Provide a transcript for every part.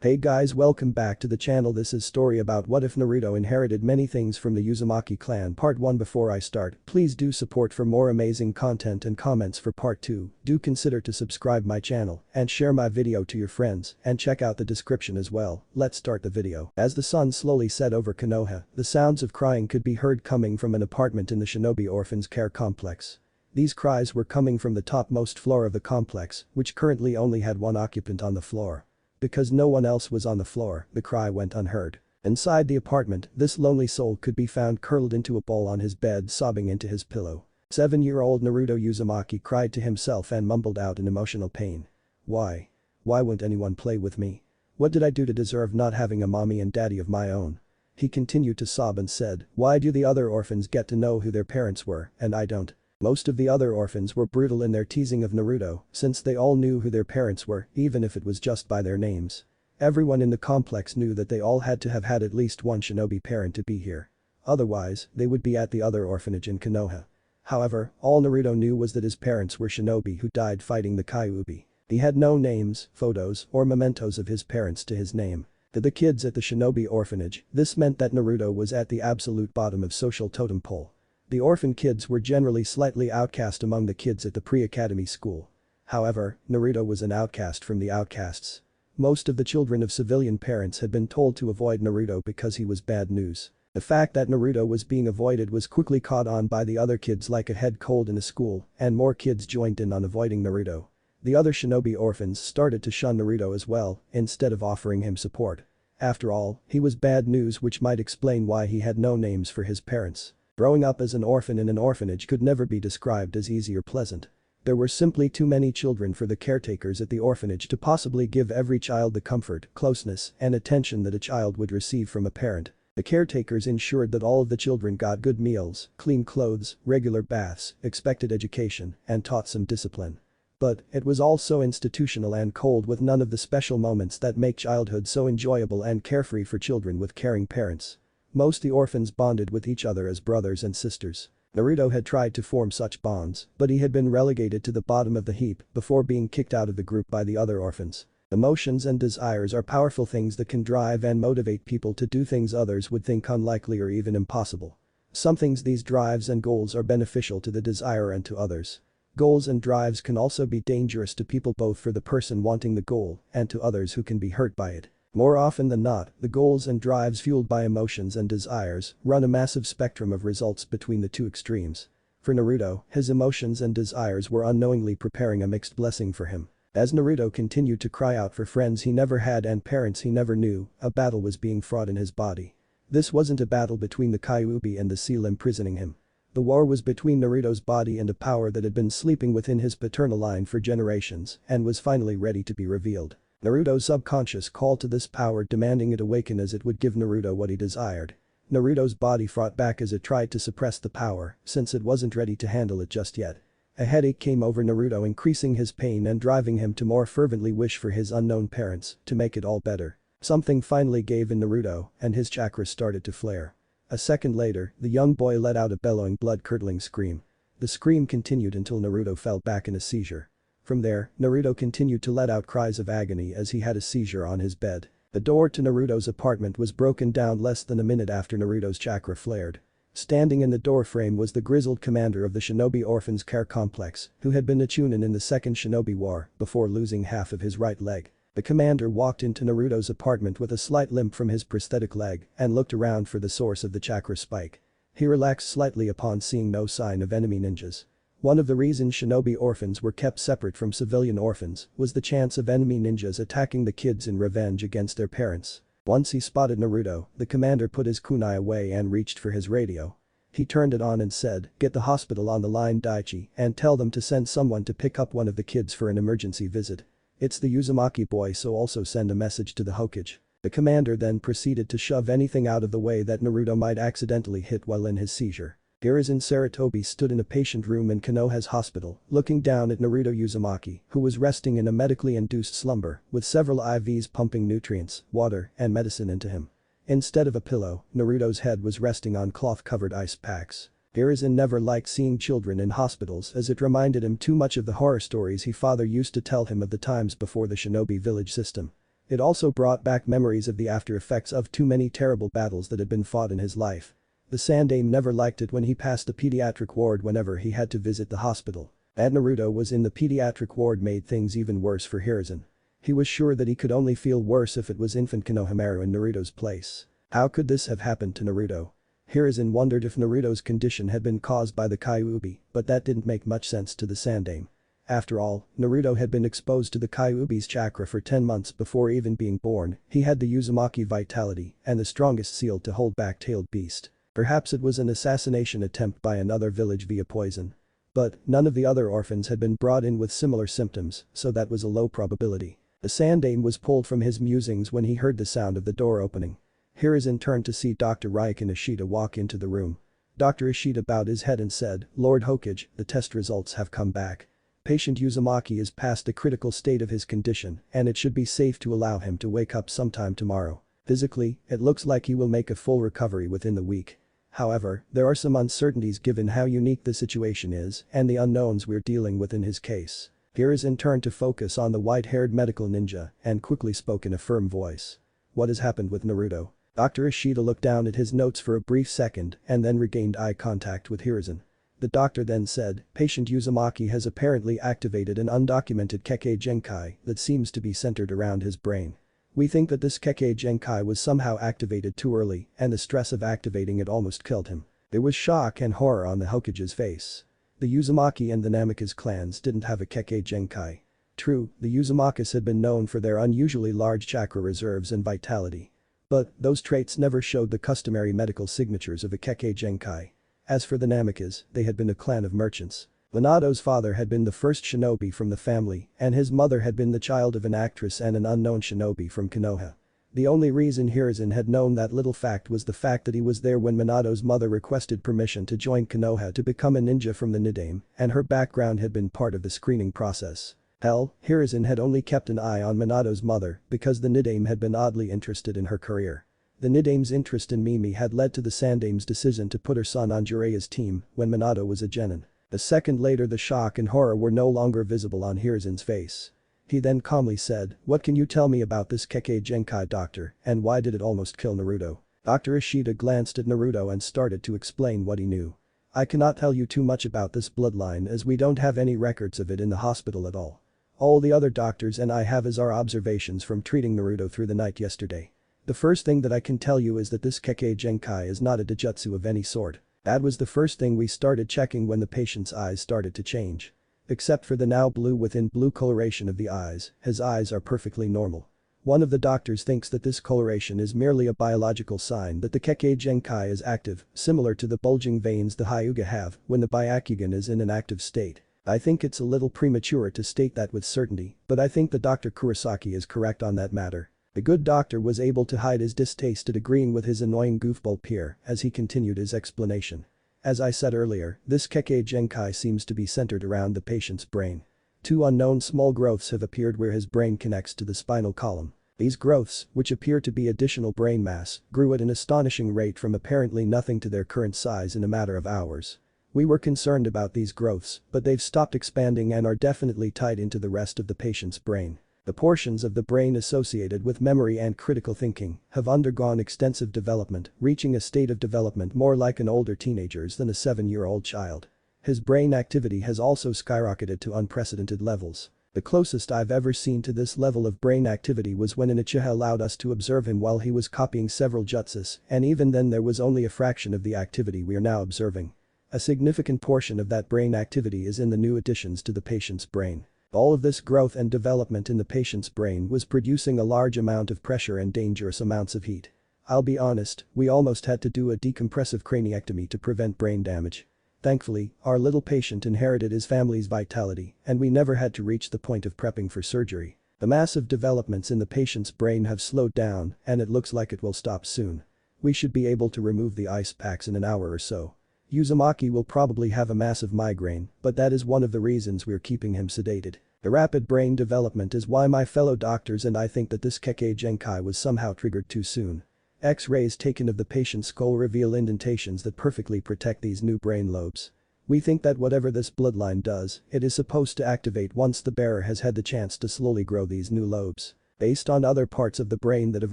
Hey guys, welcome back to the channel. This is story about what if Naruto inherited many things from the Uzumaki clan. Part 1. Before I start, please do support for more amazing content and comments for part 2. Do consider to subscribe my channel and share my video to your friends and check out the description as well. Let's start the video. As the sun slowly set over Konoha, the sounds of crying could be heard coming from an apartment in the Shinobi Orphans Care Complex. These cries were coming from the topmost floor of the complex, which currently only had one occupant on the floor. Because no one else was on the floor, the cry went unheard. Inside the apartment, this lonely soul could be found curled into a ball on his bed, sobbing into his pillow. 7-year-old Naruto Uzumaki cried to himself and mumbled out in emotional pain. Why? Why won't anyone play with me? What did I do to deserve not having a mommy and daddy of my own? He continued to sob and said, why do the other orphans get to know who their parents were, and I don't? Most of the other orphans were brutal in their teasing of Naruto, since they all knew who their parents were, even if it was just by their names. Everyone in the complex knew that they all had to have had at least one shinobi parent to be here. Otherwise, they would be at the other orphanage in Konoha. However, all Naruto knew was that his parents were shinobi who died fighting the Kyuubi. He had no names, photos, or mementos of his parents to his name. To the kids at the shinobi orphanage, this meant that Naruto was at the absolute bottom of social totem pole. The orphan kids were generally slightly outcast among the kids at the pre-academy school. However, Naruto was an outcast from the outcasts. Most of the children of civilian parents had been told to avoid Naruto because he was bad news. The fact that Naruto was being avoided was quickly caught on by the other kids like a head cold in a school, and more kids joined in on avoiding Naruto. The other shinobi orphans started to shun Naruto as well, instead of offering him support. After all, he was bad news, which might explain why he had no names for his parents. Growing up as an orphan in an orphanage could never be described as easy or pleasant. There were simply too many children for the caretakers at the orphanage to possibly give every child the comfort, closeness, and attention that a child would receive from a parent. The caretakers ensured that all of the children got good meals, clean clothes, regular baths, expected education, and taught some discipline. But it was all so institutional and cold, with none of the special moments that make childhood so enjoyable and carefree for children with caring parents. Most the orphans bonded with each other as brothers and sisters. Naruto had tried to form such bonds, but he had been relegated to the bottom of the heap before being kicked out of the group by the other orphans. Emotions and desires are powerful things that can drive and motivate people to do things others would think unlikely or even impossible. Some things, these drives and goals, are beneficial to the desirer and to others. Goals and drives can also be dangerous to people, both for the person wanting the goal and to others who can be hurt by it. More often than not, the goals and drives fueled by emotions and desires run a massive spectrum of results between the two extremes. For Naruto, his emotions and desires were unknowingly preparing a mixed blessing for him. As Naruto continued to cry out for friends he never had and parents he never knew, a battle was being fought in his body. This wasn't a battle between the Kyuubi and the seal imprisoning him. The war was between Naruto's body and a power that had been sleeping within his paternal line for generations and was finally ready to be revealed. Naruto's subconscious called to this power, demanding it awaken as it would give Naruto what he desired. Naruto's body fought back as it tried to suppress the power, since it wasn't ready to handle it just yet. A headache came over Naruto, increasing his pain and driving him to more fervently wish for his unknown parents to make it all better. Something finally gave in Naruto, and his chakras started to flare. A second later, the young boy let out a bellowing, blood-curdling scream. The scream continued until Naruto fell back in a seizure. From there, Naruto continued to let out cries of agony as he had a seizure on his bed. The door to Naruto's apartment was broken down less than a minute after Naruto's chakra flared. Standing in the doorframe was the grizzled commander of the Shinobi Orphans Care Complex, who had been a chunin in the Second Shinobi War before losing half of his right leg. The commander walked into Naruto's apartment with a slight limp from his prosthetic leg and looked around for the source of the chakra spike. He relaxed slightly upon seeing no sign of enemy ninjas. One of the reasons shinobi orphans were kept separate from civilian orphans was the chance of enemy ninjas attacking the kids in revenge against their parents. Once he spotted Naruto, the commander put his kunai away and reached for his radio. He turned it on and said, "Get the hospital on the line, Daichi, and tell them to send someone to pick up one of the kids for an emergency visit. It's the Uzumaki boy, so also send a message to the Hokage." The commander then proceeded to shove anything out of the way that Naruto might accidentally hit while in his seizure. Hiruzen Sarutobi stood in a patient room in Konoha's hospital, looking down at Naruto Uzumaki, who was resting in a medically induced slumber, with several IVs pumping nutrients, water, and medicine into him. Instead of a pillow, Naruto's head was resting on cloth-covered ice packs. Hiruzen never liked seeing children in hospitals as it reminded him too much of the horror stories his father used to tell him of the times before the shinobi village system. It also brought back memories of the after effects of too many terrible battles that had been fought in his life. The Sandaime never liked it when he passed the pediatric ward whenever he had to visit the hospital. And Naruto was in the pediatric ward made things even worse for Hiruzen. He was sure that he could only feel worse if it was infant Konohamaru in Naruto's place. How could this have happened to Naruto? Hiruzen wondered if Naruto's condition had been caused by the Kyuubi, but that didn't make much sense to the Sandaime. After all, Naruto had been exposed to the Kyuubi's chakra for 10 months before even being born, he had the Uzumaki vitality and the strongest seal to hold back tailed beast. Perhaps it was an assassination attempt by another village via poison. But none of the other orphans had been brought in with similar symptoms, so that was a low probability. The Sandaime was pulled from his musings when he heard the sound of the door opening. Hiruzen turned to see Dr. Raikin Ishida walk into the room. Dr. Ishida bowed his head and said, "Lord Hokage, the test results have come back. Patient Uzumaki is past the critical state of his condition and it should be safe to allow him to wake up sometime tomorrow. Physically, it looks like he will make a full recovery within the week. However, there are some uncertainties given how unique the situation is and the unknowns we're dealing with in his case." Hiruzen turned to focus on the white-haired medical ninja and quickly spoke in a firm voice. "What has happened with Naruto?" Dr. Ishida looked down at his notes for a brief second and then regained eye contact with Hiruzen. The doctor then said, "Patient Uzumaki has apparently activated an undocumented Kekkei Genkai that seems to be centered around his brain. We think that this Kekkei Genkai was somehow activated too early and the stress of activating it almost killed him." There was shock and horror on the Hokage's face. The Uzumaki and the Namikaze clans didn't have a Kekkei Genkai. True, the Uzumakas had been known for their unusually large chakra reserves and vitality. But those traits never showed the customary medical signatures of a Kekkei Genkai. As for the Namikaze, they had been a clan of merchants. Minato's father had been the first shinobi from the family and his mother had been the child of an actress and an unknown shinobi from Konoha. The only reason Hiruzen had known that little fact was the fact that he was there when Minato's mother requested permission to join Konoha to become a ninja from the Nidaime and her background had been part of the screening process. Hell, Hiruzen had only kept an eye on Minato's mother because the Nidaime had been oddly interested in her career. The Nidaime's interest in Mimi had led to the Sandaime's decision to put her son on Jireya's team when Minato was a genin. A second later the shock and horror were no longer visible on Hiruzen's face. He then calmly said, "What can you tell me about this Kekkei Genkai, doctor, and why did it almost kill Naruto?" Dr. Ishida glanced at Naruto and started to explain what he knew. "I cannot tell you too much about this bloodline as we don't have any records of it in the hospital at all. All the other doctors and I have is our observations from treating Naruto through the night yesterday. The first thing that I can tell you is that this Kekkei Genkai is not a Dijutsu of any sort. That was the first thing we started checking when the patient's eyes started to change. Except for the now blue within blue coloration of the eyes, his eyes are perfectly normal. One of the doctors thinks that this coloration is merely a biological sign that the Kekkei Genkai is active, similar to the bulging veins the Hyuga have when the Byakugan is in an active state. I think it's a little premature to state that with certainty, but I think that Dr. Kurosaki is correct on that matter." The good doctor was able to hide his distaste at agreeing with his annoying goofball peer as he continued his explanation. "As I said earlier, this Kekkei Genkai seems to be centered around the patient's brain. 2 unknown small growths have appeared where his brain connects to the spinal column. These growths, which appear to be additional brain mass, grew at an astonishing rate from apparently nothing to their current size in a matter of hours. We were concerned about these growths, but they've stopped expanding and are definitely tied into the rest of the patient's brain. The portions of the brain associated with memory and critical thinking have undergone extensive development, reaching a state of development more like an older teenager's than a 7-year-old child. His brain activity has also skyrocketed to unprecedented levels. The closest I've ever seen to this level of brain activity was when an Uchiha allowed us to observe him while he was copying several jutsus, and even then there was only a fraction of the activity we are now observing. A significant portion of that brain activity is in the new additions to the patient's brain. All of this growth and development in the patient's brain was producing a large amount of pressure and dangerous amounts of heat. I'll be honest, we almost had to do a decompressive craniectomy to prevent brain damage. Thankfully, our little patient inherited his family's vitality and we never had to reach the point of prepping for surgery. The massive developments in the patient's brain have slowed down and it looks like it will stop soon. We should be able to remove the ice packs in an hour or so. Uzumaki will probably have a massive migraine, but that is one of the reasons we're keeping him sedated. The rapid brain development is why my fellow doctors and I think that this Kekkei Genkai was somehow triggered too soon. X-rays taken of the patient's skull reveal indentations that perfectly protect these new brain lobes. We think that whatever this bloodline does, it is supposed to activate once the bearer has had the chance to slowly grow these new lobes. Based on other parts of the brain that have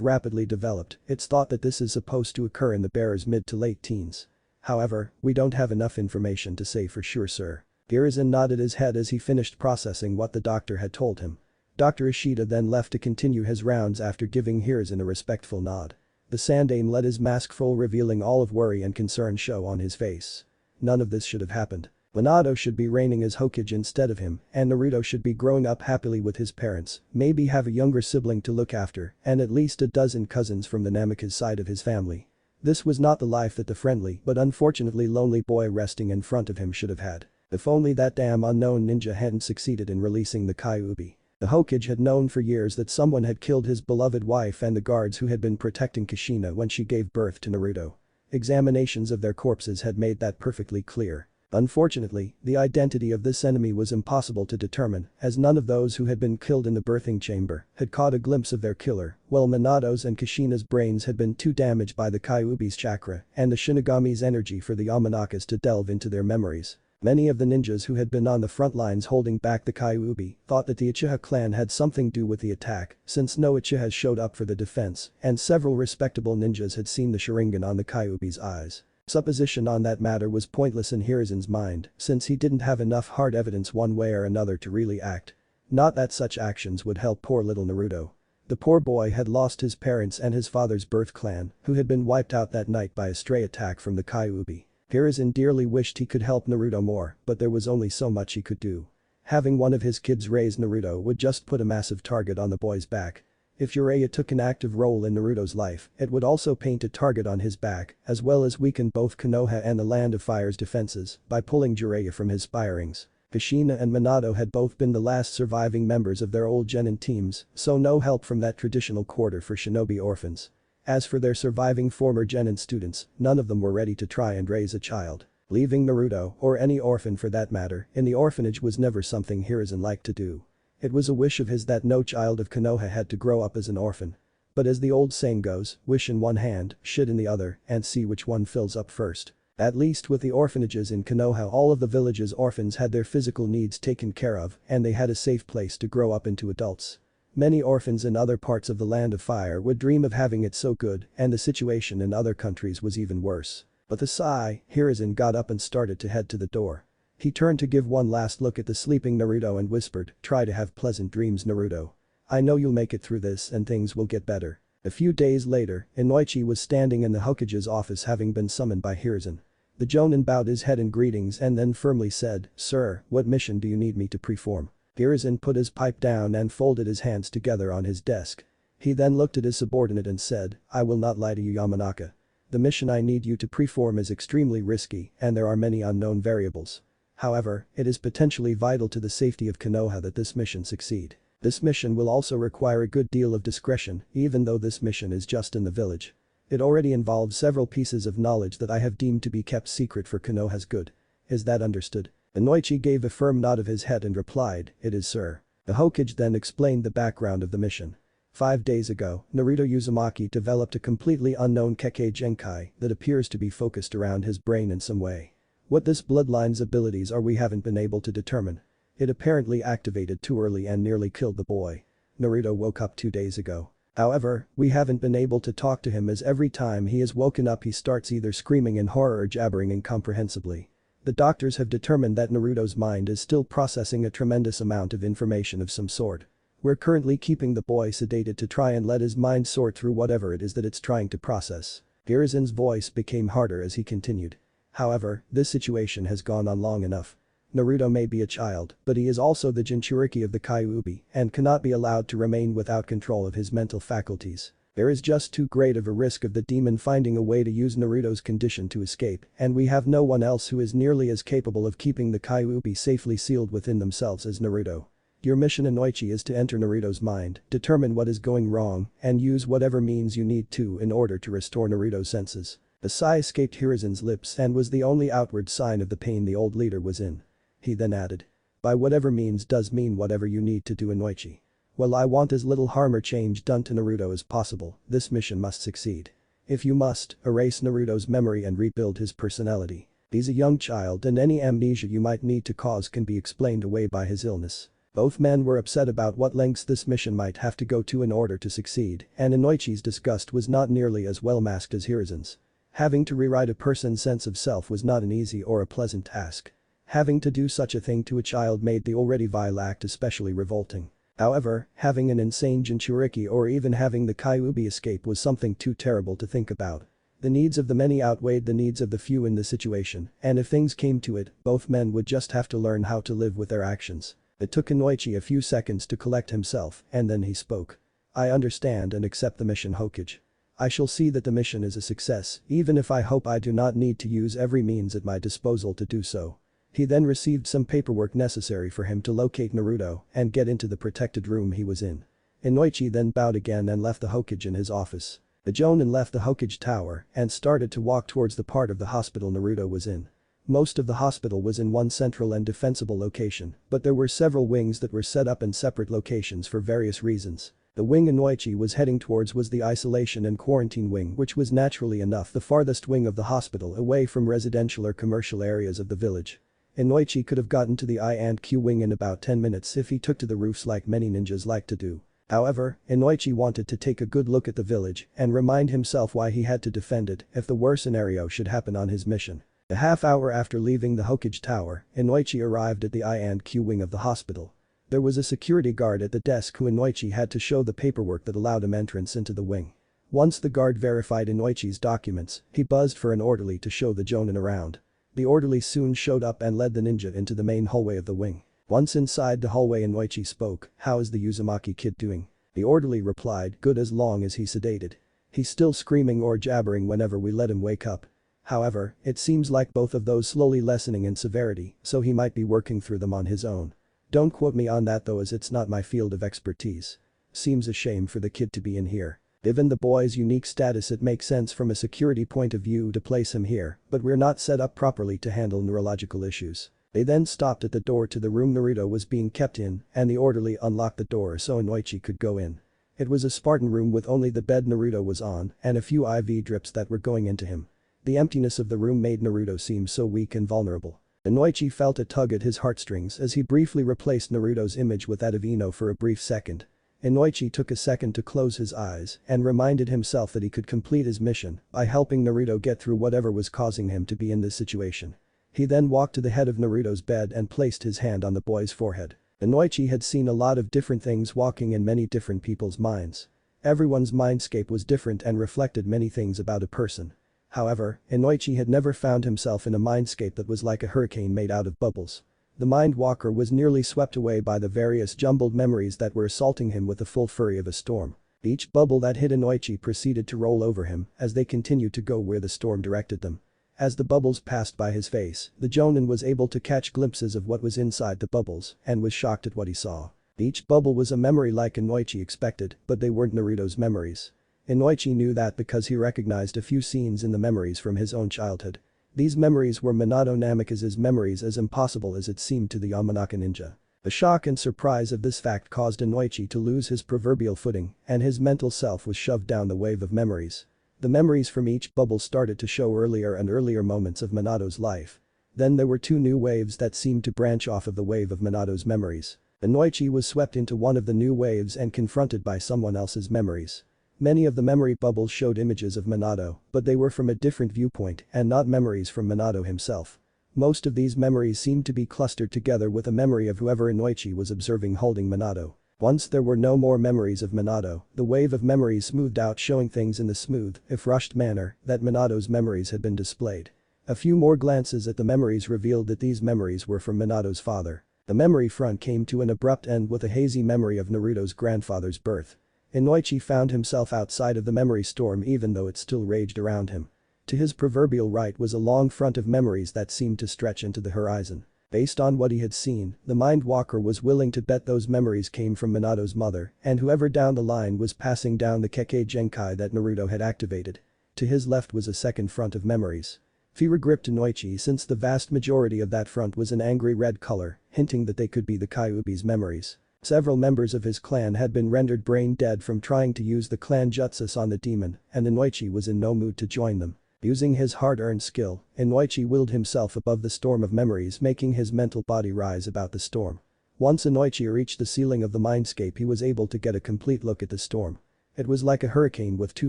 rapidly developed, it's thought that this is supposed to occur in the bearer's mid to late teens. However, we don't have enough information to say for sure, sir. Hiruzen nodded his head as he finished processing what the doctor had told him. Dr. Ishida then left to continue his rounds after giving Hiruzen a respectful nod. The Sandaime let his mask fall, revealing all of worry and concern show on his face. None of this should have happened. Minato should be reigning as Hokage instead of him, and Naruto should be growing up happily with his parents, maybe have a younger sibling to look after, and at least a dozen cousins from the Namikaze side of his family. This was not the life that the friendly but unfortunately lonely boy resting in front of him should have had. If only that damn unknown ninja hadn't succeeded in releasing the Kyuubi. The Hokage had known for years that someone had killed his beloved wife and the guards who had been protecting Kushina when she gave birth to Naruto. Examinations of their corpses had made that perfectly clear. Unfortunately, the identity of this enemy was impossible to determine, as none of those who had been killed in the birthing chamber had caught a glimpse of their killer, while Minato's and Kushina's brains had been too damaged by the Kyuubi's chakra and the Shinigami's energy for the Yamanakas to delve into their memories. Many of the ninjas who had been on the front lines holding back the Kyuubi thought that the Uchiha clan had something to do with the attack, since no Uchihas showed up for the defense, and several respectable ninjas had seen the Sharingan on the Kyuubi's eyes. Supposition on that matter was pointless in Hiruzen's mind, since he didn't have enough hard evidence one way or another to really act. Not that such actions would help poor little Naruto. The poor boy had lost his parents and his father's birth clan, who had been wiped out that night by a stray attack from the Kyuubi. Hiruzen dearly wished he could help Naruto more, but there was only so much he could do. Having one of his kids raise Naruto would just put a massive target on the boy's back. If Jiraiya took an active role in Naruto's life, it would also paint a target on his back, as well as weaken both Konoha and the Land of Fire's defenses by pulling Jiraiya from his spirings. Kushina and Minato had both been the last surviving members of their old genin teams, so no help from that traditional quarter for shinobi orphans. As for their surviving former genin students, none of them were ready to try and raise a child. Leaving Naruto, or any orphan for that matter, in the orphanage was never something Hiruzen liked to do. It was a wish of his that no child of Konoha had to grow up as an orphan. But as the old saying goes, wish in one hand, shit in the other, and see which one fills up first. At least with the orphanages in Konoha, all of the village's orphans had their physical needs taken care of and they had a safe place to grow up into adults. Many orphans in other parts of the Land of Fire would dream of having it so good, and the situation in other countries was even worse. With a sigh, Hiruzen got up and started to head to the door. He turned to give one last look at the sleeping Naruto and whispered, "Try to have pleasant dreams, Naruto. I know you'll make it through this and things will get better." A few days later, Inoichi was standing in the Hokage's office having been summoned by Hiruzen. The Jonin bowed his head in greetings and then firmly said, "Sir, what mission do you need me to perform?" Hiruzen put his pipe down and folded his hands together on his desk. He then looked at his subordinate and said, "I will not lie to you, Yamanaka. The mission I need you to perform is extremely risky and there are many unknown variables. However, it is potentially vital to the safety of Konoha that this mission succeed. This mission will also require a good deal of discretion, even though this mission is just in the village. It already involves several pieces of knowledge that I have deemed to be kept secret for Konoha's good. Is that understood?" Inoichi gave a firm nod of his head and replied, "It is, sir." The Hokage then explained the background of the mission. 5 days ago, Naruto Uzumaki developed a completely unknown Kekkei Genkai that appears to be focused around his brain in some way. What this bloodline's abilities are we haven't been able to determine. It apparently activated too early and nearly killed the boy. Naruto woke up 2 days ago. However, we haven't been able to talk to him as every time he is woken up he starts either screaming in horror or jabbering incomprehensibly. The doctors have determined that Naruto's mind is still processing a tremendous amount of information of some sort. We're currently keeping the boy sedated to try and let his mind sort through whatever it is that it's trying to process. Hiruzen's voice became harder as he continued. However, this situation has gone on long enough. Naruto may be a child, but he is also the Jinchuriki of the Kyuubi and cannot be allowed to remain without control of his mental faculties. There is just too great of a risk of the demon finding a way to use Naruto's condition to escape, and we have no one else who is nearly as capable of keeping the Kyuubi safely sealed within themselves as Naruto. Your mission, Inoichi, is to enter Naruto's mind, determine what is going wrong, and use whatever means you need to in order to restore Naruto's senses. A sigh escaped Hiruzen's lips and was the only outward sign of the pain the old leader was in. He then added. By whatever means does mean whatever you need to do, Inoichi. Well, I want as little harm or change done to Naruto as possible, this mission must succeed. If you must, erase Naruto's memory and rebuild his personality. He's a young child and any amnesia you might need to cause can be explained away by his illness. Both men were upset about what lengths this mission might have to go to in order to succeed, and Inoichi's disgust was not nearly as well masked as Hirazen's. Having to rewrite a person's sense of self was not an easy or a pleasant task. Having to do such a thing to a child made the already vile act especially revolting. However, having an insane Jinchuriki or even having the Kyuubi escape was something too terrible to think about. The needs of the many outweighed the needs of the few in the situation, and if things came to it, both men would just have to learn how to live with their actions. It took Inoichi a few seconds to collect himself, and then he spoke. I understand and accept the mission, Hokage. I shall see that the mission is a success, even if I hope I do not need to use every means at my disposal to do so. He then received some paperwork necessary for him to locate Naruto and get into the protected room he was in. Inoichi then bowed again and left the Hokage in his office. The Jonin left the Hokage tower and started to walk towards the part of the hospital Naruto was in. Most of the hospital was in one central and defensible location, but there were several wings that were set up in separate locations for various reasons. The wing Inoichi was heading towards was the isolation and quarantine wing, which was naturally enough the farthest wing of the hospital away from residential or commercial areas of the village. Inoichi could have gotten to the I&Q wing in about 10 minutes if he took to the roofs like many ninjas like to do. However, Inoichi wanted to take a good look at the village and remind himself why he had to defend it if the worst scenario should happen on his mission. A half hour after leaving the Hokage tower, Inoichi arrived at the I&Q wing of the hospital. There was a security guard at the desk who Inoichi had to show the paperwork that allowed him entrance into the wing. Once the guard verified Inoichi's documents, he buzzed for an orderly to show the Jonin around. The orderly soon showed up and led the ninja into the main hallway of the wing. Once inside the hallway, Inoichi spoke, "How is the Uzumaki kid doing?" The orderly replied, "Good as long as he's sedated. He's still screaming or jabbering whenever we let him wake up. However, it seems like both of those slowly lessening in severity, so he might be working through them on his own. Don't quote me on that though, as it's not my field of expertise. Seems a shame for the kid to be in here. Given the boy's unique status, it makes sense from a security point of view to place him here, but we're not set up properly to handle neurological issues." They then stopped at the door to the room Naruto was being kept in, and the orderly unlocked the door so Inoichi could go in. It was a Spartan room with only the bed Naruto was on and a few IV drips that were going into him. The emptiness of the room made Naruto seem so weak and vulnerable. Inoichi felt a tug at his heartstrings as he briefly replaced Naruto's image with that of Ino for a brief second. Inoichi took a second to close his eyes and reminded himself that he could complete his mission by helping Naruto get through whatever was causing him to be in this situation. He then walked to the head of Naruto's bed and placed his hand on the boy's forehead. Inoichi had seen a lot of different things walking in many different people's minds. Everyone's mindscape was different and reflected many things about a person. However, Inoichi had never found himself in a mindscape that was like a hurricane made out of bubbles. The mind walker was nearly swept away by the various jumbled memories that were assaulting him with the full fury of a storm. Each bubble that hit Inoichi proceeded to roll over him as they continued to go where the storm directed them. As the bubbles passed by his face, the Jonin was able to catch glimpses of what was inside the bubbles and was shocked at what he saw. Each bubble was a memory like Inoichi expected, but they weren't Naruto's memories. Inoichi knew that because he recognized a few scenes in the memories from his own childhood. These memories were Minato Namikaze's memories, as impossible as it seemed to the Yamanaka ninja. The shock and surprise of this fact caused Inoichi to lose his proverbial footing, and his mental self was shoved down the wave of memories. The memories from each bubble started to show earlier and earlier moments of Minato's life. Then there were two new waves that seemed to branch off of the wave of Minato's memories. Inoichi was swept into one of the new waves and confronted by someone else's memories. Many of the memory bubbles showed images of Minato, but they were from a different viewpoint and not memories from Minato himself. Most of these memories seemed to be clustered together with a memory of whoever Inoichi was observing holding Minato. Once there were no more memories of Minato, the wave of memories smoothed out, showing things in the smooth, if rushed manner, that Minato's memories had been displayed. A few more glances at the memories revealed that these memories were from Minato's father. The memory front came to an abrupt end with a hazy memory of Naruto's grandfather's birth. Inoichi found himself outside of the memory storm even though it still raged around him. To his proverbial right was a long front of memories that seemed to stretch into the horizon. Based on what he had seen, the Mind Walker was willing to bet those memories came from Minato's mother, and whoever down the line was passing down the Kekkei Genkai that Naruto had activated. To his left was a second front of memories. Fear gripped Inoichi since the vast majority of that front was an angry red color, hinting that they could be the Kyuubi's memories. Several members of his clan had been rendered brain dead from trying to use the clan jutsus on the demon, and Inoichi was in no mood to join them. Using his hard-earned skill, Inoichi willed himself above the storm of memories, making his mental body rise about the storm. Once Inoichi reached the ceiling of the mindscape, he was able to get a complete look at the storm. It was like a hurricane with two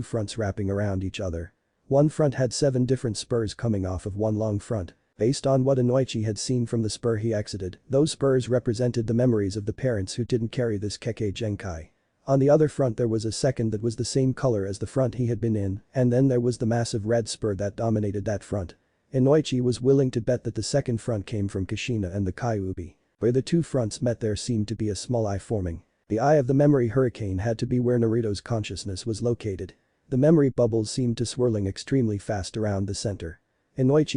fronts wrapping around each other. One front had 7 different spurs coming off of one long front. Based on what Inoichi had seen from the spur he exited, those spurs represented the memories of the parents who didn't carry this Kekkei Genkai. On the other front there was a second that was the same color as the front he had been in, and then there was the massive red spur that dominated that front. Inoichi was willing to bet that the second front came from Kushina and the Kyuubi. Where the two fronts met there seemed to be a small eye forming. The eye of the memory hurricane had to be where Naruto's consciousness was located. The memory bubbles seemed to swirling extremely fast around the center.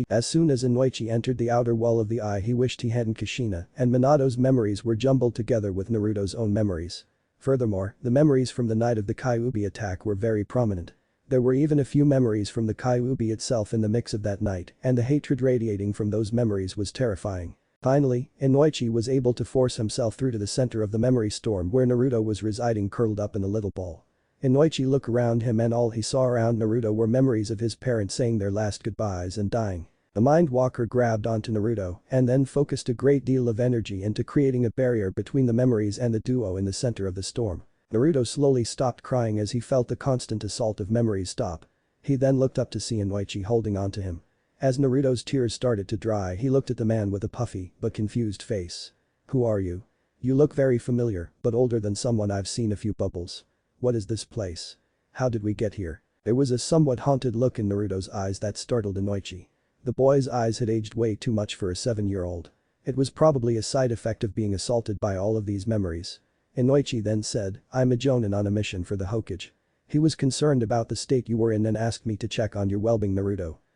As soon as Inoichi entered the outer wall of the eye, he wished he hadn't. Kushina and Minato's memories were jumbled together with Naruto's own memories. Furthermore, the memories from the night of the Kyuubi attack were very prominent. There were even a few memories from the Kyuubi itself in the mix of that night, and the hatred radiating from those memories was terrifying. Finally, Inoichi was able to force himself through to the center of the memory storm where Naruto was residing, curled up in a little ball. Inoichi looked around him and all he saw around Naruto were memories of his parents saying their last goodbyes and dying. The Mind Walker grabbed onto Naruto and then focused a great deal of energy into creating a barrier between the memories and the duo in the center of the storm. Naruto slowly stopped crying as he felt the constant assault of memories stop. He then looked up to see Inoichi holding onto him. As Naruto's tears started to dry, he looked at the man with a puffy but confused face. "Who are you? You look very familiar, but older than someone I've seen." A few bubbles. "What is this place? How did we get here?" There was a somewhat haunted look in Naruto's eyes that startled Inoichi. The boy's eyes had aged way too much for a 7-year-old. It was probably a side effect of being assaulted by all of these memories. Inoichi then said, "I'm a Jonin on a mission for the Hokage. He was concerned about the state you were in and asked me to check on your well-being."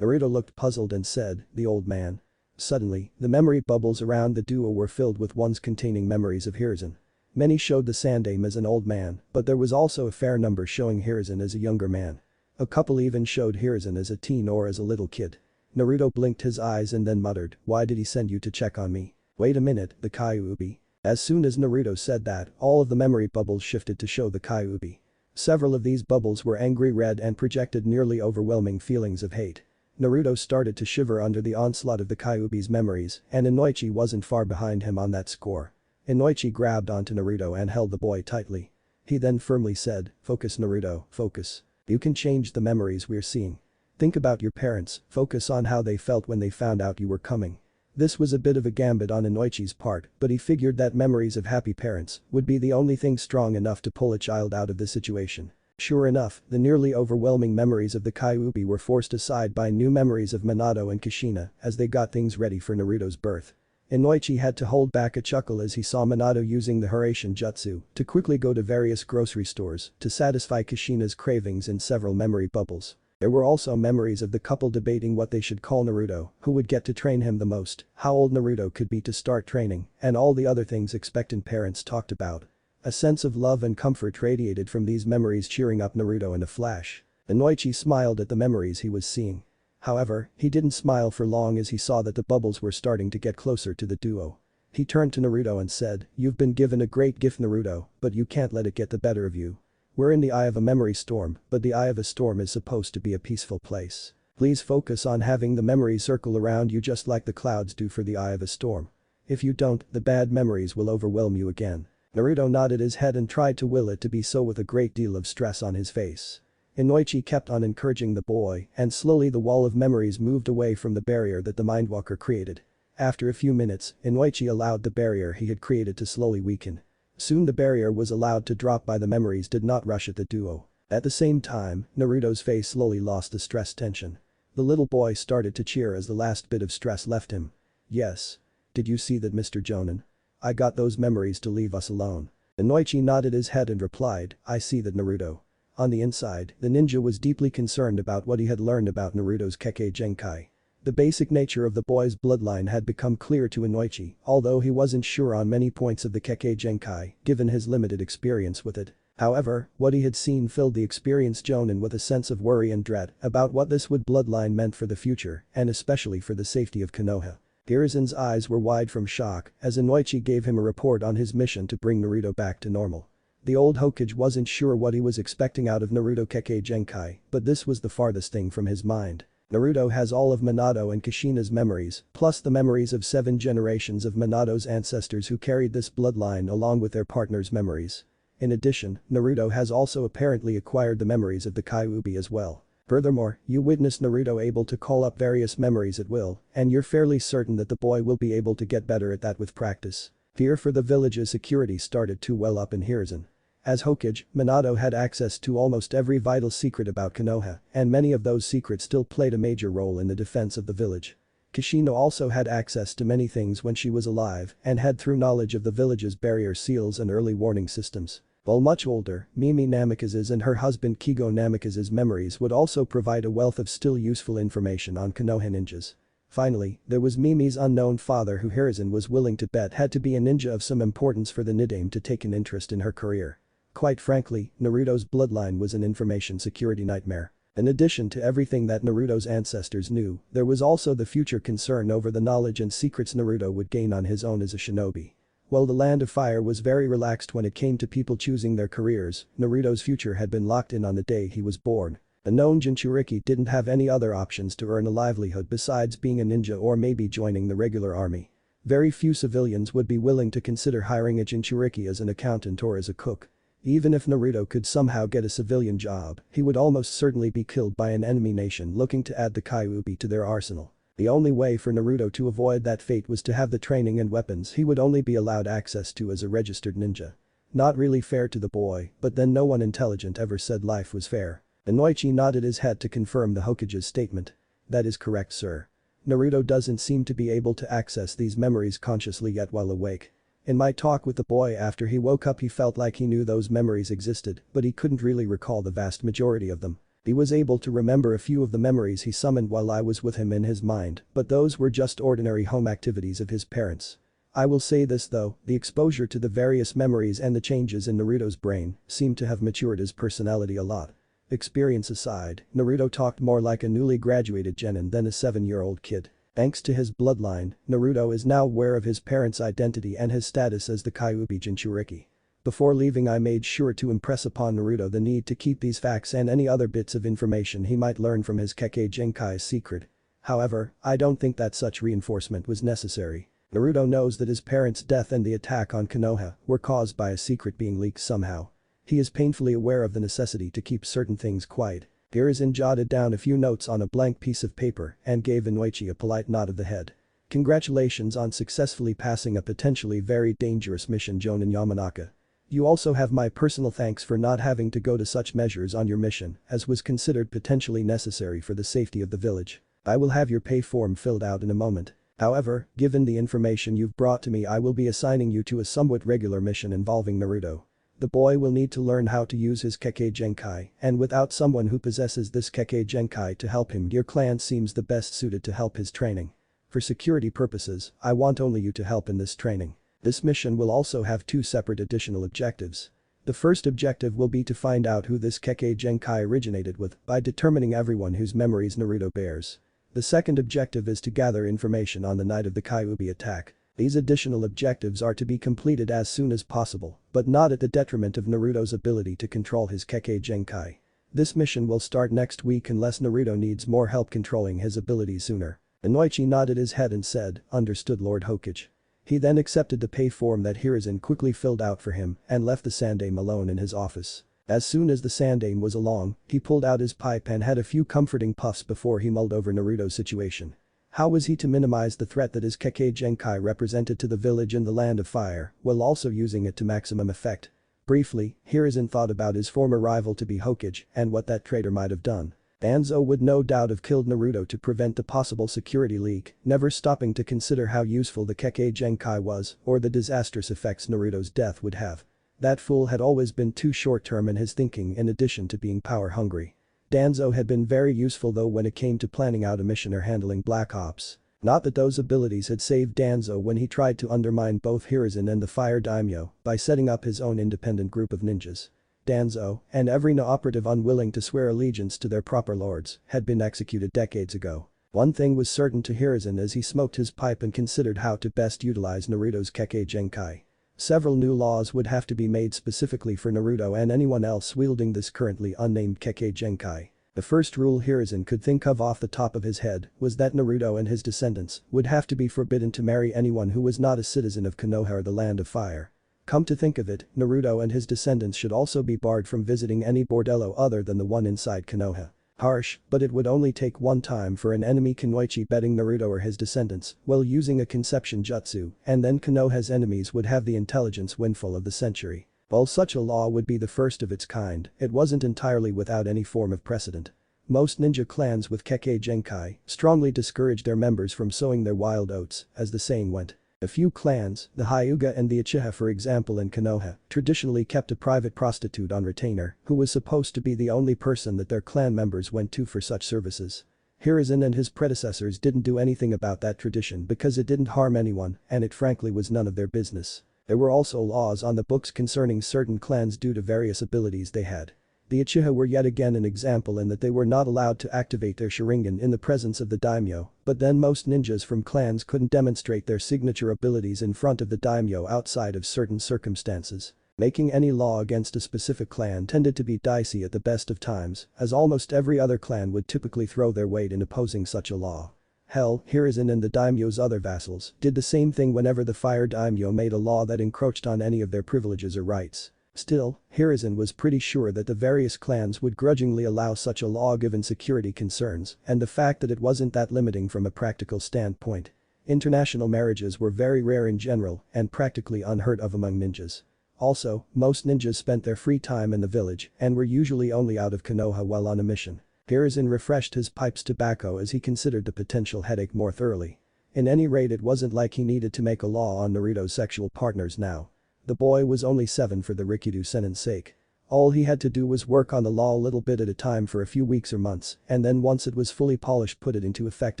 Naruto looked puzzled and said, "The old man." Suddenly, the memory bubbles around the duo were filled with ones containing memories of Hiruzen. Many showed the Sandaime as an old man, but there was also a fair number showing Hiruzen as a younger man. A couple even showed Hiruzen as a teen or as a little kid. Naruto blinked his eyes and then muttered, "Why did he send you to check on me?" "Wait a minute, the Kyuubi." As soon as Naruto said that, all of the memory bubbles shifted to show the Kyuubi. Several of these bubbles were angry red and projected nearly overwhelming feelings of hate. Naruto started to shiver under the onslaught of the Kyuubi's memories, and Inoichi wasn't far behind him on that score. Inoichi grabbed onto Naruto and held the boy tightly. He then firmly said, "Focus, Naruto, focus. You can change the memories we're seeing. Think about your parents, focus on how they felt when they found out you were coming." This was a bit of a gambit on Inoichi's part, but he figured that memories of happy parents would be the only thing strong enough to pull a child out of this situation. Sure enough, the nearly overwhelming memories of the Kyuubi were forced aside by new memories of Minato and Kushina as they got things ready for Naruto's birth. Inoichi had to hold back a chuckle as he saw Minato using the Hiraishin Jutsu to quickly go to various grocery stores to satisfy Kushina's cravings in several memory bubbles. There were also memories of the couple debating what they should call Naruto, who would get to train him the most, how old Naruto could be to start training, and all the other things expectant parents talked about. A sense of love and comfort radiated from these memories, cheering up Naruto in a flash. Inoichi smiled at the memories he was seeing. However, he didn't smile for long as he saw that the bubbles were starting to get closer to the duo. He turned to Naruto and said, "You've been given a great gift, Naruto, but you can't let it get the better of you. We're in the eye of a memory storm, but the eye of a storm is supposed to be a peaceful place. Please focus on having the memories circle around you just like the clouds do for the eye of a storm. If you don't, the bad memories will overwhelm you again." Naruto nodded his head and tried to will it to be so with a great deal of stress on his face. Inoichi kept on encouraging the boy, and slowly the wall of memories moved away from the barrier that the Mindwalker created. After a few minutes, Inoichi allowed the barrier he had created to slowly weaken. Soon the barrier was allowed to drop by the memories did not rush at the duo. At the same time, Naruto's face slowly lost the stress tension. The little boy started to cheer as the last bit of stress left him. "Yes. Did you see that, Mr. Jonin? I got those memories to leave us alone." Inoichi nodded his head and replied, "I see that, Naruto." On the inside, the ninja was deeply concerned about what he had learned about Naruto's Kekkei Genkai. The basic nature of the boy's bloodline had become clear to Inoichi, although he wasn't sure on many points of the Kekkei Genkai, given his limited experience with it. However, what he had seen filled the experienced Jonin with a sense of worry and dread about what this would bloodline meant for the future, and especially for the safety of Konoha. Hiruzen's eyes were wide from shock as Inoichi gave him a report on his mission to bring Naruto back to normal. The old Hokage wasn't sure what he was expecting out of Naruto Kekkei Genkai, but this was the farthest thing from his mind. Naruto has all of Minato and Kushina's memories, plus the memories of 7 generations of Minato's ancestors who carried this bloodline along with their partner's memories. In addition, Naruto has also apparently acquired the memories of the Kyuubi as well. Furthermore, you witness Naruto able to call up various memories at will, and you're fairly certain that the boy will be able to get better at that with practice. Fear for the village's security started to well up in Hiruzen. As Hokage, Minato had access to almost every vital secret about Konoha, and many of those secrets still played a major role in the defense of the village. Kushina also had access to many things when she was alive and had through knowledge of the village's barrier seals and early warning systems. While much older, Mimi Namikaze's and her husband Kigo Namikaze's memories would also provide a wealth of still useful information on Konoha ninjas. Finally, there was Mimi's unknown father who Hiruzen was willing to bet had to be a ninja of some importance for the Nidaime to take an interest in her career. Quite frankly, Naruto's bloodline was an information security nightmare. In addition to everything that Naruto's ancestors knew, there was also the future concern over the knowledge and secrets Naruto would gain on his own as a shinobi. While the Land of Fire was very relaxed when it came to people choosing their careers, Naruto's future had been locked in on the day he was born. A known Jinchuriki didn't have any other options to earn a livelihood besides being a ninja or maybe joining the regular army. Very few civilians would be willing to consider hiring a Jinchuriki as an accountant or as a cook. Even if Naruto could somehow get a civilian job, he would almost certainly be killed by an enemy nation looking to add the Kyuubi to their arsenal. The only way for Naruto to avoid that fate was to have the training and weapons he would only be allowed access to as a registered ninja. Not really fair to the boy, but then no one intelligent ever said life was fair. Inoichi nodded his head to confirm the Hokage's statement. That is correct, sir. Naruto doesn't seem to be able to access these memories consciously yet while awake. In my talk with the boy after he woke up he felt like he knew those memories existed, but he couldn't really recall the vast majority of them. He was able to remember a few of the memories he summoned while I was with him in his mind, but those were just ordinary home activities of his parents. I will say this though, the exposure to the various memories and the changes in Naruto's brain seemed to have matured his personality a lot. Experience aside, Naruto talked more like a newly graduated genin than a 7-year-old kid. Thanks to his bloodline, Naruto is now aware of his parents' identity and his status as the Kyuubi Jinchuriki. Before leaving I made sure to impress upon Naruto the need to keep these facts and any other bits of information he might learn from his Kekkei Genkai secret. However, I don't think that such reinforcement was necessary. Naruto knows that his parents' death and the attack on Konoha were caused by a secret being leaked somehow. He is painfully aware of the necessity to keep certain things quiet. Hiruzen jotted down a few notes on a blank piece of paper and gave Inoichi a polite nod of the head. Congratulations on successfully passing a potentially very dangerous mission, Jonin Yamanaka. You also have my personal thanks for not having to go to such measures on your mission, as was considered potentially necessary for the safety of the village. I will have your pay form filled out in a moment. However, given the information you've brought to me I will be assigning you to a somewhat regular mission involving Naruto. The boy will need to learn how to use his Kekkei Genkai, and without someone who possesses this Kekkei Genkai to help him your clan seems the best suited to help his training. For security purposes, I want only you to help in this training. This mission will also have 2 separate additional objectives. The first objective will be to find out who this Kekkei Genkai originated with by determining everyone whose memories Naruto bears. The second objective is to gather information on the night of the Kyuubi attack. These additional objectives are to be completed as soon as possible, but not at the detriment of Naruto's ability to control his Kekkei Genkai. This mission will start next week unless Naruto needs more help controlling his abilities sooner. Inoichi nodded his head and said, "Understood, Lord Hokage." He then accepted the pay form that Hiruzen quickly filled out for him and left the Sandaime alone in his office. As soon as the Sandaime was along, he pulled out his pipe and had a few comforting puffs before he mulled over Naruto's situation. How was he to minimize the threat that his Kekkei Genkai represented to the village in the Land of Fire, while also using it to maximum effect? Briefly, Hiruzen thought about his former rival to be Hokage and what that traitor might have done. Danzo would no doubt have killed Naruto to prevent the possible security leak, never stopping to consider how useful the Kekkei Genkai was or the disastrous effects Naruto's death would have. That fool had always been too short-term in his thinking in addition to being power-hungry. Danzo had been very useful though when it came to planning out a mission or handling Black Ops. Not that those abilities had saved Danzo when he tried to undermine both Hiruzen and the Fire Daimyo by setting up his own independent group of ninjas. Danzo, and every no-operative unwilling to swear allegiance to their proper lords, had been executed decades ago. One thing was certain to Hiruzen as he smoked his pipe and considered how to best utilize Naruto's Kekkei Genkai. Several new laws would have to be made specifically for Naruto and anyone else wielding this currently unnamed Kekkei Genkai. The first rule Hiruzen could think of off the top of his head was that Naruto and his descendants would have to be forbidden to marry anyone who was not a citizen of Konoha or the Land of Fire. Come to think of it, Naruto and his descendants should also be barred from visiting any bordello other than the one inside Konoha. Harsh, but it would only take one time for an enemy Kunoichi betting Naruto or his descendants while using a conception jutsu, and then Konoha's enemies would have the intelligence windfall of the century. While such a law would be the first of its kind, it wasn't entirely without any form of precedent. Most ninja clans with Kekkei Genkai strongly discouraged their members from sowing their wild oats, as the saying went. A few clans, the Hyuga and the Uchiha for example in Konoha, traditionally kept a private prostitute on retainer who was supposed to be the only person that their clan members went to for such services. Hiruzen and his predecessors didn't do anything about that tradition because it didn't harm anyone and it frankly was none of their business. There were also laws on the books concerning certain clans due to various abilities they had. The Uchiha were yet again an example in that they were not allowed to activate their Sharingan in the presence of the daimyo, but then most ninjas from clans couldn't demonstrate their signature abilities in front of the daimyo outside of certain circumstances. Making any law against a specific clan tended to be dicey at the best of times, as almost every other clan would typically throw their weight in opposing such a law. Hell, Hiruzen and the daimyo's other vassals did the same thing whenever the fire daimyo made a law that encroached on any of their privileges or rights. Still, Hiruzen was pretty sure that the various clans would grudgingly allow such a law given security concerns and the fact that it wasn't that limiting from a practical standpoint. International marriages were very rare in general and practically unheard of among ninjas. Also, most ninjas spent their free time in the village and were usually only out of Konoha while on a mission. Hiruzen refreshed his pipe's tobacco as he considered the potential headache more thoroughly. In any rate it wasn't like he needed to make a law on Naruto's sexual partners now. The boy was only 7 for the Rikido Sennin's sake. All he had to do was work on the law a little bit at a time for a few weeks or months and then once it was fully polished put it into effect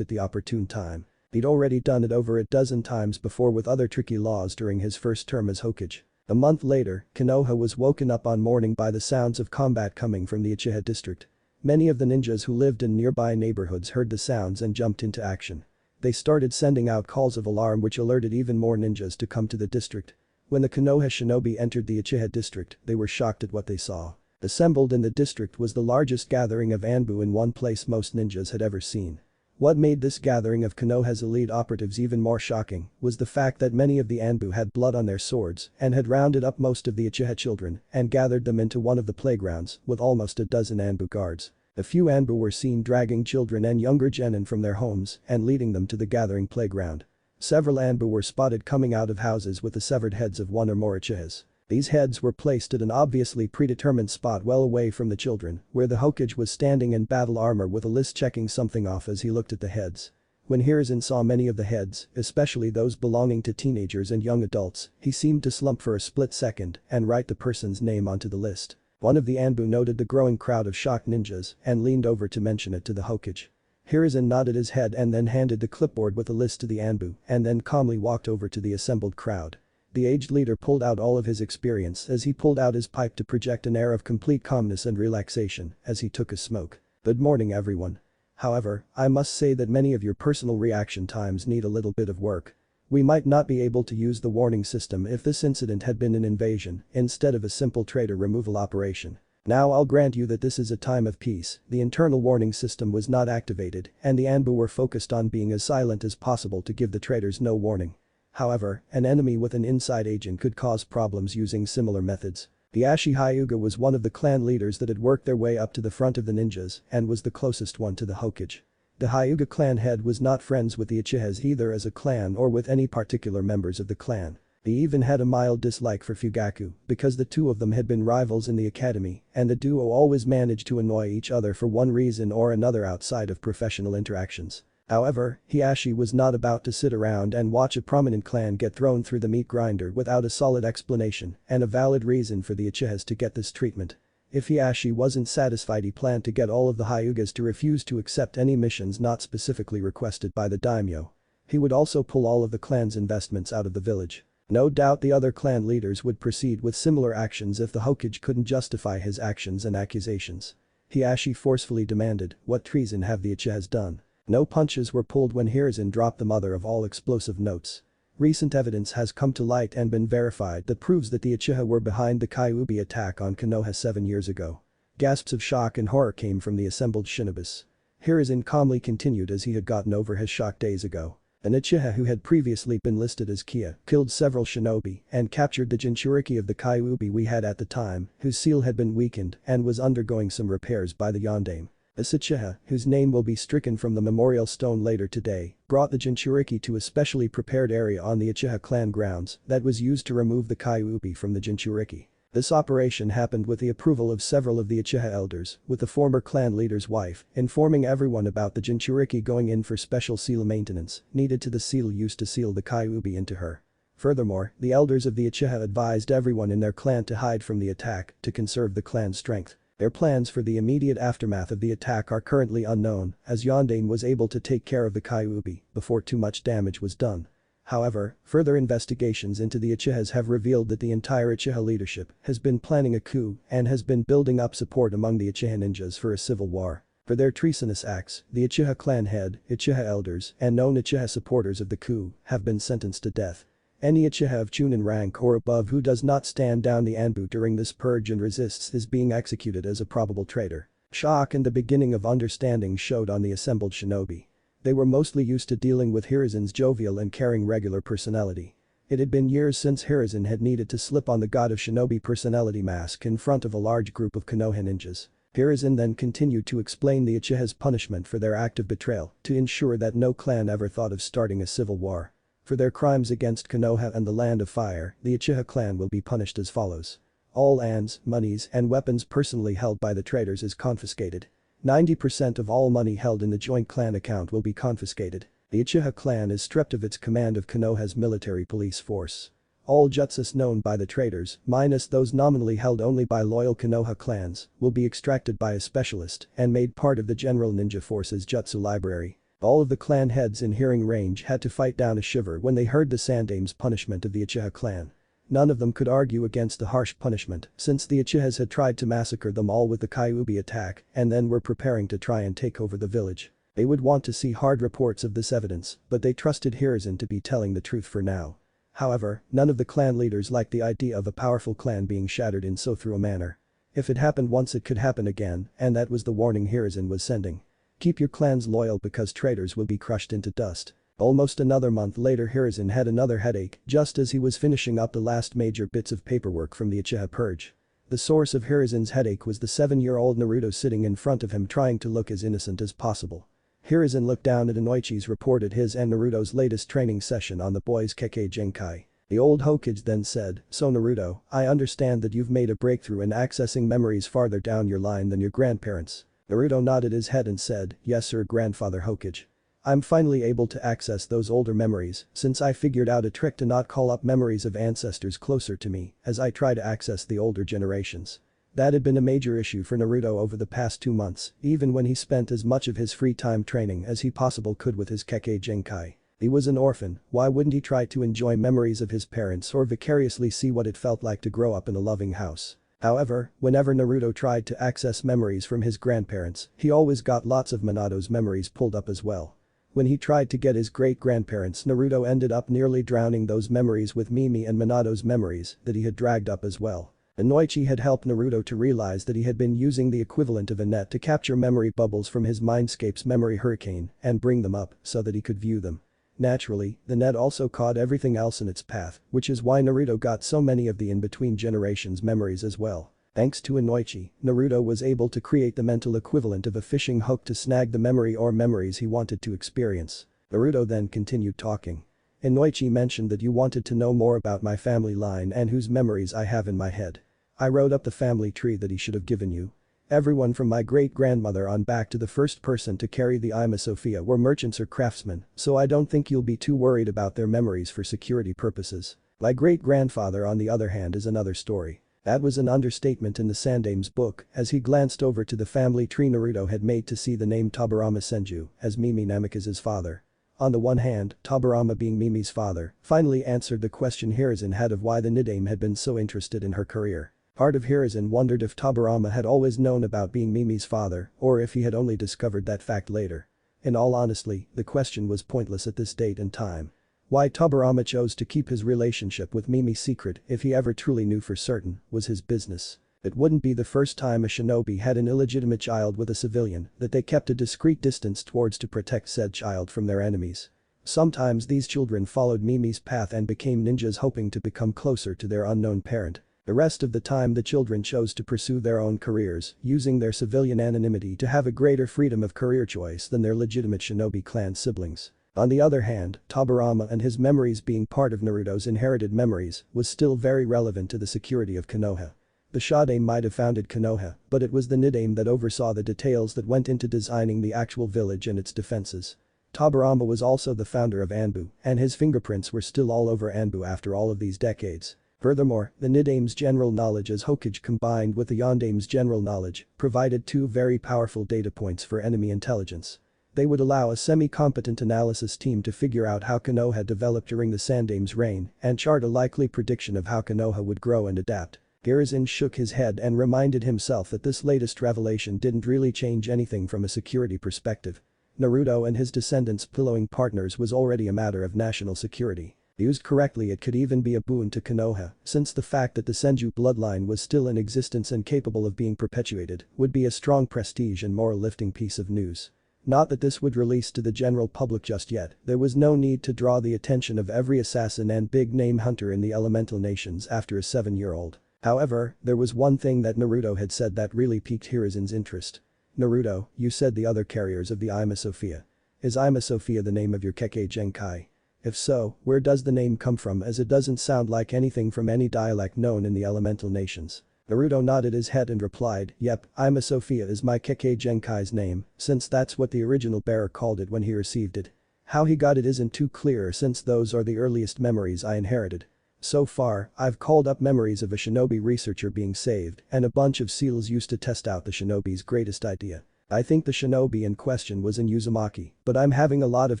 at the opportune time. He'd already done it over a dozen times before with other tricky laws during his first term as Hokage. A month later, Konoha was woken up on morning by the sounds of combat coming from the Uchiha district. Many of the ninjas who lived in nearby neighborhoods heard the sounds and jumped into action. They started sending out calls of alarm which alerted even more ninjas to come to the district. When the Konoha shinobi entered the Uchiha district, they were shocked at what they saw. Assembled in the district was the largest gathering of Anbu in one place most ninjas had ever seen. What made this gathering of Konoha's elite operatives even more shocking was the fact that many of the Anbu had blood on their swords and had rounded up most of the Uchiha children and gathered them into one of the playgrounds with almost a dozen Anbu guards. A few Anbu were seen dragging children and younger genin from their homes and leading them to the gathering playground. Several Anbu were spotted coming out of houses with the severed heads of one or more Uchihas. These heads were placed at an obviously predetermined spot well away from the children, where the Hokage was standing in battle armor with a list checking something off as he looked at the heads. When Hiruzen saw many of the heads, especially those belonging to teenagers and young adults, he seemed to slump for a split second and write the person's name onto the list. One of the Anbu noted the growing crowd of shocked ninjas and leaned over to mention it to the Hokage. Hiruzen nodded his head and then handed the clipboard with the list to the Anbu and then calmly walked over to the assembled crowd. The aged leader pulled out all of his experience as he pulled out his pipe to project an air of complete calmness and relaxation as he took a smoke. "Good morning everyone. However, I must say that many of your personal reaction times need a little bit of work. We might not be able to use the warning system if this incident had been an invasion instead of a simple traitor removal operation. Now I'll grant you that this is a time of peace, the internal warning system was not activated and the Anbu were focused on being as silent as possible to give the traitors no warning. However, an enemy with an inside agent could cause problems using similar methods. The Ashi Hyuga was one of the clan leaders that had worked their way up to the front of the ninjas and was the closest one to the Hokage. The Hyuga clan head was not friends with the Uchihas either as a clan or with any particular members of the clan. They even had a mild dislike for Fugaku because the two of them had been rivals in the academy and the duo always managed to annoy each other for one reason or another outside of professional interactions. However, Hiashi was not about to sit around and watch a prominent clan get thrown through the meat grinder without a solid explanation and a valid reason for the Uchihas to get this treatment. If Hiashi wasn't satisfied he planned to get all of the Hyugas to refuse to accept any missions not specifically requested by the daimyo. He would also pull all of the clan's investments out of the village. No doubt the other clan leaders would proceed with similar actions if the Hokage couldn't justify his actions and accusations. Hiashi forcefully demanded, "What treason have the Uchihas done?" No punches were pulled when Hiruzen dropped the mother of all explosive notes. Recent evidence has come to light and been verified that proves that the Uchiha were behind the Kyuubi attack on Konoha 7 years ago. Gasps of shock and horror came from the assembled shinobis. Hiruzen calmly continued as he had gotten over his shock days ago. An Uchiha who had previously been listed as Kia killed several shinobi and captured the Jinchuriki of the Kyuubi we had at the time, whose seal had been weakened and was undergoing some repairs by the Yondaime. This Uchiha, whose name will be stricken from the memorial stone later today, brought the Jinchuriki to a specially prepared area on the Uchiha clan grounds that was used to remove the Kyuubi from the Jinchuriki. This operation happened with the approval of several of the Uchiha elders, with the former clan leader's wife informing everyone about the Jinchuriki going in for special seal maintenance needed to the seal used to seal the Kyuubi into her. Furthermore, the elders of the Uchiha advised everyone in their clan to hide from the attack to conserve the clan's strength. Their plans for the immediate aftermath of the attack are currently unknown, as Yondaime was able to take care of the Kyuubi before too much damage was done. However, further investigations into the Uchihas have revealed that the entire Uchiha leadership has been planning a coup and has been building up support among the Uchiha ninjas for a civil war. For their treasonous acts, the Uchiha clan head, Uchiha elders, and known Uchiha supporters of the coup have been sentenced to death. Any Uchiha of Chunin rank or above who does not stand down the Anbu during this purge and resists is being executed as a probable traitor. Shock and the beginning of understanding showed on the assembled shinobi. They were mostly used to dealing with Hiruzen's jovial and caring regular personality. It had been years since Hiruzen had needed to slip on the God of Shinobi personality mask in front of a large group of Konoha ninjas. Hiruzen then continued to explain the Uchiha's punishment for their act of betrayal to ensure that no clan ever thought of starting a civil war. For their crimes against Konoha and the Land of Fire, the Uchiha clan will be punished as follows. All lands, monies, and weapons personally held by the traitors is confiscated. 90% of all money held in the joint clan account will be confiscated. The Uchiha clan is stripped of its command of Konoha's military police force. All jutsus known by the traitors, minus those nominally held only by loyal Konoha clans, will be extracted by a specialist and made part of the General Ninja Force's jutsu library. All of the clan heads in hearing range had to fight down a shiver when they heard the Sandaime's punishment of the Uchiha clan. None of them could argue against the harsh punishment since the Uchihas had tried to massacre them all with the Kyuubi attack and then were preparing to try and take over the village. They would want to see hard reports of this evidence, but they trusted Hiruzen to be telling the truth for now. However, none of the clan leaders liked the idea of a powerful clan being shattered in so through a manner. If it happened once it could happen again, and that was the warning Hiruzen was sending. Keep your clans loyal because traitors will be crushed into dust. Almost another month later Hiruzen had another headache just as he was finishing up the last major bits of paperwork from the Uchiha purge. The source of Hiruzen's headache was the 7-year-old Naruto sitting in front of him trying to look as innocent as possible. Hiruzen looked down at Inoichi's report at his and Naruto's latest training session on the boys' Kekkei Genkai. The old Hokage then said, "So Naruto, I understand that you've made a breakthrough in accessing memories farther down your line than your grandparents." Naruto nodded his head and said, "Yes sir, Grandfather Hokage. I'm finally able to access those older memories since I figured out a trick to not call up memories of ancestors closer to me as I try to access the older generations." That had been a major issue for Naruto over the past 2 months, even when he spent as much of his free time training as he possibly could with his Kekkei Genkai. He was an orphan, why wouldn't he try to enjoy memories of his parents or vicariously see what it felt like to grow up in a loving house? However, whenever Naruto tried to access memories from his grandparents, he always got lots of Minato's memories pulled up as well. When he tried to get his great-grandparents, Naruto ended up nearly drowning those memories with Mimi and Minato's memories that he had dragged up as well. Inoichi had helped Naruto to realize that he had been using the equivalent of a net to capture memory bubbles from his mindscape's memory hurricane and bring them up so that he could view them. Naturally, the net also caught everything else in its path, which is why Naruto got so many of the in-between generations memories as well. Thanks to Inoichi, Naruto was able to create the mental equivalent of a fishing hook to snag the memory or memories he wanted to experience. Naruto then continued talking. Inoichi mentioned that you wanted to know more about my family line and whose memories I have in my head. I wrote up the family tree that he should have given you. Everyone from my great-grandmother on back to the first person to carry the Ima Sophia were merchants or craftsmen, so I don't think you'll be too worried about their memories for security purposes. My great-grandfather on the other hand is another story. That was an understatement in the Sandaime's book as he glanced over to the family tree Naruto had made to see the name Tobirama Senju as Mimi Namikaze's father. On the one hand, Tobirama being Mimi's father, finally answered the question Hiruzen had of why the Nidaime had been so interested in her career. Part of Hiruzen wondered if Tobirama had always known about being Mimi's father or if he had only discovered that fact later. In all honesty, the question was pointless at this date and time. Why Tobirama chose to keep his relationship with Mimi secret if he ever truly knew for certain was his business. It wouldn't be the first time a shinobi had an illegitimate child with a civilian that they kept a discreet distance towards to protect said child from their enemies. Sometimes these children followed Mimi's path and became ninjas hoping to become closer to their unknown parent. The rest of the time the children chose to pursue their own careers, using their civilian anonymity to have a greater freedom of career choice than their legitimate shinobi clan siblings. On the other hand, Tobirama and his memories being part of Naruto's inherited memories was still very relevant to the security of Konoha. The Shodaime might have founded Konoha, but it was the Nidaime that oversaw the details that went into designing the actual village and its defenses. Tobirama was also the founder of Anbu, and his fingerprints were still all over Anbu after all of these decades. Furthermore, the Nidaime's general knowledge as Hokage combined with the Yondaime's general knowledge provided two very powerful data points for enemy intelligence. They would allow a semi-competent analysis team to figure out how Konoha developed during the Sandaime's reign and chart a likely prediction of how Konoha would grow and adapt. Hiruzen shook his head and reminded himself that this latest revelation didn't really change anything from a security perspective. Naruto and his descendants pillowing partners was already a matter of national security. Used correctly, it could even be a boon to Konoha, since the fact that the Senju bloodline was still in existence and capable of being perpetuated would be a strong prestige and moral lifting piece of news. Not that this would release to the general public just yet, there was no need to draw the attention of every assassin and big-name hunter in the elemental nations after a 7-year-old. However, there was one thing that Naruto had said that really piqued Hiruzen's interest. "Naruto, you said the other carriers of the Ima Sophia. Is Ima Sophia the name of your Kekkei Genkai? If so, where does the name come from, as it doesn't sound like anything from any dialect known in the elemental nations?" Naruto nodded his head and replied, "Yep, Ima Sophia is my Kekkei Genkai's name, since that's what the original bearer called it when he received it. How he got it isn't too clear since those are the earliest memories I inherited. So far, I've called up memories of a shinobi researcher being saved and a bunch of seals used to test out the shinobi's greatest idea. I think the shinobi in question was in Uzumaki, but I'm having a lot of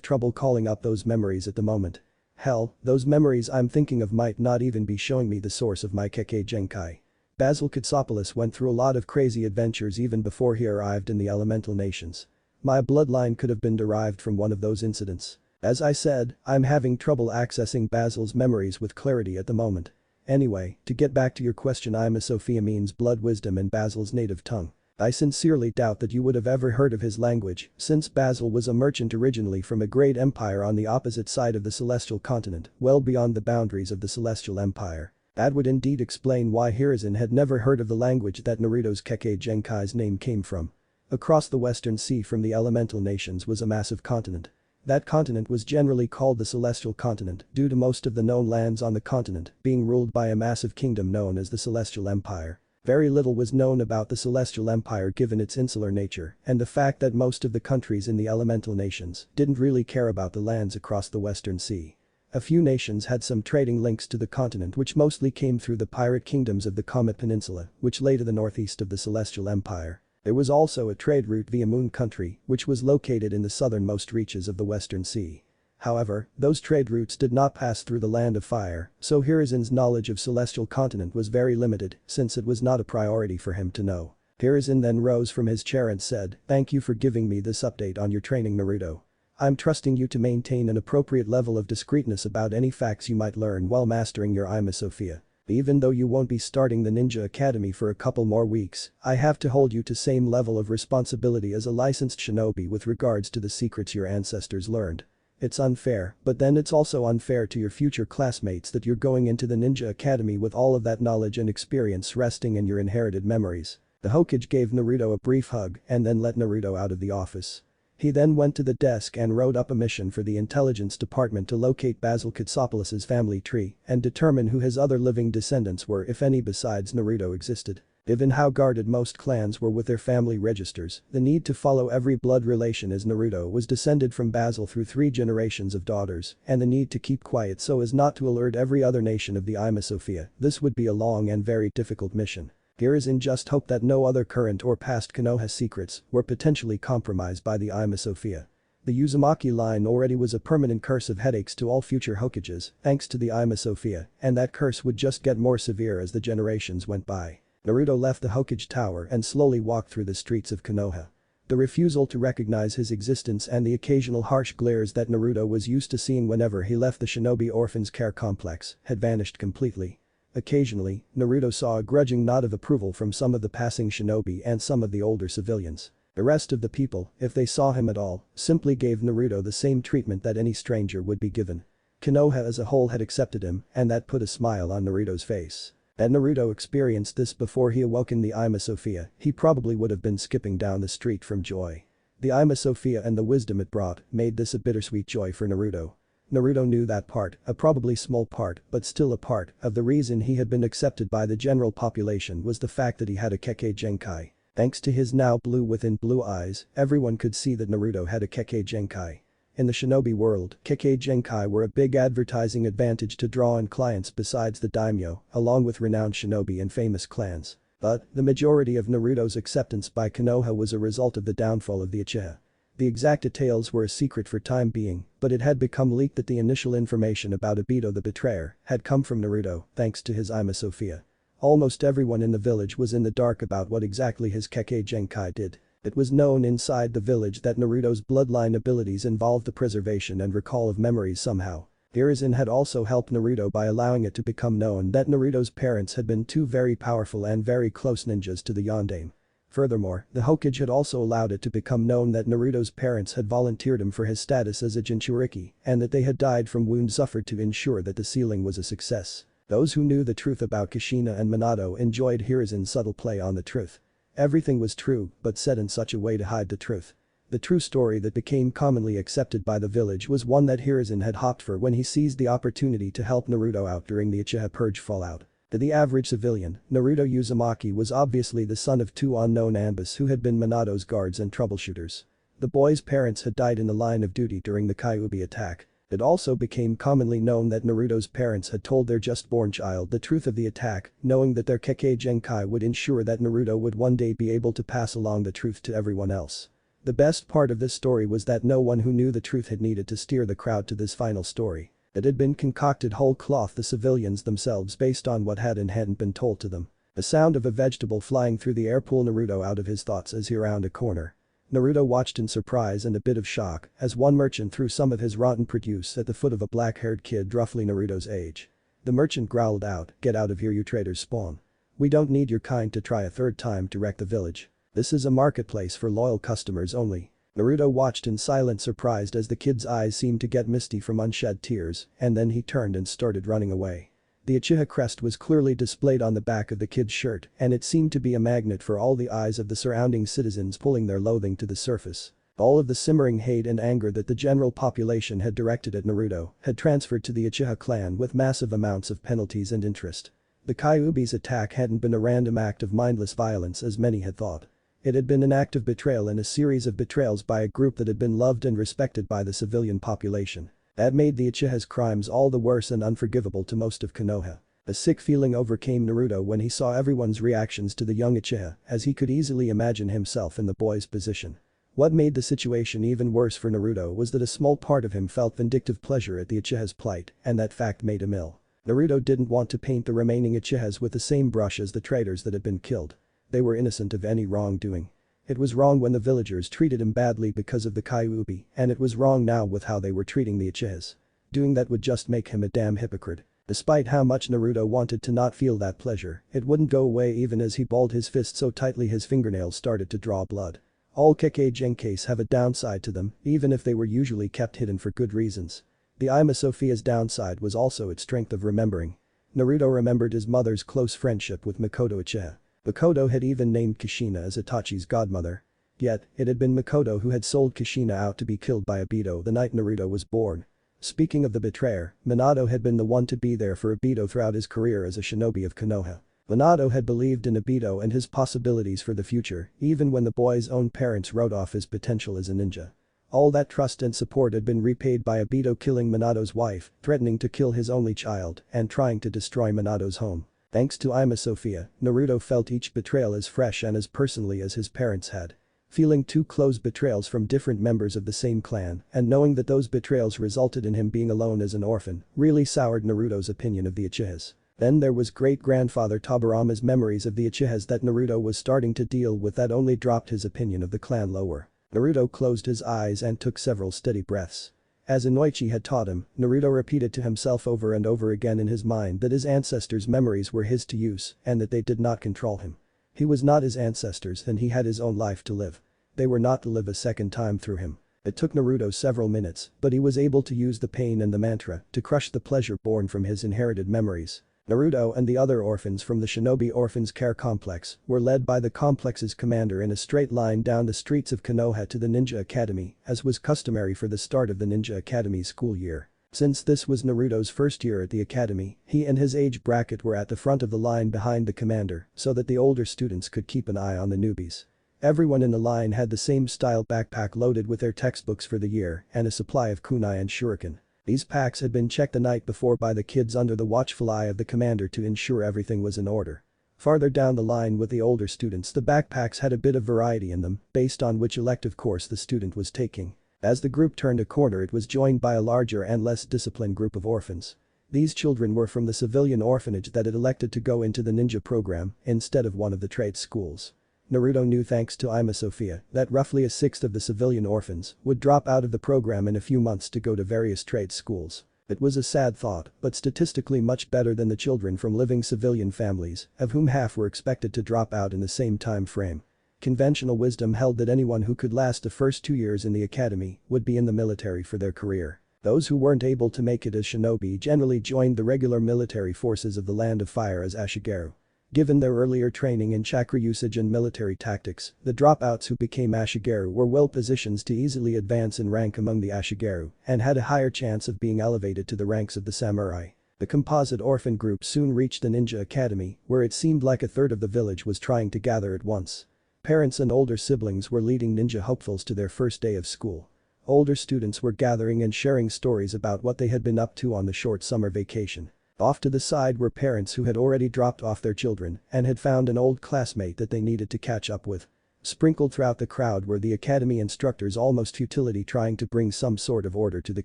trouble calling up those memories at the moment. Hell, those memories I'm thinking of might not even be showing me the source of my Kekkei Genkai. Basil Katsopoulos went through a lot of crazy adventures even before he arrived in the elemental nations. My bloodline could have been derived from one of those incidents. As I said, I'm having trouble accessing Basil's memories with clarity at the moment. Anyway, to get back to your question, Ima Sophia means blood wisdom in Basil's native tongue. I sincerely doubt that you would have ever heard of his language, since Basil was a merchant originally from a great empire on the opposite side of the celestial continent, well beyond the boundaries of the celestial empire. That would indeed explain why Hiruzen had never heard of the language that Naruto's Kekkei Genkai's name came from. Across the western sea from the elemental nations was a massive continent. That continent was generally called the Celestial Continent due to most of the known lands on the continent being ruled by a massive kingdom known as the Celestial Empire. Very little was known about the Celestial Empire given its insular nature and the fact that most of the countries in the elemental nations didn't really care about the lands across the western sea. A few nations had some trading links to the continent which mostly came through the pirate kingdoms of the Comet Peninsula, which lay to the northeast of the Celestial Empire. There was also a trade route via Moon Country, which was located in the southernmost reaches of the Western Sea. However, those trade routes did not pass through the Land of Fire, so Hiruzen's knowledge of Celestial Continent was very limited since it was not a priority for him to know. Hiruzen then rose from his chair and said, "Thank you for giving me this update on your training, Naruto. I'm trusting you to maintain an appropriate level of discreetness about any facts you might learn while mastering your Ima Sophia. Even though you won't be starting the Ninja Academy for a couple more weeks, I have to hold you to same level of responsibility as a licensed shinobi with regards to the secrets your ancestors learned. It's unfair, but then it's also unfair to your future classmates that you're going into the Ninja Academy with all of that knowledge and experience resting in your inherited memories." The Hokage gave Naruto a brief hug and then let Naruto out of the office. He then went to the desk and wrote up a mission for the intelligence department to locate Basil Katsopoulos's family tree and determine who his other living descendants were if any besides Naruto existed. Given how guarded most clans were with their family registers, the need to follow every blood relation as Naruto was descended from Basil through 3 generations of daughters, and the need to keep quiet so as not to alert every other nation of the Ima Sophia, this would be a long and very difficult mission. Hiruzen just hoped that no other current or past Konoha secrets were potentially compromised by the Ima Sophia. The Uzumaki line already was a permanent curse of headaches to all future Hokages thanks to the Ima Sophia, and that curse would just get more severe as the generations went by. Naruto left the Hokage Tower and slowly walked through the streets of Konoha. The refusal to recognize his existence and the occasional harsh glares that Naruto was used to seeing whenever he left the Shinobi Orphans Care Complex had vanished completely. Occasionally, Naruto saw a grudging nod of approval from some of the passing shinobi and some of the older civilians. The rest of the people, if they saw him at all, simply gave Naruto the same treatment that any stranger would be given. Konoha as a whole had accepted him, and that put a smile on Naruto's face. Had Naruto experienced this before he awoke in the Ima Sophia, he probably would have been skipping down the street from joy. The Ima Sophia and the wisdom it brought made this a bittersweet joy for Naruto. Naruto knew that part, a probably small part, but still a part, of the reason he had been accepted by the general population was the fact that he had a Kekkei Genkai. Thanks to his now blue within blue eyes, everyone could see that Naruto had a Kekkei Genkai. In the shinobi world, Kekkei Genkai were a big advertising advantage to draw in clients besides the daimyo, along with renowned shinobi and famous clans. But, the majority of Naruto's acceptance by Konoha was a result of the downfall of the Uchiha. The exact details were a secret for time being, but it had become leaked that the initial information about Obito the Betrayer had come from Naruto, thanks to his Ima Sophia. Almost everyone in the village was in the dark about what exactly his Kekkei Genkai did. It was known inside the village that Naruto's bloodline abilities involved the preservation and recall of memories somehow. Hiruzen had also helped Naruto by allowing it to become known that Naruto's parents had been two very powerful and very close ninjas to the Yondaime. Furthermore, the Hokage had also allowed it to become known that Naruto's parents had volunteered him for his status as a Jinchuriki and that they had died from wounds suffered to ensure that the sealing was a success. Those who knew the truth about Kushina and Minato enjoyed Hiruzen's subtle play on the truth. Everything was true, but said in such a way to hide the truth. The true story that became commonly accepted by the village was one that Hiruzen had hoped for when he seized the opportunity to help Naruto out during the Uchiha Purge fallout. To the average civilian, Naruto Uzumaki was obviously the son of two unknown Anbis who had been Minato's guards and troubleshooters. The boy's parents had died in the line of duty during the Kyuubi attack. It also became commonly known that Naruto's parents had told their just-born child the truth of the attack, knowing that their Kekkei Genkai would ensure that Naruto would one day be able to pass along the truth to everyone else. The best part of this story was that no one who knew the truth had needed to steer the crowd to this final story. It had been concocted whole cloth the civilians themselves based on what had and hadn't been told to them. The sound of a vegetable flying through the air pulled Naruto out of his thoughts as he rounded a corner. Naruto watched in surprise and a bit of shock as one merchant threw some of his rotten produce at the foot of a black-haired kid roughly Naruto's age. The merchant growled out, "Get out of here, you trader's spawn. We don't need your kind to try a third time to wreck the village. This is a marketplace for loyal customers only." Naruto watched in silent surprise as the kid's eyes seemed to get misty from unshed tears, and then he turned and started running away. The Uchiha crest was clearly displayed on the back of the kid's shirt, and it seemed to be a magnet for all the eyes of the surrounding citizens pulling their loathing to the surface. All of the simmering hate and anger that the general population had directed at Naruto had transferred to the Uchiha clan with massive amounts of penalties and interest. The Kyuubi's attack hadn't been a random act of mindless violence as many had thought. It had been an act of betrayal and a series of betrayals by a group that had been loved and respected by the civilian population. That made the Uchiha's crimes all the worse and unforgivable to most of Konoha. A sick feeling overcame Naruto when he saw everyone's reactions to the young Uchiha, as he could easily imagine himself in the boy's position. What made the situation even worse for Naruto was that a small part of him felt vindictive pleasure at the Uchiha's plight, and that fact made him ill. Naruto didn't want to paint the remaining Uchihas with the same brush as the traitors that had been killed. They were innocent of any wrongdoing. It was wrong when the villagers treated him badly because of the Kyuubi, and it was wrong now with how they were treating the Uchihas. Doing that would just make him a damn hypocrite. Despite how much Naruto wanted to not feel that pleasure, it wouldn't go away even as he balled his fist so tightly his fingernails started to draw blood. All Kekkei Genkais have a downside to them, even if they were usually kept hidden for good reasons. The Ima Sophia's downside was also its strength of remembering. Naruto remembered his mother's close friendship with Makoto Uchiha. Makoto had even named Kushina as Itachi's godmother. Yet, it had been Makoto who had sold Kushina out to be killed by Obito the night Naruto was born. Speaking of the betrayer, Minato had been the one to be there for Obito throughout his career as a shinobi of Konoha. Minato had believed in Obito and his possibilities for the future, even when the boy's own parents wrote off his potential as a ninja. All that trust and support had been repaid by Obito killing Minato's wife, threatening to kill his only child, and trying to destroy Minato's home. Thanks to Ima Sophia, Naruto felt each betrayal as fresh and as personally as his parents had. Feeling two close betrayals from different members of the same clan, and knowing that those betrayals resulted in him being alone as an orphan, really soured Naruto's opinion of the Uchihas. Then there was great-grandfather Tobirama's memories of the Uchihas that Naruto was starting to deal with that only dropped his opinion of the clan lower. Naruto closed his eyes and took several steady breaths. As Inoichi had taught him, Naruto repeated to himself over and over again in his mind that his ancestors' memories were his to use and that they did not control him. He was not his ancestors and he had his own life to live. They were not to live a second time through him. It took Naruto several minutes, but he was able to use the pain and the mantra to crush the pleasure born from his inherited memories. Naruto and the other orphans from the Shinobi Orphans Care Complex were led by the complex's commander in a straight line down the streets of Konoha to the Ninja Academy, as was customary for the start of the Ninja Academy's school year. Since this was Naruto's first year at the academy, he and his age bracket were at the front of the line behind the commander so that the older students could keep an eye on the newbies. Everyone in the line had the same style backpack loaded with their textbooks for the year and a supply of kunai and shuriken. These packs had been checked the night before by the kids under the watchful eye of the commander to ensure everything was in order. Farther down the line with the older students, the backpacks had a bit of variety in them based on which elective course the student was taking. As the group turned a corner, it was joined by a larger and less disciplined group of orphans. These children were from the civilian orphanage that had elected to go into the ninja program instead of one of the trade schools. Naruto knew, thanks to Ima Sophia, that roughly a sixth of the civilian orphans would drop out of the program in a few months to go to various trade schools. It was a sad thought, but statistically much better than the children from living civilian families, of whom half were expected to drop out in the same time frame. Conventional wisdom held that anyone who could last the first 2 years in the academy would be in the military for their career. Those who weren't able to make it as shinobi generally joined the regular military forces of the Land of Fire as Ashigaru. Given their earlier training in chakra usage and military tactics, the dropouts who became Ashigaru were well positioned to easily advance in rank among the Ashigaru and had a higher chance of being elevated to the ranks of the samurai. The composite orphan group soon reached the ninja academy, where it seemed like a third of the village was trying to gather at once. Parents and older siblings were leading ninja hopefuls to their first day of school. Older students were gathering and sharing stories about what they had been up to on the short summer vacation. Off to the side were parents who had already dropped off their children and had found an old classmate that they needed to catch up with. Sprinkled throughout the crowd were the academy instructors, almost futilely trying to bring some sort of order to the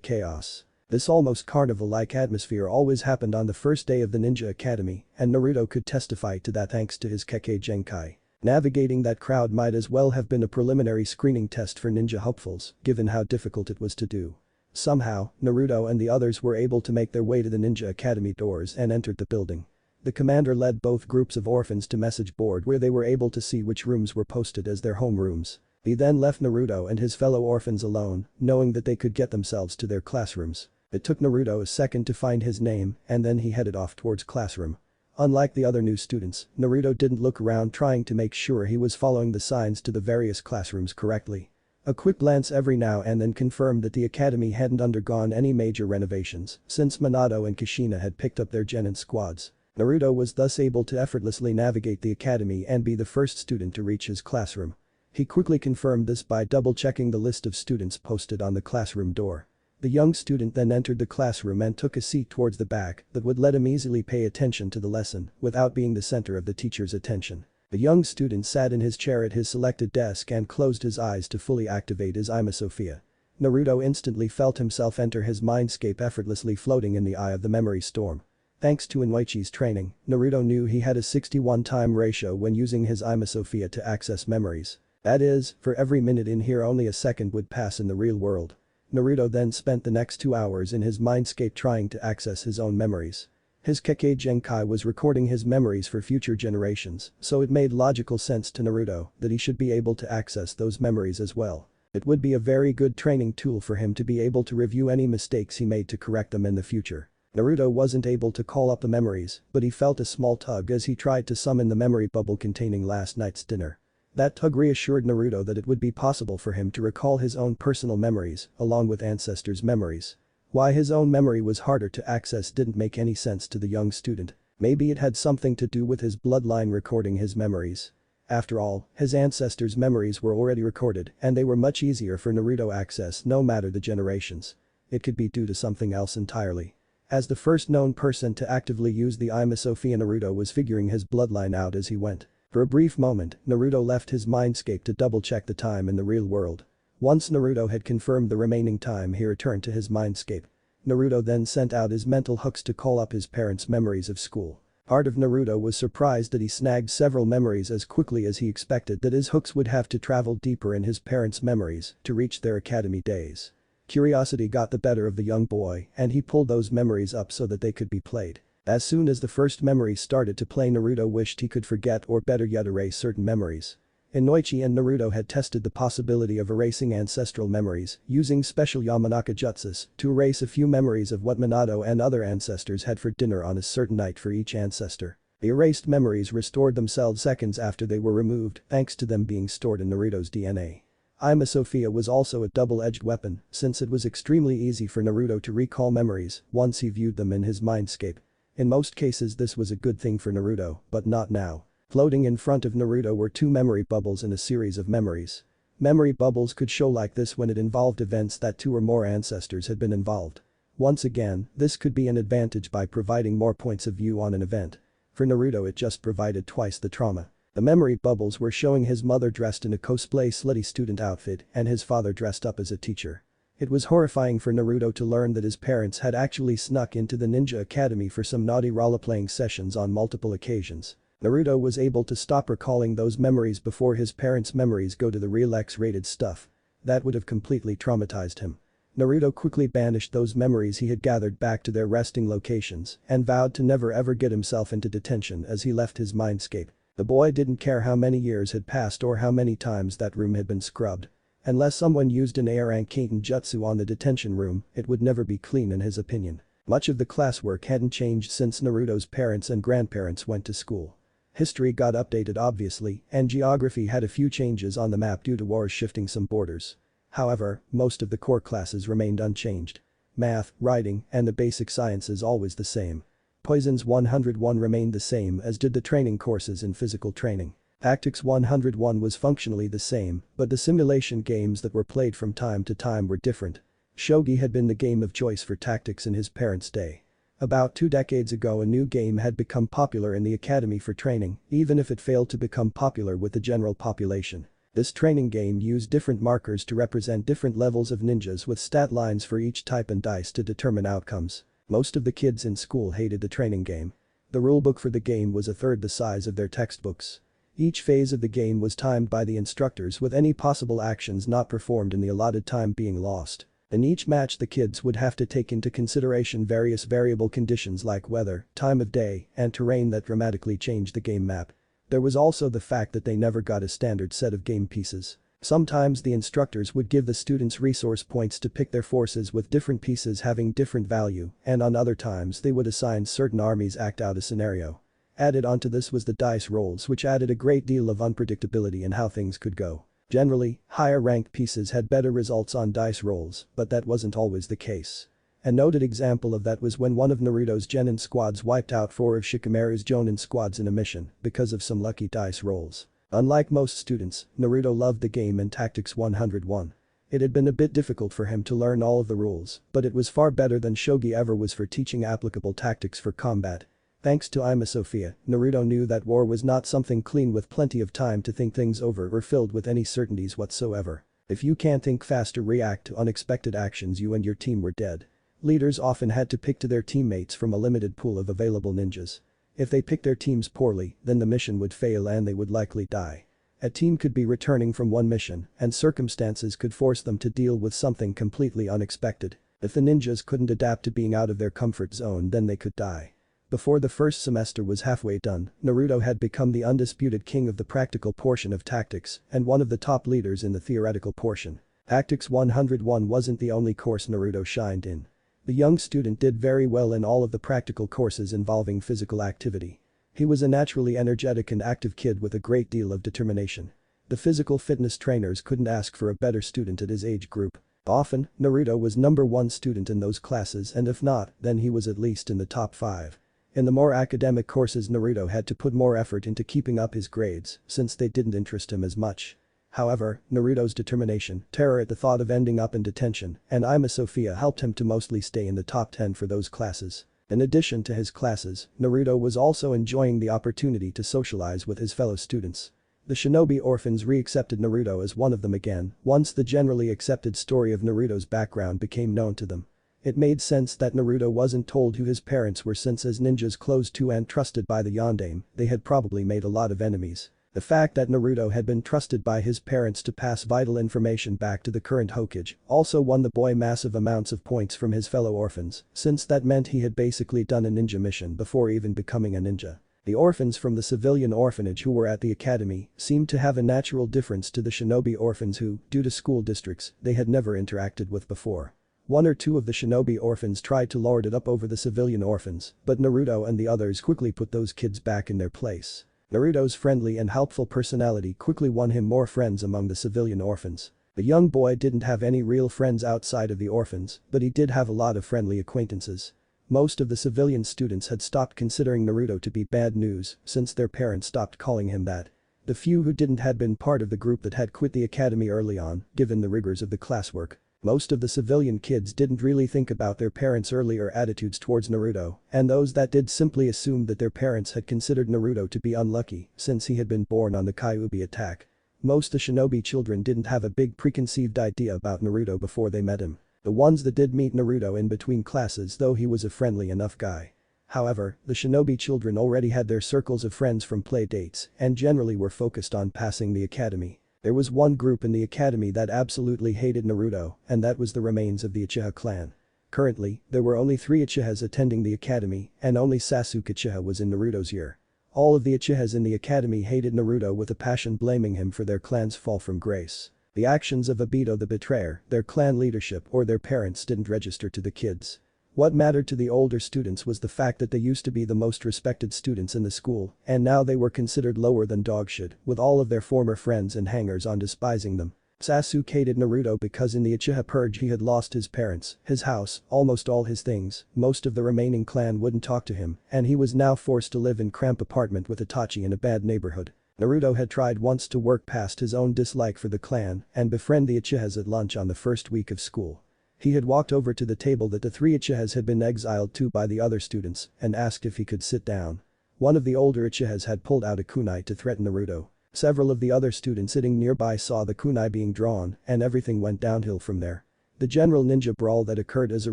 chaos. This almost carnival-like atmosphere always happened on the first day of the ninja academy, and Naruto could testify to that thanks to his Kekkei Genkai. Navigating that crowd might as well have been a preliminary screening test for ninja hopefuls, given how difficult it was to do. Somehow, Naruto and the others were able to make their way to the Ninja Academy doors and entered the building. The commander led both groups of orphans to message board where they were able to see which rooms were posted as their home rooms. He then left Naruto and his fellow orphans alone, knowing that they could get themselves to their classrooms. It took Naruto a second to find his name and then he headed off towards classroom. Unlike the other new students, Naruto didn't look around trying to make sure he was following the signs to the various classrooms correctly. A quick glance every now and then confirmed that the academy hadn't undergone any major renovations since Minato and Kushina had picked up their genin squads. Naruto was thus able to effortlessly navigate the academy and be the first student to reach his classroom. He quickly confirmed this by double-checking the list of students posted on the classroom door. The young student then entered the classroom and took a seat towards the back that would let him easily pay attention to the lesson without being the center of the teacher's attention. The young student sat in his chair at his selected desk and closed his eyes to fully activate his Ima Sophia. Naruto instantly felt himself enter his mindscape, effortlessly floating in the eye of the memory storm. Thanks to Inoichi's training, Naruto knew he had a 61-time ratio when using his Ima Sophia to access memories. That is, for every minute in here only a second would pass in the real world. Naruto then spent the next 2 hours in his mindscape trying to access his own memories. His Kekkei Genkai was recording his memories for future generations, so it made logical sense to Naruto that he should be able to access those memories as well. It would be a very good training tool for him to be able to review any mistakes he made to correct them in the future. Naruto wasn't able to call up the memories, but he felt a small tug as he tried to summon the memory bubble containing last night's dinner. That tug reassured Naruto that it would be possible for him to recall his own personal memories along with ancestors' memories. Why his own memory was harder to access didn't make any sense to the young student. Maybe it had something to do with his bloodline recording his memories. After all, his ancestors' memories were already recorded and they were much easier for Naruto access no matter the generations. It could be due to something else entirely. As the first known person to actively use the Ima Sophia, Naruto was figuring his bloodline out as he went. For a brief moment, Naruto left his mindscape to double-check the time in the real world. Once Naruto had confirmed the remaining time, he returned to his mindscape. Naruto then sent out his mental hooks to call up his parents' memories of school. Part of Naruto was surprised that he snagged several memories as quickly as he expected, that his hooks would have to travel deeper in his parents' memories to reach their academy days. Curiosity got the better of the young boy and he pulled those memories up so that they could be played. As soon as the first memory started to play, Naruto wished he could forget or better yet erase certain memories. Inoichi and Naruto had tested the possibility of erasing ancestral memories using special Yamanaka jutsus to erase a few memories of what Minato and other ancestors had for dinner on a certain night for each ancestor. The erased memories restored themselves seconds after they were removed thanks to them being stored in Naruto's DNA. Ima Sophia was also a double-edged weapon since it was extremely easy for Naruto to recall memories once he viewed them in his mindscape. In most cases this was a good thing for Naruto, but not now. Floating in front of Naruto were two memory bubbles in a series of memories. Memory bubbles could show like this when it involved events that two or more ancestors had been involved. Once again, this could be an advantage by providing more points of view on an event. For Naruto it just provided twice the trauma. The memory bubbles were showing his mother dressed in a cosplay slutty student outfit and his father dressed up as a teacher. It was horrifying for Naruto to learn that his parents had actually snuck into the ninja academy for some naughty role-playing sessions on multiple occasions. Naruto was able to stop recalling those memories before his parents' memories go to the real X-rated stuff. That would have completely traumatized him. Naruto quickly banished those memories he had gathered back to their resting locations and vowed to never ever get himself into detention as he left his mindscape. The boy didn't care how many years had passed or how many times that room had been scrubbed. Unless someone used an A-rank jutsu on the detention room, it would never be clean in his opinion. Much of the classwork hadn't changed since Naruto's parents and grandparents went to school. History got updated obviously, and geography had a few changes on the map due to wars shifting some borders. However, most of the core classes remained unchanged. Math, writing, and the basic sciences always the same. Poisons 101 remained the same as did the training courses in physical training. Tactics 101 was functionally the same, but the simulation games that were played from time to time were different. Shogi had been the game of choice for tactics in his parents' day. About 2 decades ago a new game had become popular in the academy for training, even if it failed to become popular with the general population. This training game used different markers to represent different levels of ninjas with stat lines for each type and dice to determine outcomes. Most of the kids in school hated the training game. The rulebook for the game was a third the size of their textbooks. Each phase of the game was timed by the instructors with any possible actions not performed in the allotted time being lost. In each match the kids would have to take into consideration various variable conditions like weather, time of day, and terrain that dramatically changed the game map. There was also the fact that they never got a standard set of game pieces. Sometimes the instructors would give the students resource points to pick their forces with different pieces having different value, and on other times they would assign certain armies act out a scenario. Added onto this was the dice rolls which added a great deal of unpredictability in how things could go. Generally, higher ranked pieces had better results on dice rolls, but that wasn't always the case. A noted example of that was when one of Naruto's Genin squads wiped out 4 of Shikamaru's Jonin squads in a mission because of some lucky dice rolls. Unlike most students, Naruto loved the game in Tactics 101. It had been a bit difficult for him to learn all of the rules, but it was far better than Shogi ever was for teaching applicable tactics for combat. Thanks to Ima Sophia, Naruto knew that war was not something clean with plenty of time to think things over or filled with any certainties whatsoever. If you can't think fast or react to unexpected actions, you and your team were dead. Leaders often had to pick to their teammates from a limited pool of available ninjas. If they picked their teams poorly, then the mission would fail and they would likely die. A team could be returning from one mission, and circumstances could force them to deal with something completely unexpected. If the ninjas couldn't adapt to being out of their comfort zone, then they could die. Before the first semester was halfway done, Naruto had become the undisputed king of the practical portion of tactics and one of the top leaders in the theoretical portion. Tactics 101 wasn't the only course Naruto shined in. The young student did very well in all of the practical courses involving physical activity. He was a naturally energetic and active kid with a great deal of determination. The physical fitness trainers couldn't ask for a better student at his age group. Often, Naruto was #1 student in those classes, and if not, then he was at least in the top 5. In the more academic courses Naruto had to put more effort into keeping up his grades since they didn't interest him as much. However, Naruto's determination, terror at the thought of ending up in detention, and Ima Sophia helped him to mostly stay in the top 10 for those classes. In addition to his classes, Naruto was also enjoying the opportunity to socialize with his fellow students. The shinobi orphans re-accepted Naruto as one of them again once the generally accepted story of Naruto's background became known to them. It made sense that Naruto wasn't told who his parents were since as ninjas close to and trusted by the Yondaime, they had probably made a lot of enemies. The fact that Naruto had been trusted by his parents to pass vital information back to the current Hokage also won the boy massive amounts of points from his fellow orphans, since that meant he had basically done a ninja mission before even becoming a ninja. The orphans from the civilian orphanage who were at the academy seemed to have a natural difference to the shinobi orphans who, due to school districts, they had never interacted with before. One or two of the shinobi orphans tried to lord it up over the civilian orphans, but Naruto and the others quickly put those kids back in their place. Naruto's friendly and helpful personality quickly won him more friends among the civilian orphans. The young boy didn't have any real friends outside of the orphans, but he did have a lot of friendly acquaintances. Most of the civilian students had stopped considering Naruto to be bad news since their parents stopped calling him that. The few who didn't had been part of the group that had quit the academy early on, given the rigors of the classwork. Most of the civilian kids didn't really think about their parents' earlier attitudes towards Naruto, and those that did simply assumed that their parents had considered Naruto to be unlucky since he had been born on the Kyuubi attack. Most the shinobi children didn't have a big preconceived idea about Naruto before they met him. The ones that did meet Naruto in between classes though he was a friendly enough guy. However, the shinobi children already had their circles of friends from play dates and generally were focused on passing the academy. There was one group in the academy that absolutely hated Naruto, and that was the remains of the Uchiha clan. Currently, there were only 3 Uchihas attending the academy, and only Sasuke Uchiha was in Naruto's year. All of the Uchihas in the academy hated Naruto with a passion, blaming him for their clan's fall from grace. The actions of Obito the Betrayer, their clan leadership or their parents didn't register to the kids. What mattered to the older students was the fact that they used to be the most respected students in the school, and now they were considered lower than dogshit, with all of their former friends and hangers-on despising them. Sasuke hated Naruto because in the Uchiha purge he had lost his parents, his house, almost all his things, most of the remaining clan wouldn't talk to him, and he was now forced to live in cramped apartment with Itachi in a bad neighborhood. Naruto had tried once to work past his own dislike for the clan and befriend the Uchihas at lunch on the first week of school. He had walked over to the table that the 3 Uchihas had been exiled to by the other students and asked if he could sit down. One of the older Uchihas had pulled out a kunai to threaten Naruto. Several of the other students sitting nearby saw the kunai being drawn and everything went downhill from there. The general ninja brawl that occurred as a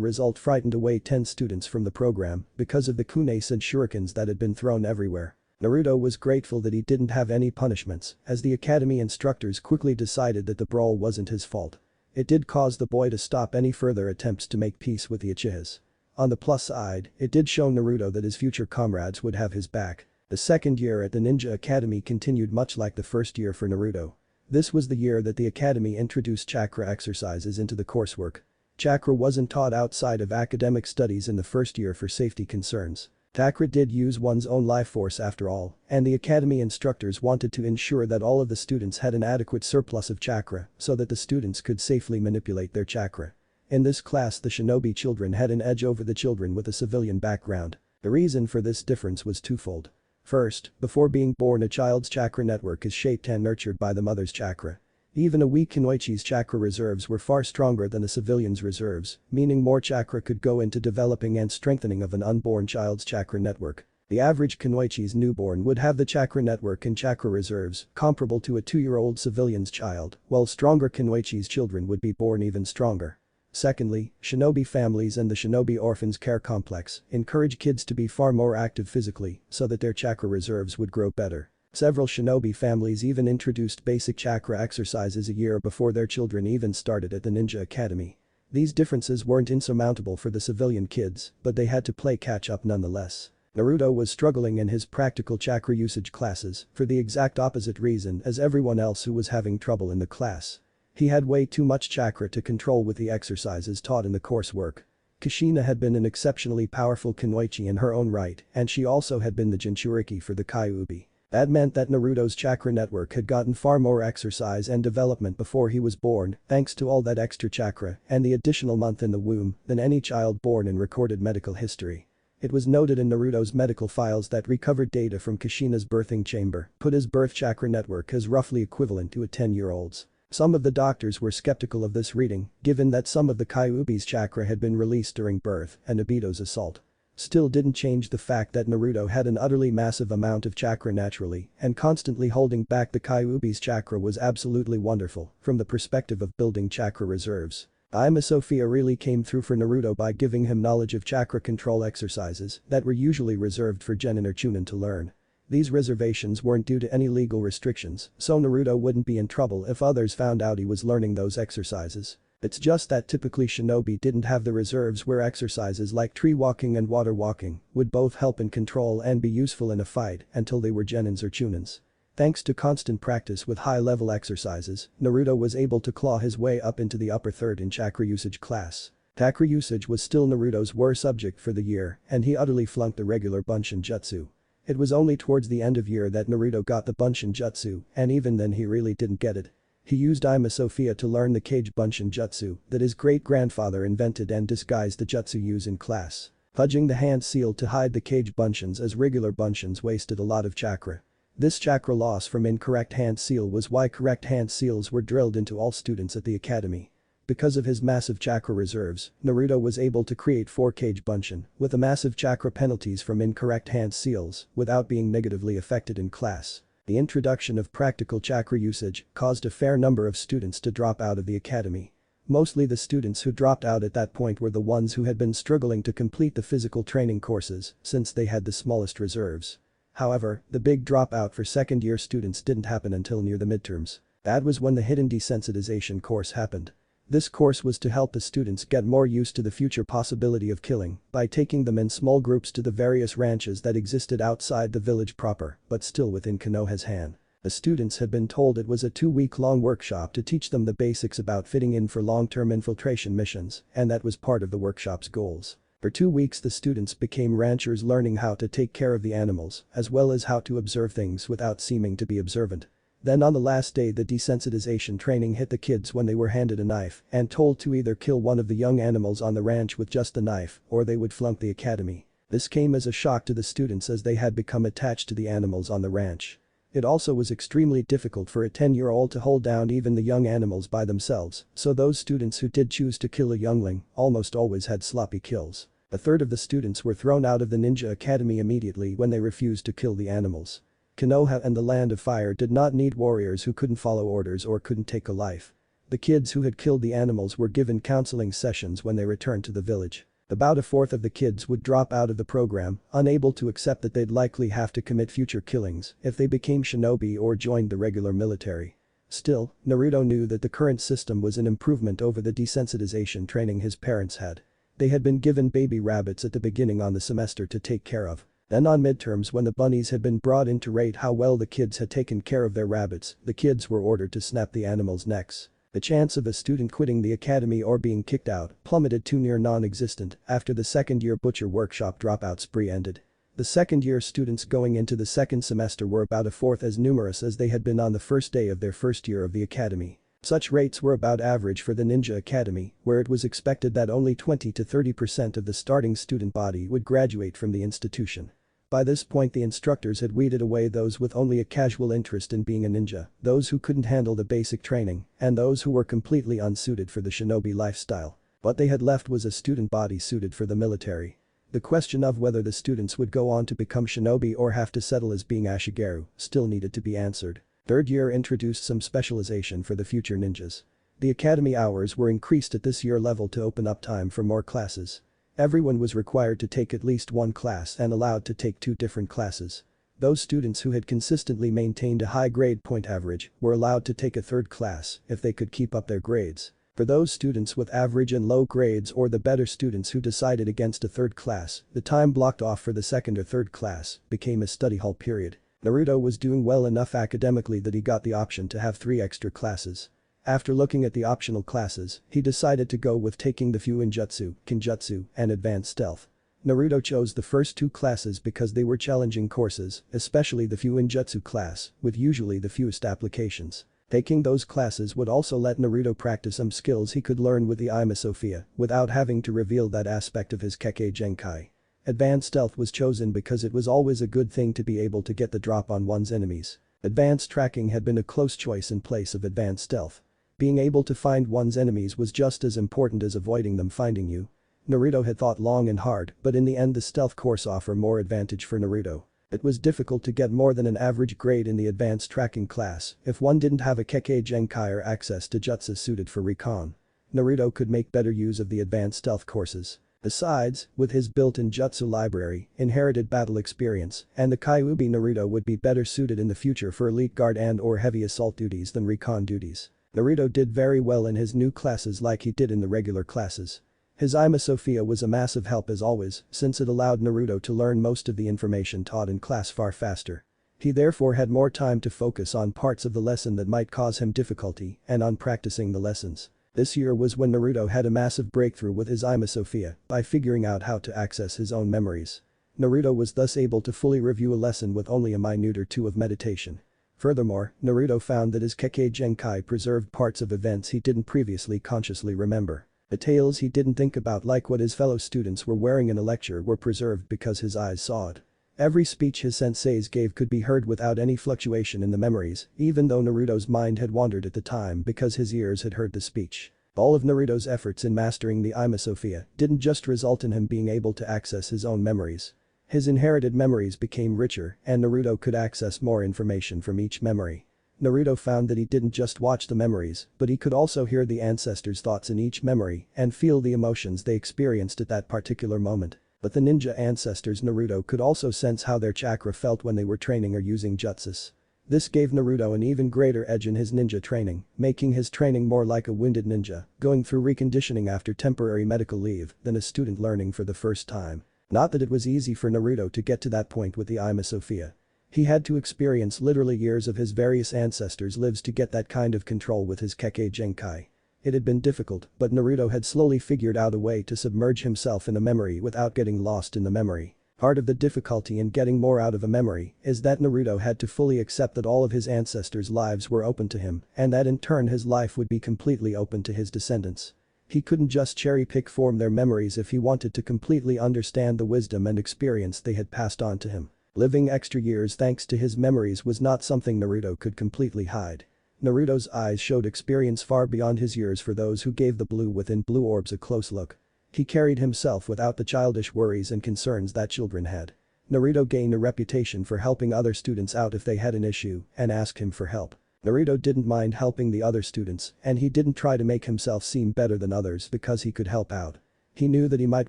result frightened away 10 students from the program because of the kunais and shurikens that had been thrown everywhere. Naruto was grateful that he didn't have any punishments, as the academy instructors quickly decided that the brawl wasn't his fault. It did cause the boy to stop any further attempts to make peace with the Uchihas. On the plus side, it did show Naruto that his future comrades would have his back. The second year at the Ninja Academy continued much like the first year for Naruto. This was the year that the academy introduced chakra exercises into the coursework. Chakra wasn't taught outside of academic studies in the first year for safety concerns. Chakra did use one's own life force after all, and the academy instructors wanted to ensure that all of the students had an adequate surplus of chakra so that the students could safely manipulate their chakra. In this class the shinobi children had an edge over the children with a civilian background. The reason for this difference was twofold. First, before being born a child's chakra network is shaped and nurtured by the mother's chakra. Even a weak kunoichi's chakra reserves were far stronger than a civilian's reserves, meaning more chakra could go into developing and strengthening of an unborn child's chakra network. The average kunoichi's newborn would have the chakra network and chakra reserves comparable to a 2-year-old civilian's child, while stronger kunoichi's children would be born even stronger. Secondly, shinobi families and the shinobi orphans care complex encourage kids to be far more active physically so that their chakra reserves would grow better. Several shinobi families even introduced basic chakra exercises a year before their children even started at the Ninja Academy. These differences weren't insurmountable for the civilian kids, but they had to play catch up nonetheless. Naruto was struggling in his practical chakra usage classes for the exact opposite reason as everyone else who was having trouble in the class. He had way too much chakra to control with the exercises taught in the coursework. Kushina had been an exceptionally powerful kunoichi in her own right, and she also had been the Jinchuriki for the Kyuubi. That meant that Naruto's chakra network had gotten far more exercise and development before he was born, thanks to all that extra chakra and the additional month in the womb than any child born in recorded medical history. It was noted in Naruto's medical files that recovered data from Kushina's birthing chamber put his birth chakra network as roughly equivalent to a 10-year-old's. Some of the doctors were skeptical of this reading, given that some of the Kyuubi's chakra had been released during birth and Obito's assault. Still didn't change the fact that Naruto had an utterly massive amount of chakra naturally, and constantly holding back the Kyuubi's chakra was absolutely wonderful from the perspective of building chakra reserves. Ima Sophia really came through for Naruto by giving him knowledge of chakra control exercises that were usually reserved for genin or chunin to learn. These reservations weren't due to any legal restrictions, so Naruto wouldn't be in trouble if others found out he was learning those exercises. It's just that typically shinobi didn't have the reserves where exercises like tree walking and water walking would both help in control and be useful in a fight until they were genins or chunins. Thanks to constant practice with high-level exercises, Naruto was able to claw his way up into the upper third in chakra usage class. Chakra usage was still Naruto's worst subject for the year, and he utterly flunked the regular Bunshin Jutsu. It was only towards the end of year that Naruto got the Bunshin Jutsu, and even then he really didn't get it. He used Ima Sophia to learn the Kage Bunshin Jutsu that his great-grandfather invented and disguised the jutsu use in class. Fudging the hand seal to hide the Kage Bunshins as regular Bunshins wasted a lot of chakra. This chakra loss from incorrect hand seal was why correct hand seals were drilled into all students at the academy. Because of his massive chakra reserves, Naruto was able to create 4 Kage Bunshin with the massive chakra penalties from incorrect hand seals without being negatively affected in class. The introduction of practical chakra usage caused a fair number of students to drop out of the academy. Mostly the students who dropped out at that point were the ones who had been struggling to complete the physical training courses since they had the smallest reserves. However, the big dropout for second-year students didn't happen until near the midterms. That was when the hidden desensitization course happened. This course was to help the students get more used to the future possibility of killing by taking them in small groups to the various ranches that existed outside the village proper but still within Konoha's hand. The students had been told it was a 2-week-long workshop to teach them the basics about fitting in for long-term infiltration missions, and that was part of the workshop's goals. For 2 weeks the students became ranchers learning how to take care of the animals as well as how to observe things without seeming to be observant. Then on the last day the desensitization training hit the kids when they were handed a knife and told to either kill one of the young animals on the ranch with just the knife or they would flunk the academy. This came as a shock to the students as they had become attached to the animals on the ranch. It also was extremely difficult for a 10-year-old to hold down even the young animals by themselves, so those students who did choose to kill a youngling almost always had sloppy kills. A third of the students were thrown out of the ninja academy immediately when they refused to kill the animals. Konoha and the Land of Fire did not need warriors who couldn't follow orders or couldn't take a life. The kids who had killed the animals were given counseling sessions when they returned to the village. About a fourth of the kids would drop out of the program, unable to accept that they'd likely have to commit future killings if they became shinobi or joined the regular military. Still, Naruto knew that the current system was an improvement over the desensitization training his parents had. They had been given baby rabbits at the beginning on the semester to take care of. Then on midterms when the bunnies had been brought in to rate how well the kids had taken care of their rabbits, the kids were ordered to snap the animals' necks. The chance of a student quitting the academy or being kicked out plummeted to near non-existent after the second-year butcher workshop dropout spree ended. The second-year students going into the second semester were about a fourth as numerous as they had been on the first day of their first year of the academy. Such rates were about average for the Ninja Academy, where it was expected that only 20 to 30% of the starting student body would graduate from the institution. By this point the instructors had weeded away those with only a casual interest in being a ninja, those who couldn't handle the basic training, and those who were completely unsuited for the shinobi lifestyle. What they had left was a student body suited for the military. The question of whether the students would go on to become shinobi or have to settle as being ashigaru still needed to be answered. Third year introduced some specialization for the future ninjas. The academy hours were increased at this year level to open up time for more classes. Everyone was required to take at least one class and allowed to take 2 different classes. Those students who had consistently maintained a high grade point average were allowed to take a third class if they could keep up their grades. For those students with average and low grades or the better students who decided against a third class, the time blocked off for the second or third class became a study hall period. Naruto was doing well enough academically that he got the option to have 3 extra classes. After looking at the optional classes, he decided to go with taking the Fuinjutsu, Kinjutsu, and Advanced Stealth. Naruto chose the first 2 classes because they were challenging courses, especially the Fuinjutsu class, with usually the fewest applications. Taking those classes would also let Naruto practice some skills he could learn with the Ima Sophia without having to reveal that aspect of his Kekkei Genkai. Advanced Stealth was chosen because it was always a good thing to be able to get the drop on one's enemies. Advanced Tracking had been a close choice in place of Advanced Stealth. Being able to find one's enemies was just as important as avoiding them finding you. Naruto had thought long and hard, but in the end the stealth course offered more advantage for Naruto. It was difficult to get more than an average grade in the advanced tracking class if one didn't have a Kekkei Genkai or access to jutsu suited for recon. Naruto could make better use of the advanced stealth courses. Besides, with his built-in jutsu library, inherited battle experience, and the Kyuubi, Naruto would be better suited in the future for elite guard and/or heavy assault duties than recon duties. Naruto did very well in his new classes like he did in the regular classes. His Ima Sophia was a massive help as always, since it allowed Naruto to learn most of the information taught in class far faster. He therefore had more time to focus on parts of the lesson that might cause him difficulty and on practicing the lessons. This year was when Naruto had a massive breakthrough with his Ima Sophia by figuring out how to access his own memories. Naruto was thus able to fully review a lesson with only a minute or two of meditation. Furthermore, Naruto found that his Kekkei Genkai preserved parts of events he didn't previously consciously remember. Details he didn't think about, like what his fellow students were wearing in a lecture, were preserved because his eyes saw it. Every speech his senseis gave could be heard without any fluctuation in the memories, even though Naruto's mind had wandered at the time because his ears had heard the speech. All of Naruto's efforts in mastering the Ima Sophia didn't just result in him being able to access his own memories. His inherited memories became richer and Naruto could access more information from each memory. Naruto found that he didn't just watch the memories, but he could also hear the ancestors' thoughts in each memory and feel the emotions they experienced at that particular moment. But the ninja ancestors Naruto could also sense how their chakra felt when they were training or using jutsus. This gave Naruto an even greater edge in his ninja training, making his training more like a wounded ninja, going through reconditioning after temporary medical leave than a student learning for the first time. Not that it was easy for Naruto to get to that point with the Ima Sophia. He had to experience literally years of his various ancestors' lives to get that kind of control with his Kekkei Genkai. It had been difficult, but Naruto had slowly figured out a way to submerge himself in a memory without getting lost in the memory. Part of the difficulty in getting more out of a memory is that Naruto had to fully accept that all of his ancestors' lives were open to him and that in turn his life would be completely open to his descendants. He couldn't just cherry-pick from their memories if he wanted to completely understand the wisdom and experience they had passed on to him. Living extra years thanks to his memories was not something Naruto could completely hide. Naruto's eyes showed experience far beyond his years for those who gave the blue within blue orbs a close look. He carried himself without the childish worries and concerns that children had. Naruto gained a reputation for helping other students out if they had an issue and asked him for help. Naruto didn't mind helping the other students and he didn't try to make himself seem better than others because he could help out. He knew that he might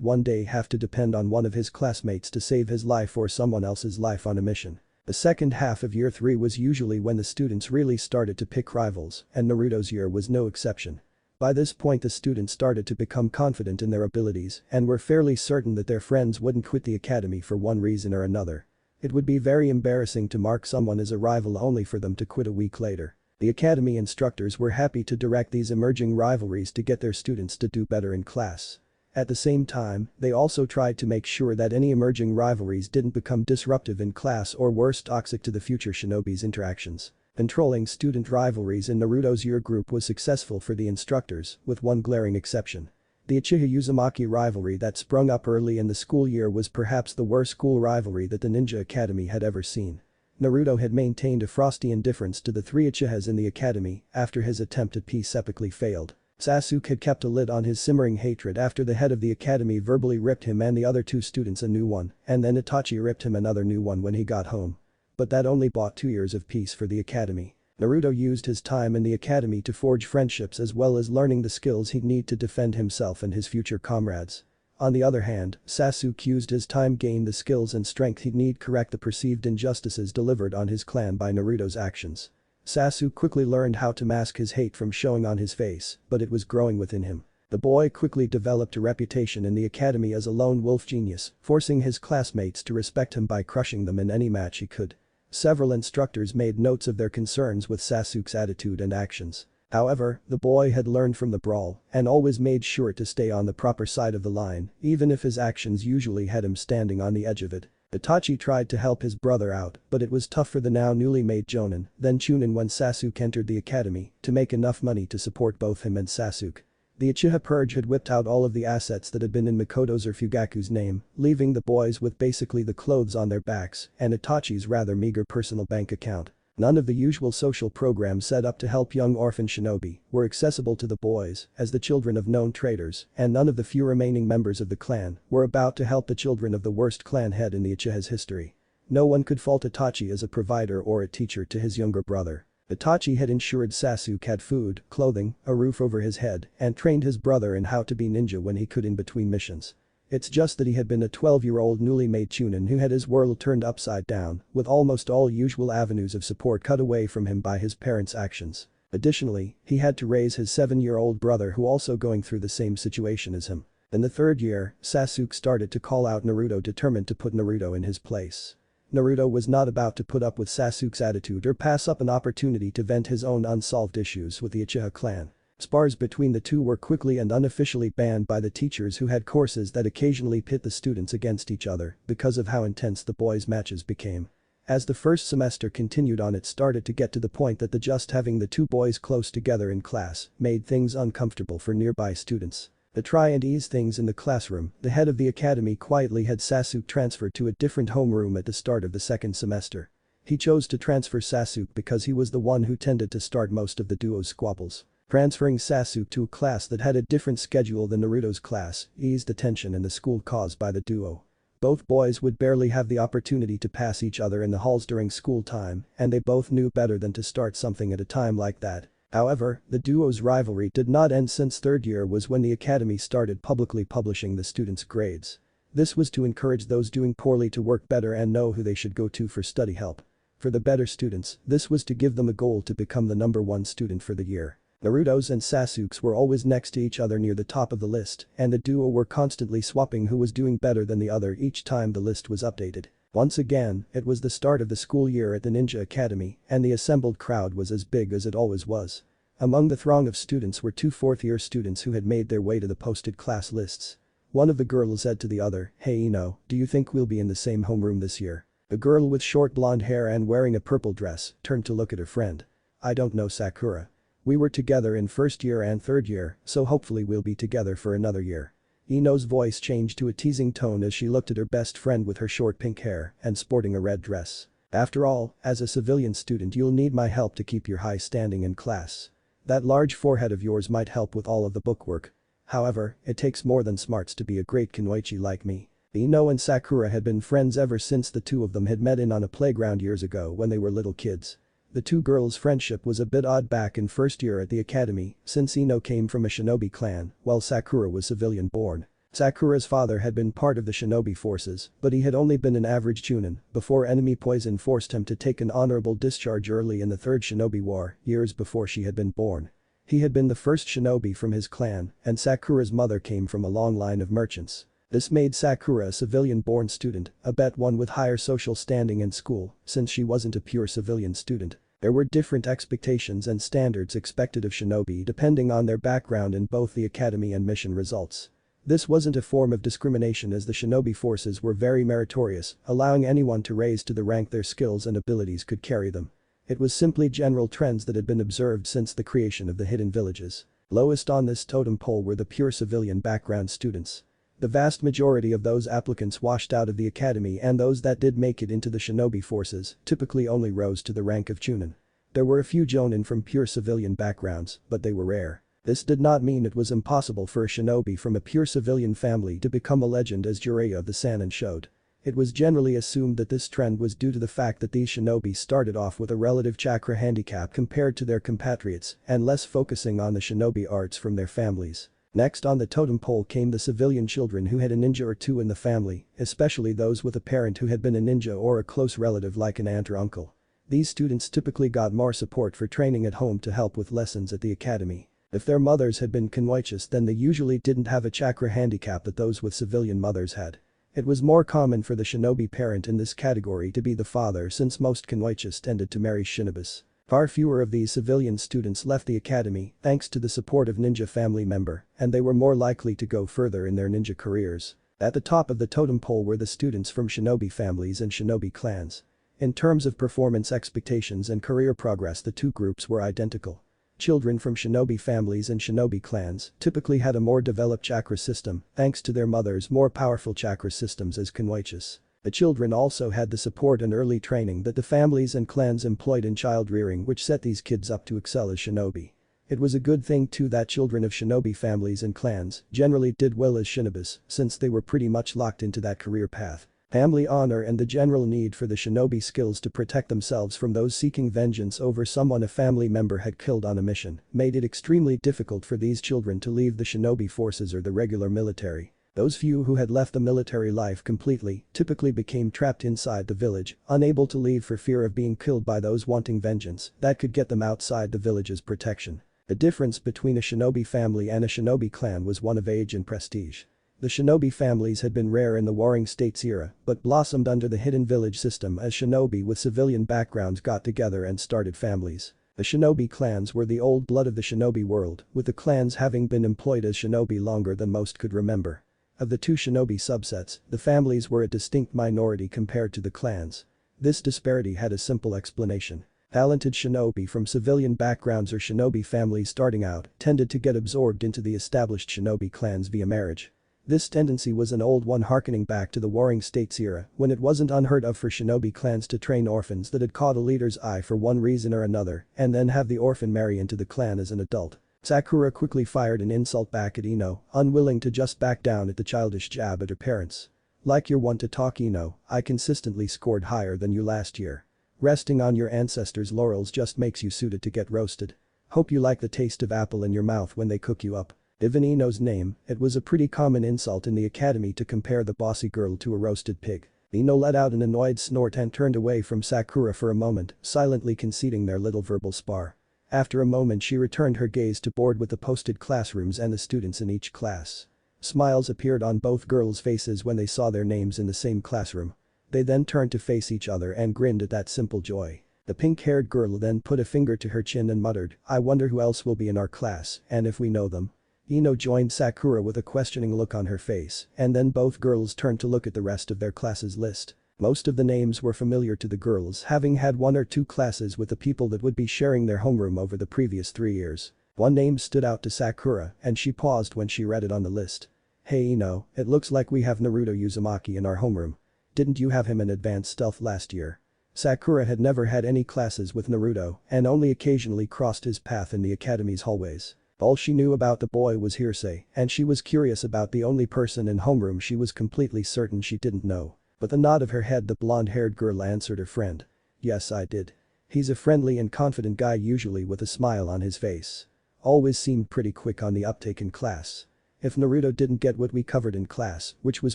one day have to depend on one of his classmates to save his life or someone else's life on a mission. The second half of year 3 was usually when the students really started to pick rivals, and Naruto's year was no exception. By this point the students started to become confident in their abilities and were fairly certain that their friends wouldn't quit the academy for one reason or another. It would be very embarrassing to mark someone as a rival only for them to quit a week later. The academy instructors were happy to direct these emerging rivalries to get their students to do better in class. At the same time, they also tried to make sure that any emerging rivalries didn't become disruptive in class or worse, toxic to the future shinobi's interactions. Controlling student rivalries in Naruto's year group was successful for the instructors, with one glaring exception. The Uchiha Uzumaki rivalry that sprung up early in the school year was perhaps the worst school rivalry that the Ninja Academy had ever seen. Naruto had maintained a frosty indifference to the three Uchihas in the academy after his attempt at peace epically failed. Sasuke had kept a lid on his simmering hatred after the head of the academy verbally ripped him and the other two students a new one, and then Itachi ripped him another new one when he got home. But that only bought 2 years of peace for the academy. Naruto used his time in the academy to forge friendships as well as learning the skills he'd need to defend himself and his future comrades. On the other hand, Sasuke used his time gain the skills and strength he'd need correct the perceived injustices delivered on his clan by Naruto's actions. Sasuke quickly learned how to mask his hate from showing on his face, but it was growing within him. The boy quickly developed a reputation in the academy as a lone wolf genius, forcing his classmates to respect him by crushing them in any match he could. Several instructors made notes of their concerns with Sasuke's attitude and actions. However, the boy had learned from the brawl and always made sure to stay on the proper side of the line, even if his actions usually had him standing on the edge of it. Itachi tried to help his brother out, but it was tough for the now newly made Jonin, then Chunin when Sasuke entered the academy, to make enough money to support both him and Sasuke. The Uchiha Purge had whipped out all of the assets that had been in Mikoto's or Fugaku's name, leaving the boys with basically the clothes on their backs and Itachi's rather meager personal bank account. None of the usual social programs set up to help young orphan shinobi were accessible to the boys as the children of known traitors, and none of the few remaining members of the clan were about to help the children of the worst clan head in the Uchiha's history. No one could fault Itachi as a provider or a teacher to his younger brother. Itachi had ensured Sasuke had food, clothing, a roof over his head, and trained his brother in how to be ninja when he could in between missions. It's just that he had been a 12-year-old newly made Chunin who had his world turned upside down, with almost all usual avenues of support cut away from him by his parents' actions. Additionally, he had to raise his 7-year-old brother who also going through the same situation as him. In the third year, Sasuke started to call out Naruto, determined to put Naruto in his place. Naruto was not about to put up with Sasuke's attitude or pass up an opportunity to vent his own unsolved issues with the Uchiha clan. Spars between the two were quickly and unofficially banned by the teachers who had courses that occasionally pit the students against each other because of how intense the boys' matches became. As the first semester continued on, it started to get to the point that just having the two boys close together in class made things uncomfortable for nearby students. To try and ease things in the classroom, the head of the academy quietly had Sasuke transferred to a different homeroom at the start of the second semester. He chose to transfer Sasuke because he was the one who tended to start most of the duo's squabbles. Transferring Sasuke to a class that had a different schedule than Naruto's class eased the tension in the school caused by the duo. Both boys would barely have the opportunity to pass each other in the halls during school time, and they both knew better than to start something at a time like that. However, the duo's rivalry did not end, since third year was when the academy started publicly publishing the students' grades. This was to encourage those doing poorly to work better and know who they should go to for study help. For the better students, this was to give them a goal to become the #1 student for the year. Naruto's and Sasuke's were always next to each other near the top of the list, and the duo were constantly swapping who was doing better than the other each time the list was updated. Once again, it was the start of the school year at the Ninja Academy, and the assembled crowd was as big as it always was. Among the throng of students were two fourth-year students who had made their way to the posted class lists. One of the girls said to the other, "Hey Ino, do you think we'll be in the same homeroom this year?" The girl with short blonde hair and wearing a purple dress turned to look at her friend. "I don't know, Sakura. We were together in first year and third year, so hopefully we'll be together for another year." Ino's voice changed to a teasing tone as she looked at her best friend with her short pink hair and sporting a red dress. "After all, as a civilian student you'll need my help to keep your high standing in class. That large forehead of yours might help with all of the bookwork. However, it takes more than smarts to be a great kunoichi like me." Ino and Sakura had been friends ever since the two of them had met in on a playground years ago when they were little kids. The two girls' friendship was a bit odd back in first year at the academy, since Ino came from a shinobi clan while Sakura was civilian born. Sakura's father had been part of the shinobi forces, but he had only been an average chunin before enemy poison forced him to take an honorable discharge early in the Third Shinobi War, years before she had been born. He had been the first shinobi from his clan, and Sakura's mother came from a long line of merchants. This made Sakura a civilian-born student, a bet one with higher social standing in school, since she wasn't a pure civilian student. There were different expectations and standards expected of shinobi depending on their background in both the academy and mission results. This wasn't a form of discrimination, as the shinobi forces were very meritorious, allowing anyone to raise to the rank their skills and abilities could carry them. It was simply general trends that had been observed since the creation of the hidden villages. Lowest on this totem pole were the pure civilian background students. The vast majority of those applicants washed out of the academy, and those that did make it into the shinobi forces typically only rose to the rank of chunin. There were a few jonin from pure civilian backgrounds, but they were rare. This did not mean it was impossible for a shinobi from a pure civilian family to become a legend, as Jiraiya of the Sannin showed. It was generally assumed that this trend was due to the fact that these shinobi started off with a relative chakra handicap compared to their compatriots and less focusing on the shinobi arts from their families. Next on the totem pole came the civilian children who had a ninja or two in the family, especially those with a parent who had been a ninja or a close relative like an aunt or uncle. These students typically got more support for training at home to help with lessons at the academy. If their mothers had been kunoichis, then they usually didn't have a chakra handicap that those with civilian mothers had. It was more common for the shinobi parent in this category to be the father, since most kunoichis tended to marry shinobis. Far fewer of these civilian students left the academy thanks to the support of ninja family member, and they were more likely to go further in their ninja careers. At the top of the totem pole were the students from shinobi families and shinobi clans. In terms of performance expectations and career progress, the two groups were identical. Children from shinobi families and shinobi clans typically had a more developed chakra system thanks to their mothers' more powerful chakra systems as kunoichis. The children also had the support and early training that the families and clans employed in child rearing, which set these kids up to excel as shinobi. It was a good thing too that children of shinobi families and clans generally did well as shinobis, since they were pretty much locked into that career path. Family honor and the general need for the shinobi skills to protect themselves from those seeking vengeance over someone a family member had killed on a mission made it extremely difficult for these children to leave the shinobi forces or the regular military. Those few who had left the military life completely typically became trapped inside the village, unable to leave for fear of being killed by those wanting vengeance that could get them outside the village's protection. The difference between a shinobi family and a shinobi clan was one of age and prestige. The shinobi families had been rare in the Warring States era but blossomed under the hidden village system as shinobi with civilian backgrounds got together and started families. The shinobi clans were the old blood of the shinobi world, with the clans having been employed as shinobi longer than most could remember. Of the two shinobi subsets, the families were a distinct minority compared to the clans. This disparity had a simple explanation. Talented shinobi from civilian backgrounds or shinobi families starting out tended to get absorbed into the established shinobi clans via marriage. This tendency was an old one harkening back to the Warring States era when it wasn't unheard of for shinobi clans to train orphans that had caught a leader's eye for one reason or another and then have the orphan marry into the clan as an adult. Sakura quickly fired an insult back at Ino, unwilling to just back down at the childish jab at her parents. Like you're one to talk, Ino, I consistently scored higher than you last year. Resting on your ancestors' laurels just makes you suited to get roasted. Hope you like the taste of apple in your mouth when they cook you up. Given Ino's name, it was a pretty common insult in the academy to compare the bossy girl to a roasted pig. Ino let out an annoyed snort and turned away from Sakura for a moment, silently conceding their little verbal spar. After a moment she returned her gaze to board with the posted classrooms and the students in each class. Smiles appeared on both girls' faces when they saw their names in the same classroom. They then turned to face each other and grinned at that simple joy. The pink-haired girl then put a finger to her chin and muttered, I wonder who else will be in our class and if we know them. Ino joined Sakura with a questioning look on her face and then both girls turned to look at the rest of their class's list. Most of the names were familiar to the girls, having had one or two classes with the people that would be sharing their homeroom over the previous 3 years. One name stood out to Sakura and she paused when she read it on the list. Hey Ino, it looks like we have Naruto Uzumaki in our homeroom. Didn't you have him in advanced stealth last year? Sakura had never had any classes with Naruto and only occasionally crossed his path in the academy's hallways. All she knew about the boy was hearsay and she was curious about the only person in homeroom she was completely certain she didn't know. With a nod of her head the blonde-haired girl answered her friend. Yes, I did. He's a friendly and confident guy usually with a smile on his face. Always seemed pretty quick on the uptake in class. If Naruto didn't get what we covered in class, which was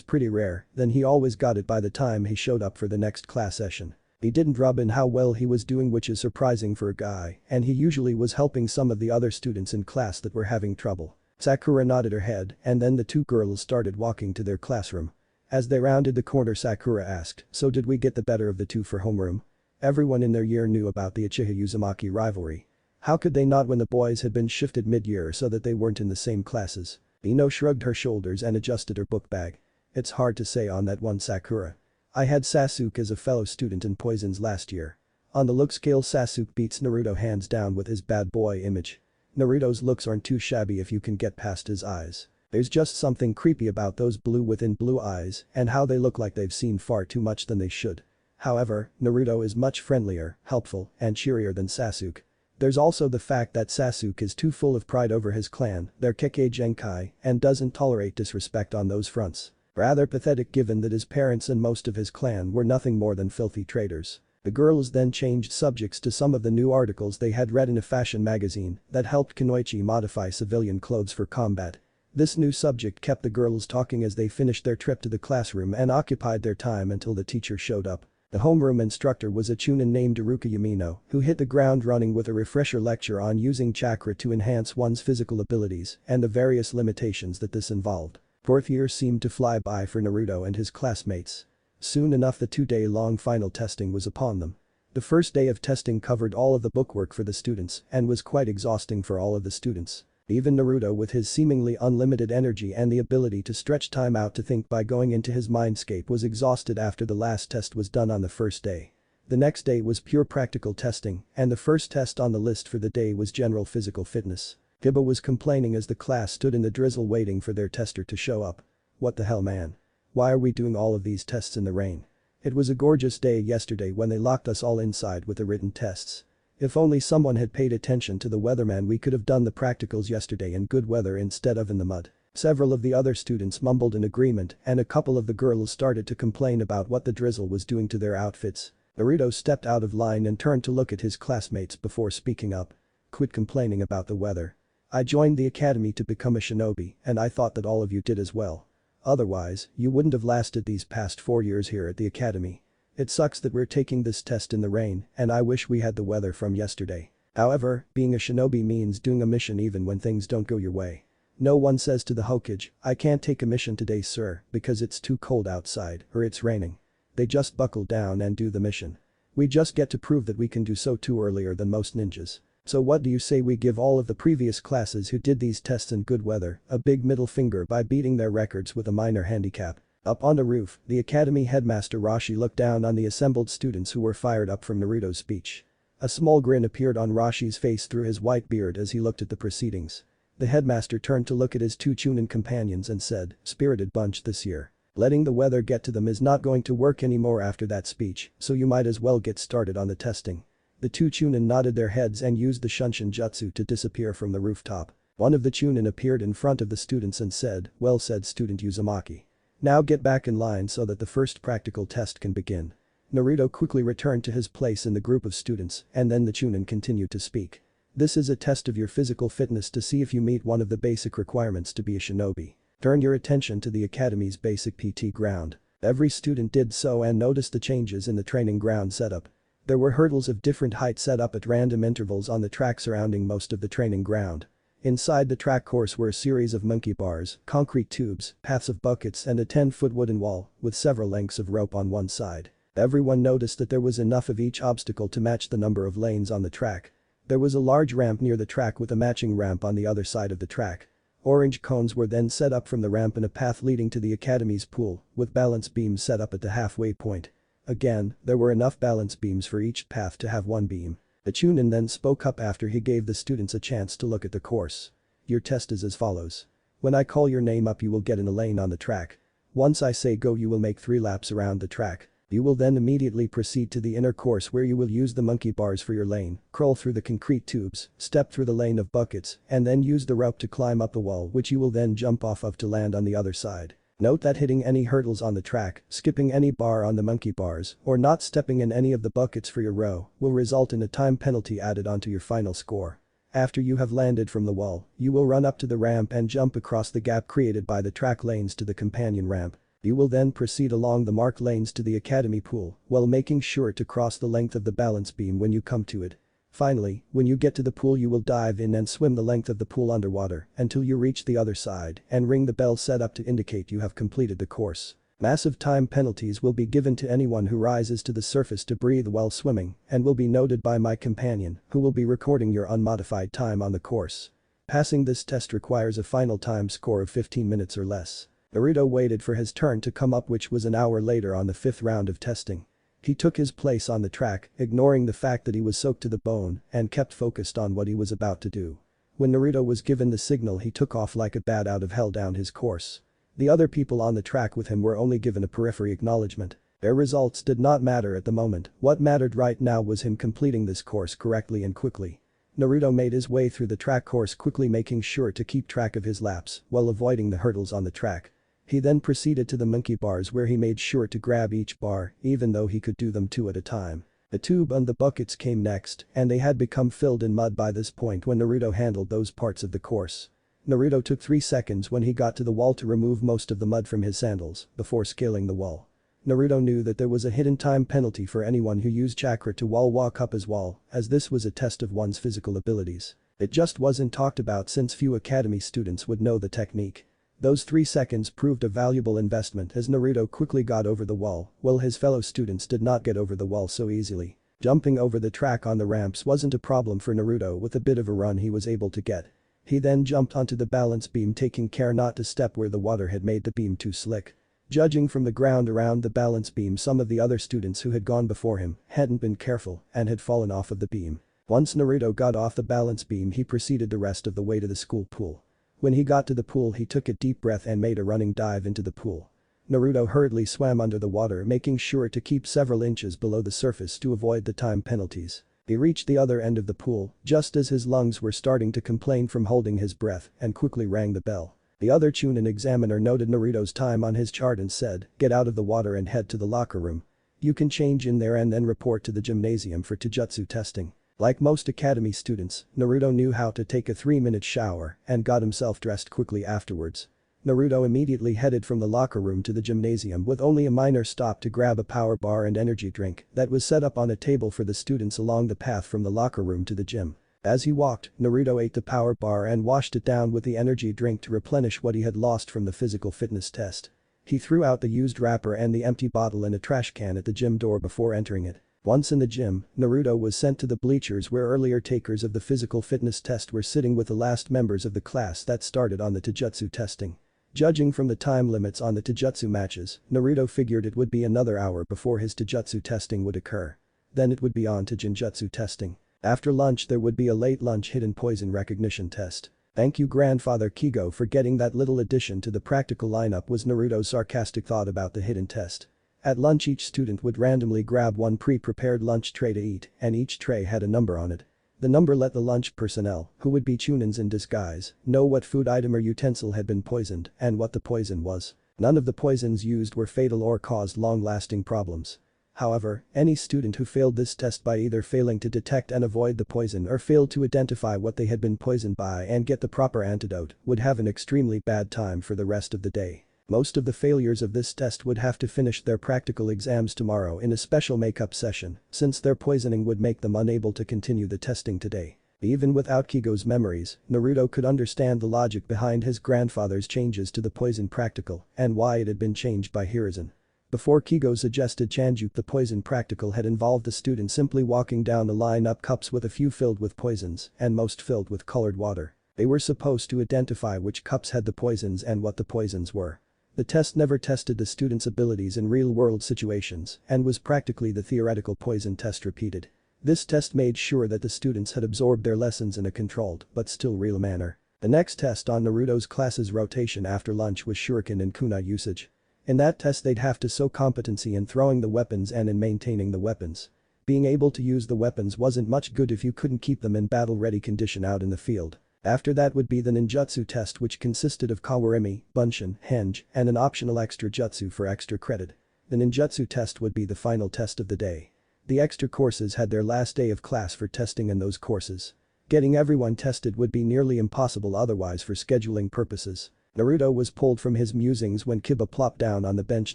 pretty rare, then he always got it by the time he showed up for the next class session. He didn't rub in how well he was doing, which is surprising for a guy, and he usually was helping some of the other students in class that were having trouble. Sakura nodded her head and then the two girls started walking to their classroom. As they rounded the corner Sakura asked, so did we get the better of the two for homeroom? Everyone in their year knew about the Uchiha Uzumaki rivalry. How could they not when the boys had been shifted mid-year so that they weren't in the same classes? Ino shrugged her shoulders and adjusted her book bag. It's hard to say on that one, Sakura. I had Sasuke as a fellow student in Poisons last year. On the look scale Sasuke beats Naruto hands down with his bad boy image. Naruto's looks aren't too shabby if you can get past his eyes. There's just something creepy about those blue within blue eyes and how they look like they've seen far too much than they should. However, Naruto is much friendlier, helpful, and cheerier than Sasuke. There's also the fact that Sasuke is too full of pride over his clan, their Kekkei Genkai, and doesn't tolerate disrespect on those fronts. Rather pathetic given that his parents and most of his clan were nothing more than filthy traitors. The girls then changed subjects to some of the new articles they had read in a fashion magazine that helped Kunoichi modify civilian clothes for combat. This new subject kept the girls talking as they finished their trip to the classroom and occupied their time until the teacher showed up. The homeroom instructor was a chunin named Iruka Yamino who hit the ground running with a refresher lecture on using chakra to enhance one's physical abilities and the various limitations that this involved. Fourth year seemed to fly by for Naruto and his classmates. Soon enough the 2-day-long final testing was upon them. The first day of testing covered all of the bookwork for the students and was quite exhausting for all of the students. Even Naruto with his seemingly unlimited energy and the ability to stretch time out to think by going into his mindscape was exhausted after the last test was done on the first day. The next day was pure practical testing and the first test on the list for the day was general physical fitness. Kiba was complaining as the class stood in the drizzle waiting for their tester to show up. What the hell, man? Why are we doing all of these tests in the rain? It was a gorgeous day yesterday when they locked us all inside with the written tests. If only someone had paid attention to the weatherman, we could have done the practicals yesterday in good weather instead of in the mud. Several of the other students mumbled in agreement and a couple of the girls started to complain about what the drizzle was doing to their outfits. Naruto stepped out of line and turned to look at his classmates before speaking up. Quit complaining about the weather. I joined the academy to become a shinobi and I thought that all of you did as well. Otherwise, you wouldn't have lasted these past 4 years here at the academy. It sucks that we're taking this test in the rain, and I wish we had the weather from yesterday. However, being a shinobi means doing a mission even when things don't go your way. No one says to the Hokage, "I can't take a mission today, sir, because it's too cold outside or it's raining." They just buckle down and do the mission. We just get to prove that we can do so too earlier than most ninjas. So what do you say we give all of the previous classes who did these tests in good weather a big middle finger by beating their records with a minor handicap? Up on the roof, the academy headmaster Rashi looked down on the assembled students who were fired up from Naruto's speech. A small grin appeared on Rashi's face through his white beard as he looked at the proceedings. The headmaster turned to look at his two Chunin companions and said, "Spirited bunch this year. Letting the weather get to them is not going to work anymore after that speech, so you might as well get started on the testing." The two Chunin nodded their heads and used the Shunshin Jutsu to disappear from the rooftop. One of the Chunin appeared in front of the students and said, "Well said, student Uzumaki. Now get back in line so that the first practical test can begin." Naruto quickly returned to his place in the group of students, and then the Chunin continued to speak. "This is a test of your physical fitness to see if you meet one of the basic requirements to be a shinobi. Turn your attention to the academy's basic PT ground." Every student did so and noticed the changes in the training ground setup. There were hurdles of different heights set up at random intervals on the track surrounding most of the training ground. Inside the track course were a series of monkey bars, concrete tubes, paths of buckets and a 10-foot wooden wall with several lengths of rope on one side. Everyone noticed that there was enough of each obstacle to match the number of lanes on the track. There was a large ramp near the track with a matching ramp on the other side of the track. Orange cones were then set up from the ramp in a path leading to the academy's pool, with balance beams set up at the halfway point. Again, there were enough balance beams for each path to have one beam. The Chunin then spoke up after he gave the students a chance to look at the course. "Your test is as follows. When I call your name up you will get in a lane on the track. Once I say go you will make 3 laps around the track. You will then immediately proceed to the inner course where you will use the monkey bars for your lane, crawl through the concrete tubes, step through the lane of buckets, and then use the rope to climb up the wall which you will then jump off of to land on the other side. Note that hitting any hurdles on the track, skipping any bar on the monkey bars, or not stepping in any of the buckets for your row will result in a time penalty added onto your final score. After you have landed from the wall, you will run up to the ramp and jump across the gap created by the track lanes to the companion ramp. You will then proceed along the marked lanes to the academy pool while making sure to cross the length of the balance beam when you come to it. Finally, when you get to the pool you will dive in and swim the length of the pool underwater until you reach the other side and ring the bell set up to indicate you have completed the course. Massive time penalties will be given to anyone who rises to the surface to breathe while swimming and will be noted by my companion, who will be recording your unmodified time on the course. Passing this test requires a final time score of 15 minutes or less. Naruto waited for his turn to come up, which was an hour later on the 5th round of testing. He took his place on the track, ignoring the fact that he was soaked to the bone and kept focused on what he was about to do. When Naruto was given the signal he took off like a bat out of hell down his course. The other people on the track with him were only given a periphery acknowledgement. Their results did not matter at the moment, what mattered right now was him completing this course correctly and quickly. Naruto made his way through the track course quickly, making sure to keep track of his laps while avoiding the hurdles on the track. He then proceeded to the monkey bars where he made sure to grab each bar even though he could do them 2 at a time. The tube and the buckets came next and they had become filled in mud by this point when Naruto handled those parts of the course. Naruto took 3 seconds when he got to the wall to remove most of the mud from his sandals before scaling the wall. Naruto knew that there was a hidden time penalty for anyone who used chakra to wall walk up his wall, as this was a test of one's physical abilities. It just wasn't talked about since few academy students would know the technique. Those 3 seconds proved a valuable investment as Naruto quickly got over the wall, while his fellow students did not get over the wall so easily. Jumping over the track on the ramps wasn't a problem for Naruto. With a bit of a run he was able to get. He then jumped onto the balance beam, taking care not to step where the water had made the beam too slick. Judging from the ground around the balance beam, some of the other students who had gone before him hadn't been careful and had fallen off of the beam. Once Naruto got off the balance beam he proceeded the rest of the way to the school pool. When he got to the pool he took a deep breath and made a running dive into the pool. Naruto hurriedly swam under the water, making sure to keep several inches below the surface to avoid the time penalties. He reached the other end of the pool just as his lungs were starting to complain from holding his breath and quickly rang the bell. The other Chunin examiner noted Naruto's time on his chart and said, "Get out of the water and head to the locker room. You can change in there and then report to the gymnasium for Taijutsu testing." Like most academy students, Naruto knew how to take a 3-minute shower and got himself dressed quickly afterwards. Naruto immediately headed from the locker room to the gymnasium with only a minor stop to grab a power bar and energy drink that was set up on a table for the students along the path from the locker room to the gym. As he walked, Naruto ate the power bar and washed it down with the energy drink to replenish what he had lost from the physical fitness test. He threw out the used wrapper and the empty bottle in a trash can at the gym door before entering it. Once in the gym, Naruto was sent to the bleachers where earlier takers of the physical fitness test were sitting with the last members of the class that started on the taijutsu testing. Judging from the time limits on the taijutsu matches, Naruto figured it would be another hour before his taijutsu testing would occur. Then it would be on to genjutsu testing. After lunch there would be a late lunch hidden poison recognition test. "Thank you grandfather Kigo for getting that little addition to the practical lineup," was Naruto's sarcastic thought about the hidden test. At lunch each student would randomly grab one pre-prepared lunch tray to eat, and each tray had a number on it. The number let the lunch personnel, who would be chunins in disguise, know what food item or utensil had been poisoned and what the poison was. None of the poisons used were fatal or caused long-lasting problems. However, any student who failed this test by either failing to detect and avoid the poison or failed to identify what they had been poisoned by and get the proper antidote would have an extremely bad time for the rest of the day. Most of the failures of this test would have to finish their practical exams tomorrow in a special makeup session, since their poisoning would make them unable to continue the testing today. Even without Kigo's memories, Naruto could understand the logic behind his grandfather's changes to the poison practical and why it had been changed by Hiruzen. Before Kigo suggested Chanju, the poison practical had involved the student simply walking down the line up cups with a few filled with poisons and most filled with colored water. They were supposed to identify which cups had the poisons and what the poisons were. The test never tested the students' abilities in real-world situations and was practically the theoretical poison test repeated. This test made sure that the students had absorbed their lessons in a controlled but still real manner. The next test on Naruto's class's rotation after lunch was shuriken and kunai usage. In that test they'd have to show competency in throwing the weapons and in maintaining the weapons. Being able to use the weapons wasn't much good if you couldn't keep them in battle-ready condition out in the field. After that would be the ninjutsu test, which consisted of kawarimi, bunshin, henge, and an optional extra jutsu for extra credit. The ninjutsu test would be the final test of the day. The extra courses had their last day of class for testing in those courses. Getting everyone tested would be nearly impossible otherwise for scheduling purposes. Naruto was pulled from his musings when Kiba plopped down on the bench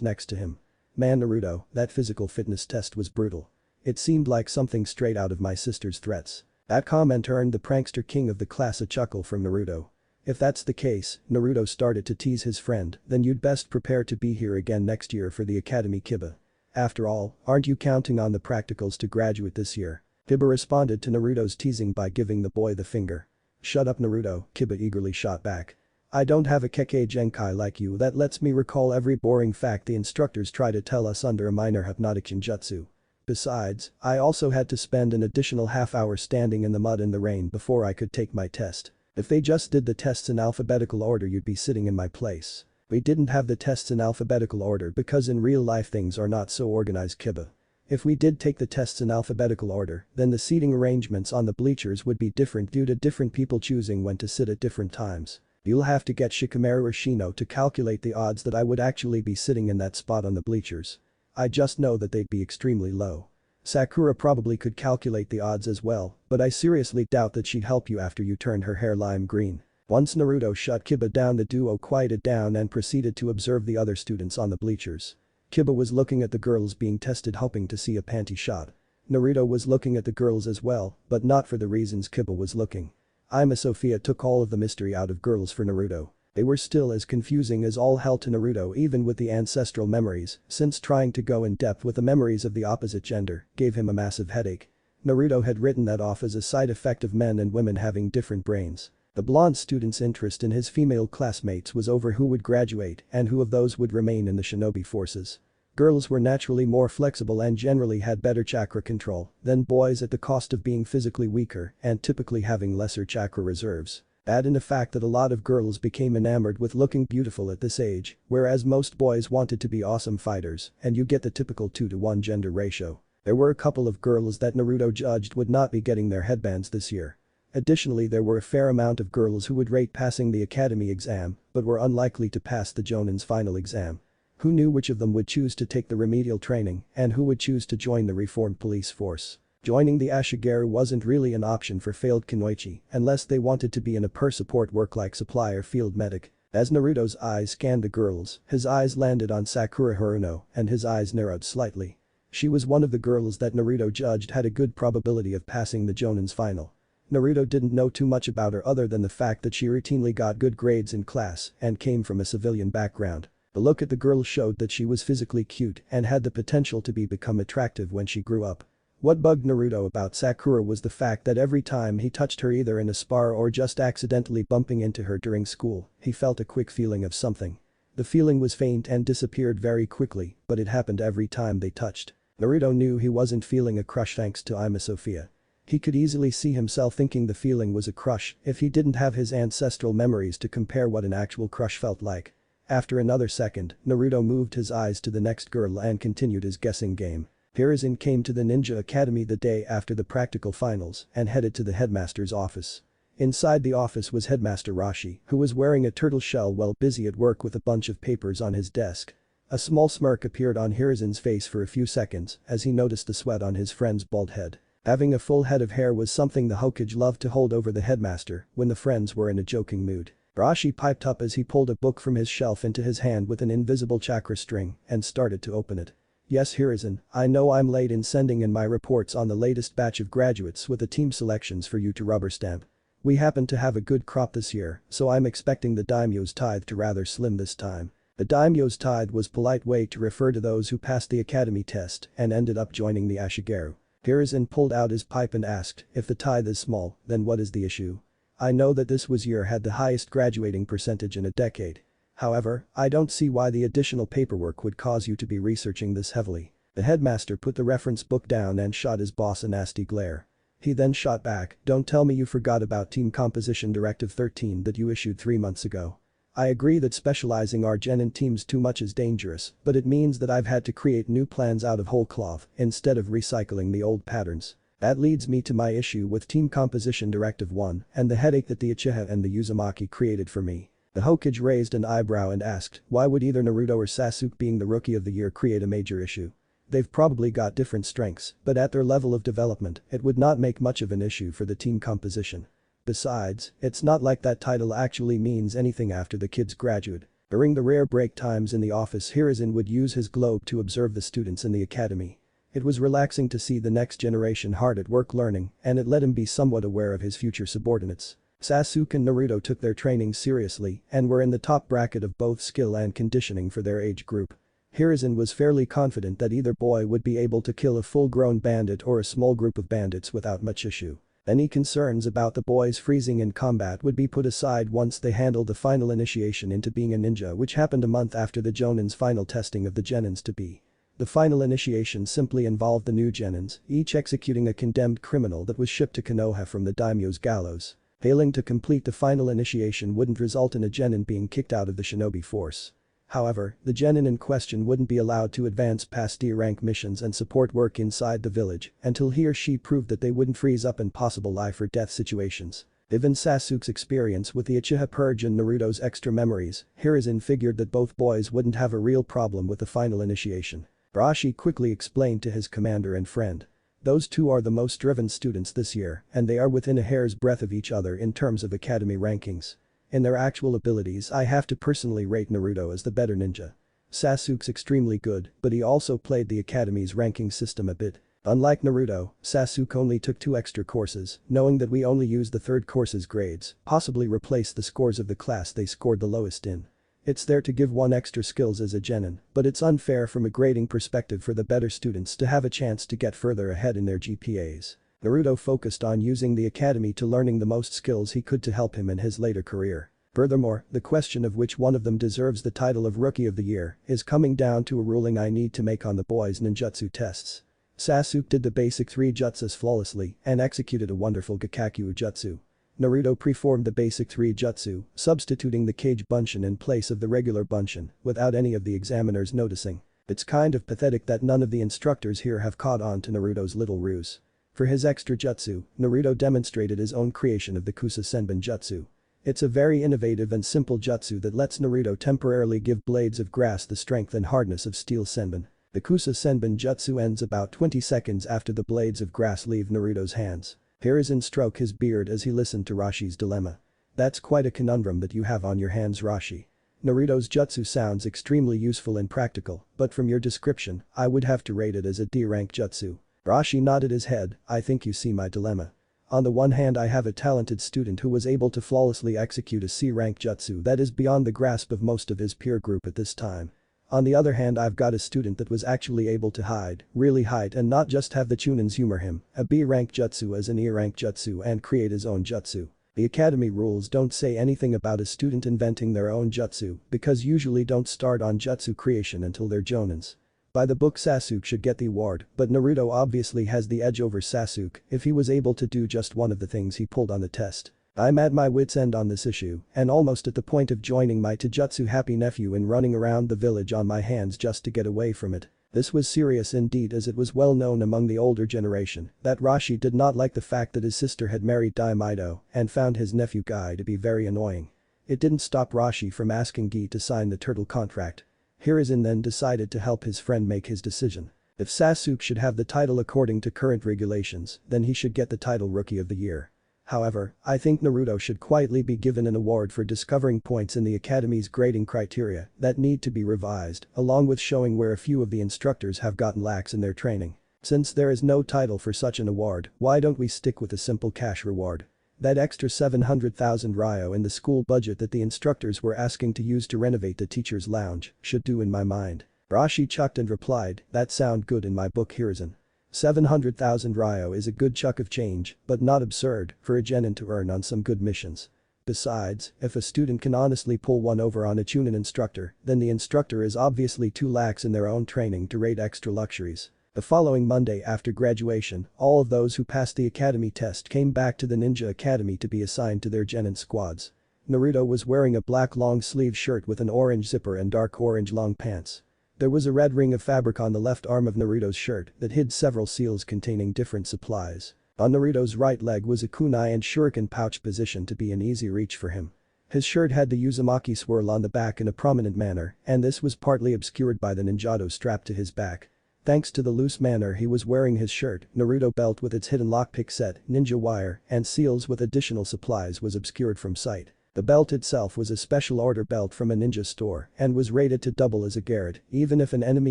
next to him. "Man Naruto, that physical fitness test was brutal. It seemed like something straight out of my sister's threats." That comment earned the prankster king of the class a chuckle from Naruto. "If that's the case," Naruto started to tease his friend, "then you'd best prepare to be here again next year for the academy Kiba. After all, aren't you counting on the practicals to graduate this year?" Kiba responded to Naruto's teasing by giving the boy the finger. "Shut up Naruto," Kiba eagerly shot back. "I don't have a Kekkei Genkai like you that lets me recall every boring fact the instructors try to tell us under a minor hypnotic genjutsu. Besides, I also had to spend an additional half-hour standing in the mud in the rain before I could take my test. If they just did the tests in alphabetical order you'd be sitting in my place. We didn't have the tests in alphabetical order because in real life things are not so organized Kiba. If we did take the tests in alphabetical order, then the seating arrangements on the bleachers would be different due to different people choosing when to sit at different times. You'll have to get Shikamaru or Shino to calculate the odds that I would actually be sitting in that spot on the bleachers. I just know that they'd be extremely low. Sakura probably could calculate the odds as well, but I seriously doubt that she'd help you after you turned her hair lime green." Once Naruto shut Kiba down, the duo quieted down and proceeded to observe the other students on the bleachers. Kiba was looking at the girls being tested hoping to see a panty shot. Naruto was looking at the girls as well, but not for the reasons Kiba was looking. Ima Sophia took all of the mystery out of girls for Naruto. They were still as confusing as all hell to Naruto even with the ancestral memories, since trying to go in depth with the memories of the opposite gender gave him a massive headache. Naruto had written that off as a side effect of men and women having different brains. The blonde student's interest in his female classmates was over who would graduate and who of those would remain in the shinobi forces. Girls were naturally more flexible and generally had better chakra control than boys at the cost of being physically weaker and typically having lesser chakra reserves. Add in the fact that a lot of girls became enamored with looking beautiful at this age, whereas most boys wanted to be awesome fighters, and you get the typical 2-to-1 gender ratio. There were a couple of girls that Naruto judged would not be getting their headbands this year. Additionally, there were a fair amount of girls who would rate passing the academy exam, but were unlikely to pass the Jonin's final exam. Who knew which of them would choose to take the remedial training and who would choose to join the reformed police force? Joining the Ashigaru wasn't really an option for failed Kunoichi unless they wanted to be in a per-support work like supply or field medic. As Naruto's eyes scanned the girls, his eyes landed on Sakura Haruno and his eyes narrowed slightly. She was one of the girls that Naruto judged had a good probability of passing the Jonin's final. Naruto didn't know too much about her other than the fact that she routinely got good grades in class and came from a civilian background. The look at the girl showed that she was physically cute and had the potential to become attractive when she grew up. What bugged Naruto about Sakura was the fact that every time he touched her either in a spar or just accidentally bumping into her during school, he felt a quick feeling of something. The feeling was faint and disappeared very quickly, but it happened every time they touched. Naruto knew he wasn't feeling a crush thanks to Ima Sophia. He could easily see himself thinking the feeling was a crush if he didn't have his ancestral memories to compare what an actual crush felt like. After another second, Naruto moved his eyes to the next girl and continued his guessing game. Hiruzen came to the Ninja Academy the day after the practical finals and headed to the headmaster's office. Inside the office was Headmaster Rashi, who was wearing a turtle shell while busy at work with a bunch of papers on his desk. A small smirk appeared on Hiruzen's face for a few seconds as he noticed the sweat on his friend's bald head. Having a full head of hair was something the Hokage loved to hold over the headmaster when the friends were in a joking mood. Rashi piped up as he pulled a book from his shelf into his hand with an invisible chakra string and started to open it. Yes Hiruzen, I know I'm late in sending in my reports on the latest batch of graduates with the team selections for you to rubber stamp. We happen to have a good crop this year, so I'm expecting the daimyo's tithe to rather slim this time. The daimyo's tithe was polite way to refer to those who passed the academy test and ended up joining the Ashigaru. Hiruzen pulled out his pipe and asked, if the tithe is small, then what is the issue? I know that this year had the highest graduating percentage in a decade. However, I don't see why the additional paperwork would cause you to be researching this heavily. The headmaster put the reference book down and shot his boss a nasty glare. He then shot back, don't tell me you forgot about Team Composition Directive 13 that you issued 3 months ago. I agree that specializing our genin teams too much is dangerous, but it means that I've had to create new plans out of whole cloth instead of recycling the old patterns. That leads me to my issue with Team Composition Directive 1 and the headache that the Uchiha and the Uzumaki created for me. The Hokage raised an eyebrow and asked, why would either Naruto or Sasuke being the Rookie of the Year create a major issue? They've probably got different strengths, but at their level of development, it would not make much of an issue for the team composition. Besides, it's not like that title actually means anything after the kids graduate. During the rare break times in the office, Hiruzen would use his globe to observe the students in the academy. It was relaxing to see the next generation hard at work learning, and it let him be somewhat aware of his future subordinates. Sasuke and Naruto took their training seriously and were in the top bracket of both skill and conditioning for their age group. Hiruzen was fairly confident that either boy would be able to kill a full-grown bandit or a small group of bandits without much issue. Any concerns about the boys freezing in combat would be put aside once they handled the final initiation into being a ninja, which happened a month after the Jonin's final testing of the genins to be. The final initiation simply involved the new genins, each executing a condemned criminal that was shipped to Konoha from the daimyo's gallows. Failing to complete the final initiation wouldn't result in a genin being kicked out of the shinobi force. However, the genin in question wouldn't be allowed to advance past D-rank missions and support work inside the village until he or she proved that they wouldn't freeze up in possible life-or-death situations. Given Sasuke's experience with the Uchiha Purge and Naruto's extra memories, Hiruzen figured that both boys wouldn't have a real problem with the final initiation. Rashi quickly explained to his commander and friend. Those two are the most driven students this year, and they are within a hair's breadth of each other in terms of academy rankings. In their actual abilities, I have to personally rate Naruto as the better ninja. Sasuke's extremely good, but he also played the academy's ranking system a bit. Unlike Naruto, Sasuke only took 2 extra courses, knowing that we only use the third course's grades, possibly replace the scores of the class they scored the lowest in. It's there to give 1 extra skills as a genin, but it's unfair from a grading perspective for the better students to have a chance to get further ahead in their GPAs. Naruto focused on using the academy to learning the most skills he could to help him in his later career. Furthermore, the question of which one of them deserves the title of Rookie of the Year is coming down to a ruling I need to make on the boys' ninjutsu tests. Sasuke did the basic 3 jutsus flawlessly and executed a wonderful Gakakyu jutsu. Naruto preformed the basic 3 jutsu, substituting the Kage Bunshin in place of the regular Bunshin without any of the examiners noticing. It's kind of pathetic that none of the instructors here have caught on to Naruto's little ruse. For his extra jutsu, Naruto demonstrated his own creation of the Kusa Senbon jutsu. It's a very innovative and simple jutsu that lets Naruto temporarily give blades of grass the strength and hardness of steel senbon. The Kusa Senbon jutsu ends about 20 seconds after the blades of grass leave Naruto's hands. Hiruzen stroked his beard as he listened to Rashi's dilemma. That's quite a conundrum that you have on your hands, Rashi. Naruto's jutsu sounds extremely useful and practical, but from your description, I would have to rate it as a D-rank jutsu. Rashi nodded his head, I think you see my dilemma. On the one hand I have a talented student who was able to flawlessly execute a C-rank jutsu that is beyond the grasp of most of his peer group at this time. On the other hand I've got a student that was actually able to hide, really hide and not just have the chunins humor him, a B-rank jutsu as an E-rank jutsu and create his own jutsu. The academy rules don't say anything about a student inventing their own jutsu because usually don't start on jutsu creation until they're jonins. By the book Sasuke should get the award, but Naruto obviously has the edge over Sasuke if he was able to do just one of the things he pulled on the test. I'm at my wit's end on this issue and almost at the point of joining my Taijutsu happy nephew in running around the village on my hands just to get away from it. This was serious indeed as it was well known among the older generation that Rashi did not like the fact that his sister had married Daimaido and found his nephew Guy to be very annoying. It didn't stop Rashi from asking Guy to sign the turtle contract. Hiruzen then decided to help his friend make his decision. If Sasuke should have the title according to current regulations, then he should get the title Rookie of the Year. However, I think Naruto should quietly be given an award for discovering points in the academy's grading criteria that need to be revised, along with showing where a few of the instructors have gotten lax in their training. Since there is no title for such an award, why don't we stick with a simple cash reward? That extra 700,000 ryo in the school budget that the instructors were asking to use to renovate the teacher's lounge should do in my mind. Rashi chucked and replied, that sound good in my book Hiruzen. 700,000 ryo is a good chunk of change, but not absurd for a genin to earn on some good missions. Besides, if a student can honestly pull one over on a chunin instructor, then the instructor is obviously too lax in their own training to rate extra luxuries. The following Monday after graduation, all of those who passed the academy test came back to the Ninja Academy to be assigned to their genin squads. Naruto was wearing a black long-sleeve shirt with an orange zipper and dark orange long pants. There was a red ring of fabric on the left arm of Naruto's shirt that hid several seals containing different supplies. On Naruto's right leg was a kunai and shuriken pouch positioned to be an easy reach for him. His shirt had the Uzumaki swirl on the back in a prominent manner and this was partly obscured by the ninjato strapped to his back. Thanks to the loose manner he was wearing his shirt, Naruto belt with its hidden lockpick set, ninja wire, and seals with additional supplies was obscured from sight. The belt itself was a special order belt from a ninja store and was rated to double as a Garrett even if an enemy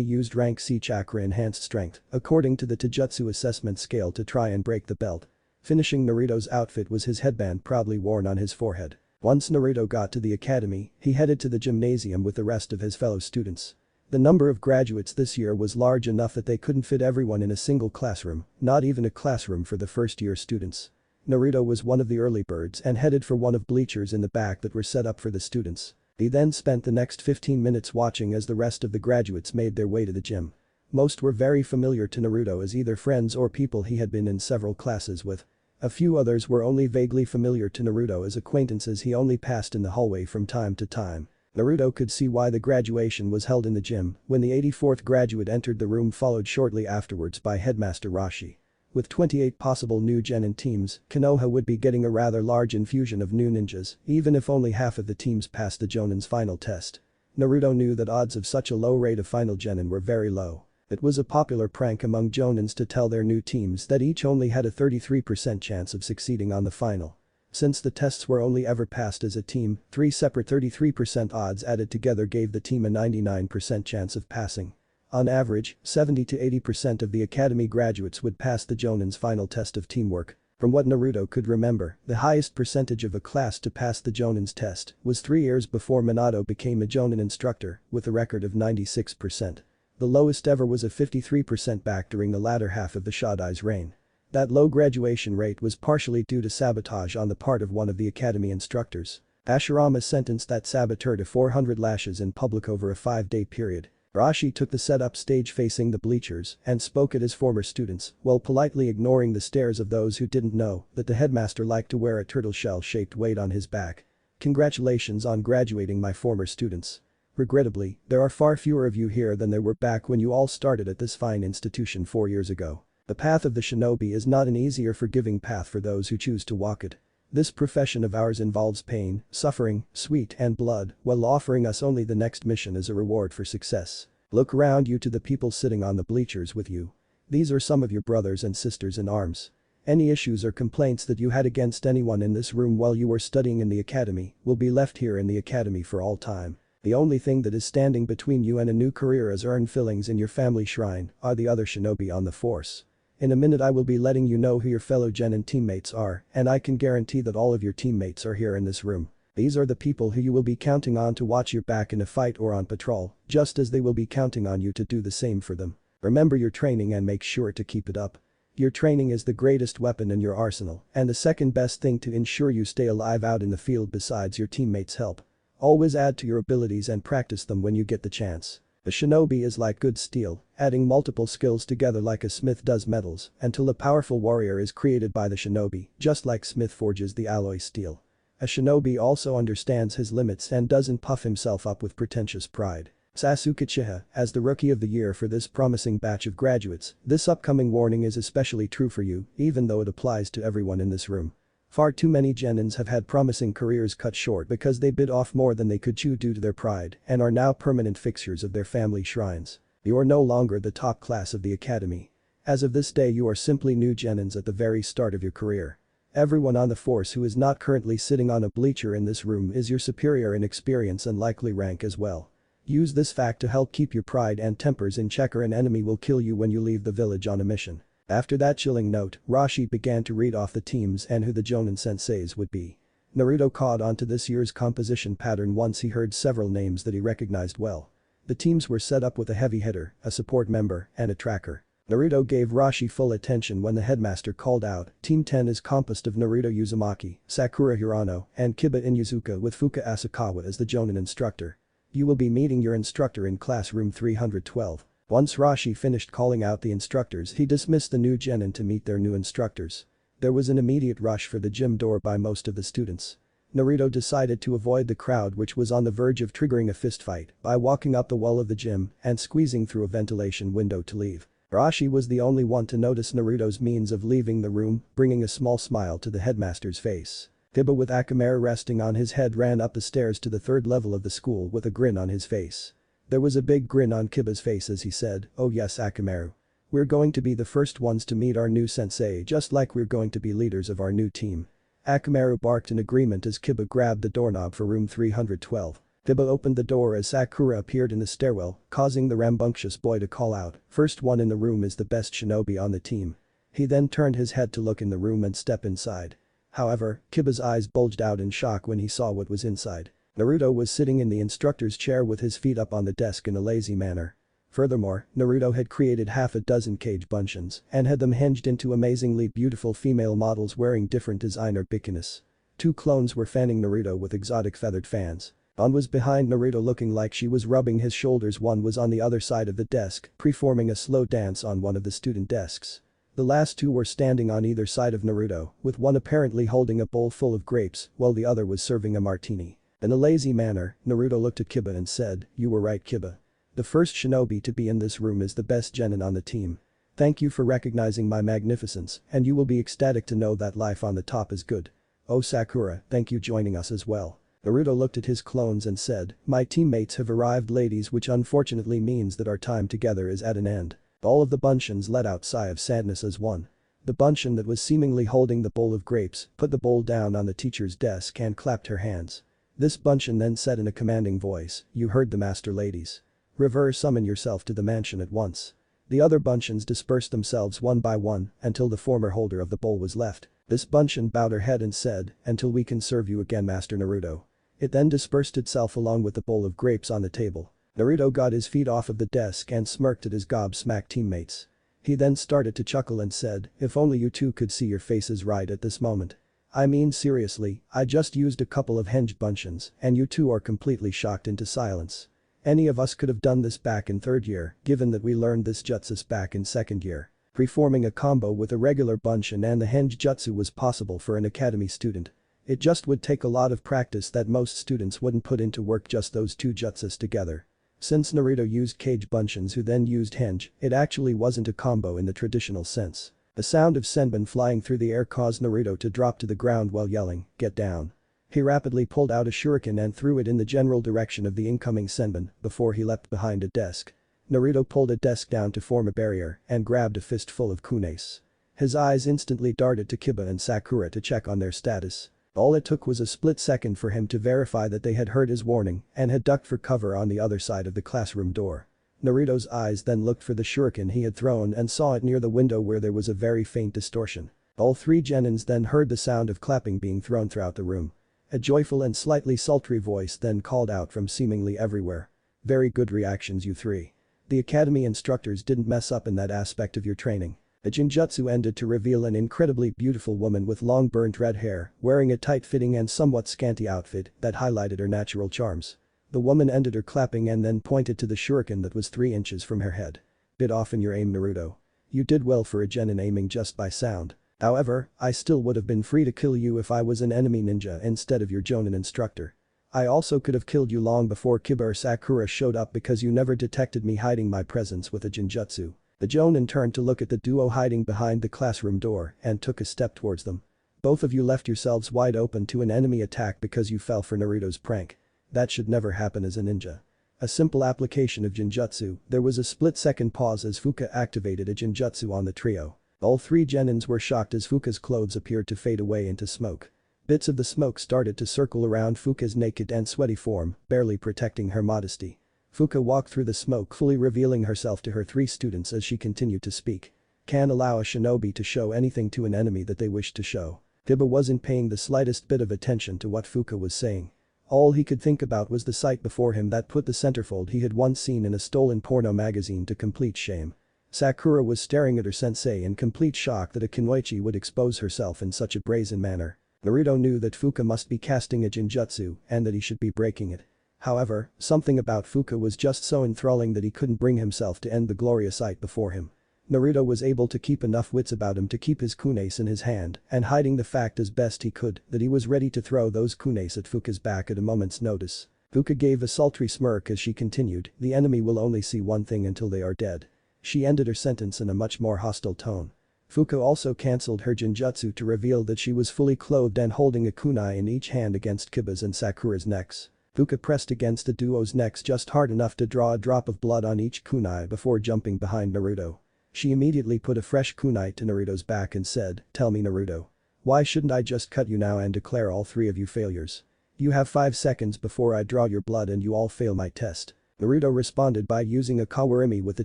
used rank C chakra enhanced strength according to the Taijutsu assessment scale to try and break the belt. Finishing Naruto's outfit was his headband proudly worn on his forehead. Once Naruto got to the academy, he headed to the gymnasium with the rest of his fellow students. The number of graduates this year was large enough that they couldn't fit everyone in a single classroom, not even a classroom for the first-year students. Naruto was one of the early birds and headed for one of bleachers in the back that were set up for the students. He then spent the next 15 minutes watching as the rest of the graduates made their way to the gym. Most were very familiar to Naruto as either friends or people he had been in several classes with. A few others were only vaguely familiar to Naruto as acquaintances he only passed in the hallway from time to time. Naruto could see why the graduation was held in the gym when the 84th graduate entered the room followed shortly afterwards by Headmaster Rashi. With 28 possible new genin teams, Konoha would be getting a rather large infusion of new ninjas, even if only half of the teams passed the Jonin's final test. Naruto knew that odds of such a low rate of final genin were very low. It was a popular prank among Jonins to tell their new teams that each only had a 33% chance of succeeding on the final. Since the tests were only ever passed as a team, 3 separate 33% odds added together gave the team a 99% chance of passing. On average, 70 to 80% of the academy graduates would pass the Jonin's final test of teamwork. From what Naruto could remember, the highest percentage of a class to pass the Jonin's test was 3 years before Minato became a Jonin instructor, with a record of 96%. The lowest ever was a 53% back during the latter half of the Shadai's reign. That low graduation rate was partially due to sabotage on the part of one of the academy instructors. Hashirama sentenced that saboteur to 400 lashes in public over a 5-day period. Rashi took the set-up stage facing the bleachers and spoke at his former students while politely ignoring the stares of those who didn't know that the headmaster liked to wear a turtle shell-shaped weight on his back. Congratulations on graduating, my former students. Regrettably, there are far fewer of you here than there were back when you all started at this fine institution 4 years ago. The path of the shinobi is not an easy or forgiving path for those who choose to walk it. This profession of ours involves pain, suffering, sweat and blood while offering us only the next mission as a reward for success. Look around you to the people sitting on the bleachers with you. These are some of your brothers and sisters in arms. Any issues or complaints that you had against anyone in this room while you were studying in the academy will be left here in the academy for all time. The only thing that is standing between you and a new career as earned fillings in your family shrine are the other shinobi on the force. In a minute I will be letting you know who your fellow genin teammates are, and I can guarantee that all of your teammates are here in this room. These are the people who you will be counting on to watch your back in a fight or on patrol, just as they will be counting on you to do the same for them. Remember your training and make sure to keep it up. Your training is the greatest weapon in your arsenal and the second best thing to ensure you stay alive out in the field besides your teammates' help. Always add to your abilities and practice them when you get the chance. A shinobi is like good steel, adding multiple skills together like a smith does metals until a powerful warrior is created by the shinobi, just like smith forges the alloy steel. A shinobi also understands his limits and doesn't puff himself up with pretentious pride. Sasuke Uchiha, as the Rookie of the Year for this promising batch of graduates, this upcoming warning is especially true for you, even though it applies to everyone in this room. Far too many genins have had promising careers cut short because they bit off more than they could chew due to their pride and are now permanent fixtures of their family shrines. You are no longer the top class of the academy. As of this day you are simply new genins at the very start of your career. Everyone on the force who is not currently sitting on a bleacher in this room is your superior in experience and likely rank as well. Use this fact to help keep your pride and tempers in check or an enemy will kill you when you leave the village on a mission. After that chilling note, Rashi began to read off the teams and who the Jonin senseis would be. Naruto caught on to this year's composition pattern once he heard several names that he recognized well. The teams were set up with a heavy hitter, a support member, and a tracker. Naruto gave Rashi full attention when the headmaster called out, Team 10 is composed of Naruto Uzumaki, Sakura Hirano, and Kiba Inuzuka with Fuka Asakawa as the Jonin instructor. You will be meeting your instructor in classroom 312. Once Rashi finished calling out the instructors he dismissed the new genin to meet their new instructors. There was an immediate rush for the gym door by most of the students. Naruto decided to avoid the crowd which was on the verge of triggering a fistfight by walking up the wall of the gym and squeezing through a ventilation window to leave. Rashi was the only one to notice Naruto's means of leaving the room, bringing a small smile to the headmaster's face. Kiba with Akamaru resting on his head ran up the stairs to the third level of the school with a grin on his face. There was a big grin on Kiba's face as he said, oh yes Akamaru. We're going to be the first ones to meet our new sensei just like we're going to be leaders of our new team. Akamaru barked in agreement as Kiba grabbed the doorknob for room 312. Kiba opened the door as Sakura appeared in the stairwell, causing the rambunctious boy to call out, first one in the room is the best shinobi on the team. He then turned his head to look in the room and step inside. However, Kiba's eyes bulged out in shock when he saw what was inside. Naruto was sitting in the instructor's chair with his feet up on the desk in a lazy manner. Furthermore, Naruto had created half a dozen cage buncheons and had them hinged into amazingly beautiful female models wearing different designer bikinis. 2 clones were fanning Naruto with exotic feathered fans. One was behind Naruto looking like she was rubbing his shoulders, one was on the other side of the desk, performing a slow dance on one of the student desks. The last 2 were standing on either side of Naruto, with one apparently holding a bowl full of grapes while the other was serving a martini. In a lazy manner, Naruto looked at Kiba and said, you were right Kiba. The first shinobi to be in this room is the best genin on the team. Thank you for recognizing my magnificence and you will be ecstatic to know that life on the top is good. Oh Sakura, thank you joining us as well. Naruto looked at his clones and said, my teammates have arrived ladies, which unfortunately means that our time together is at an end. All of the buncheons let out a sigh of sadness as one. The buncheon that was seemingly holding the bowl of grapes put the bowl down on the teacher's desk and clapped her hands. This buncheon then said in a commanding voice, you heard the master ladies. Reverse summon yourself to the mansion at once. The other buncheons dispersed themselves one by one until the former holder of the bowl was left. This buncheon bowed her head and said, until we can serve you again Master Naruto. It then dispersed itself along with the bowl of grapes on the table. Naruto got his feet off of the desk and smirked at his gobsmacked teammates. He then started to chuckle and said, if only you two could see your faces right at this moment. I mean seriously, I just used a couple of hinged buncheons and you two are completely shocked into silence. Any of us could have done this back in 3rd year, given that we learned this jutsu back in 2nd year. Preforming a combo with a regular buncheon and the hinged jutsu was possible for an academy student. It just would take a lot of practice that most students wouldn't put into work just those 2 jutsus together. Since Naruto used cage buncheons who then used hinge, it actually wasn't a combo in the traditional sense. The sound of senbon flying through the air caused Naruto to drop to the ground while yelling, get down. He rapidly pulled out a shuriken and threw it in the general direction of the incoming senbon before he leapt behind a desk. Naruto pulled a desk down to form a barrier and grabbed a fistful of kunes. His eyes instantly darted to Kiba and Sakura to check on their status. All it took was a split second for him to verify that they had heard his warning and had ducked for cover on the other side of the classroom door. Naruto's eyes then looked for the shuriken he had thrown and saw it near the window where there was a very faint distortion. All three genins then heard the sound of clapping being thrown throughout the room. A joyful and slightly sultry voice then called out from seemingly everywhere. "Very good reactions, you three. The academy instructors didn't mess up in that aspect of your training." A genjutsu ended to reveal an incredibly beautiful woman with long burnt red hair, wearing a tight-fitting and somewhat scanty outfit that highlighted her natural charms. The woman ended her clapping and then pointed to the shuriken that was 3 inches from her head. "Bit off in your aim, Naruto. You did well for a genin aiming just by sound. However, I still would have been free to kill you if I was an enemy ninja instead of your jonin instructor. I also could have killed you long before Kiba or Sakura showed up because you never detected me hiding my presence with a genjutsu." The jonin turned to look at the duo hiding behind the classroom door and took a step towards them. "Both of you left yourselves wide open to an enemy attack because you fell for Naruto's prank. That should never happen as a ninja." A simple application of genjutsu. There was a split-second pause as Fuka activated a genjutsu on the trio. All three genins were shocked as Fuka's clothes appeared to fade away into smoke. Bits of the smoke started to circle around Fuka's naked and sweaty form, barely protecting her modesty. Fuka walked through the smoke, fully revealing herself to her 3 students as she continued to speak. "Can't allow a shinobi to show anything to an enemy that they wish to show." Kiba wasn't paying the slightest bit of attention to what Fuka was saying. All he could think about was the sight before him that put the centerfold he had once seen in a stolen porno magazine to complete shame. Sakura was staring at her sensei in complete shock that a kunoichi would expose herself in such a brazen manner. Naruto knew that Fuka must be casting a genjutsu and that he should be breaking it. However, something about Fuka was just so enthralling that he couldn't bring himself to end the glorious sight before him. Naruto was able to keep enough wits about him to keep his kunais in his hand and hiding the fact as best he could that he was ready to throw those kunais at Fuka's back at a moment's notice. Fuka gave a sultry smirk as she continued, "The enemy will only see one thing until they are dead." She ended her sentence in a much more hostile tone. Fuka also cancelled her genjutsu to reveal that she was fully clothed and holding a kunai in each hand against Kiba's and Sakura's necks. Fuka pressed against the duo's necks just hard enough to draw a drop of blood on each kunai before jumping behind Naruto. She immediately put a fresh kunai to Naruto's back and said, "Tell me, Naruto. Why shouldn't I just cut you now and declare all 3 of you failures? You have 5 seconds before I draw your blood and you all fail my test." Naruto responded by using a kawarimi with the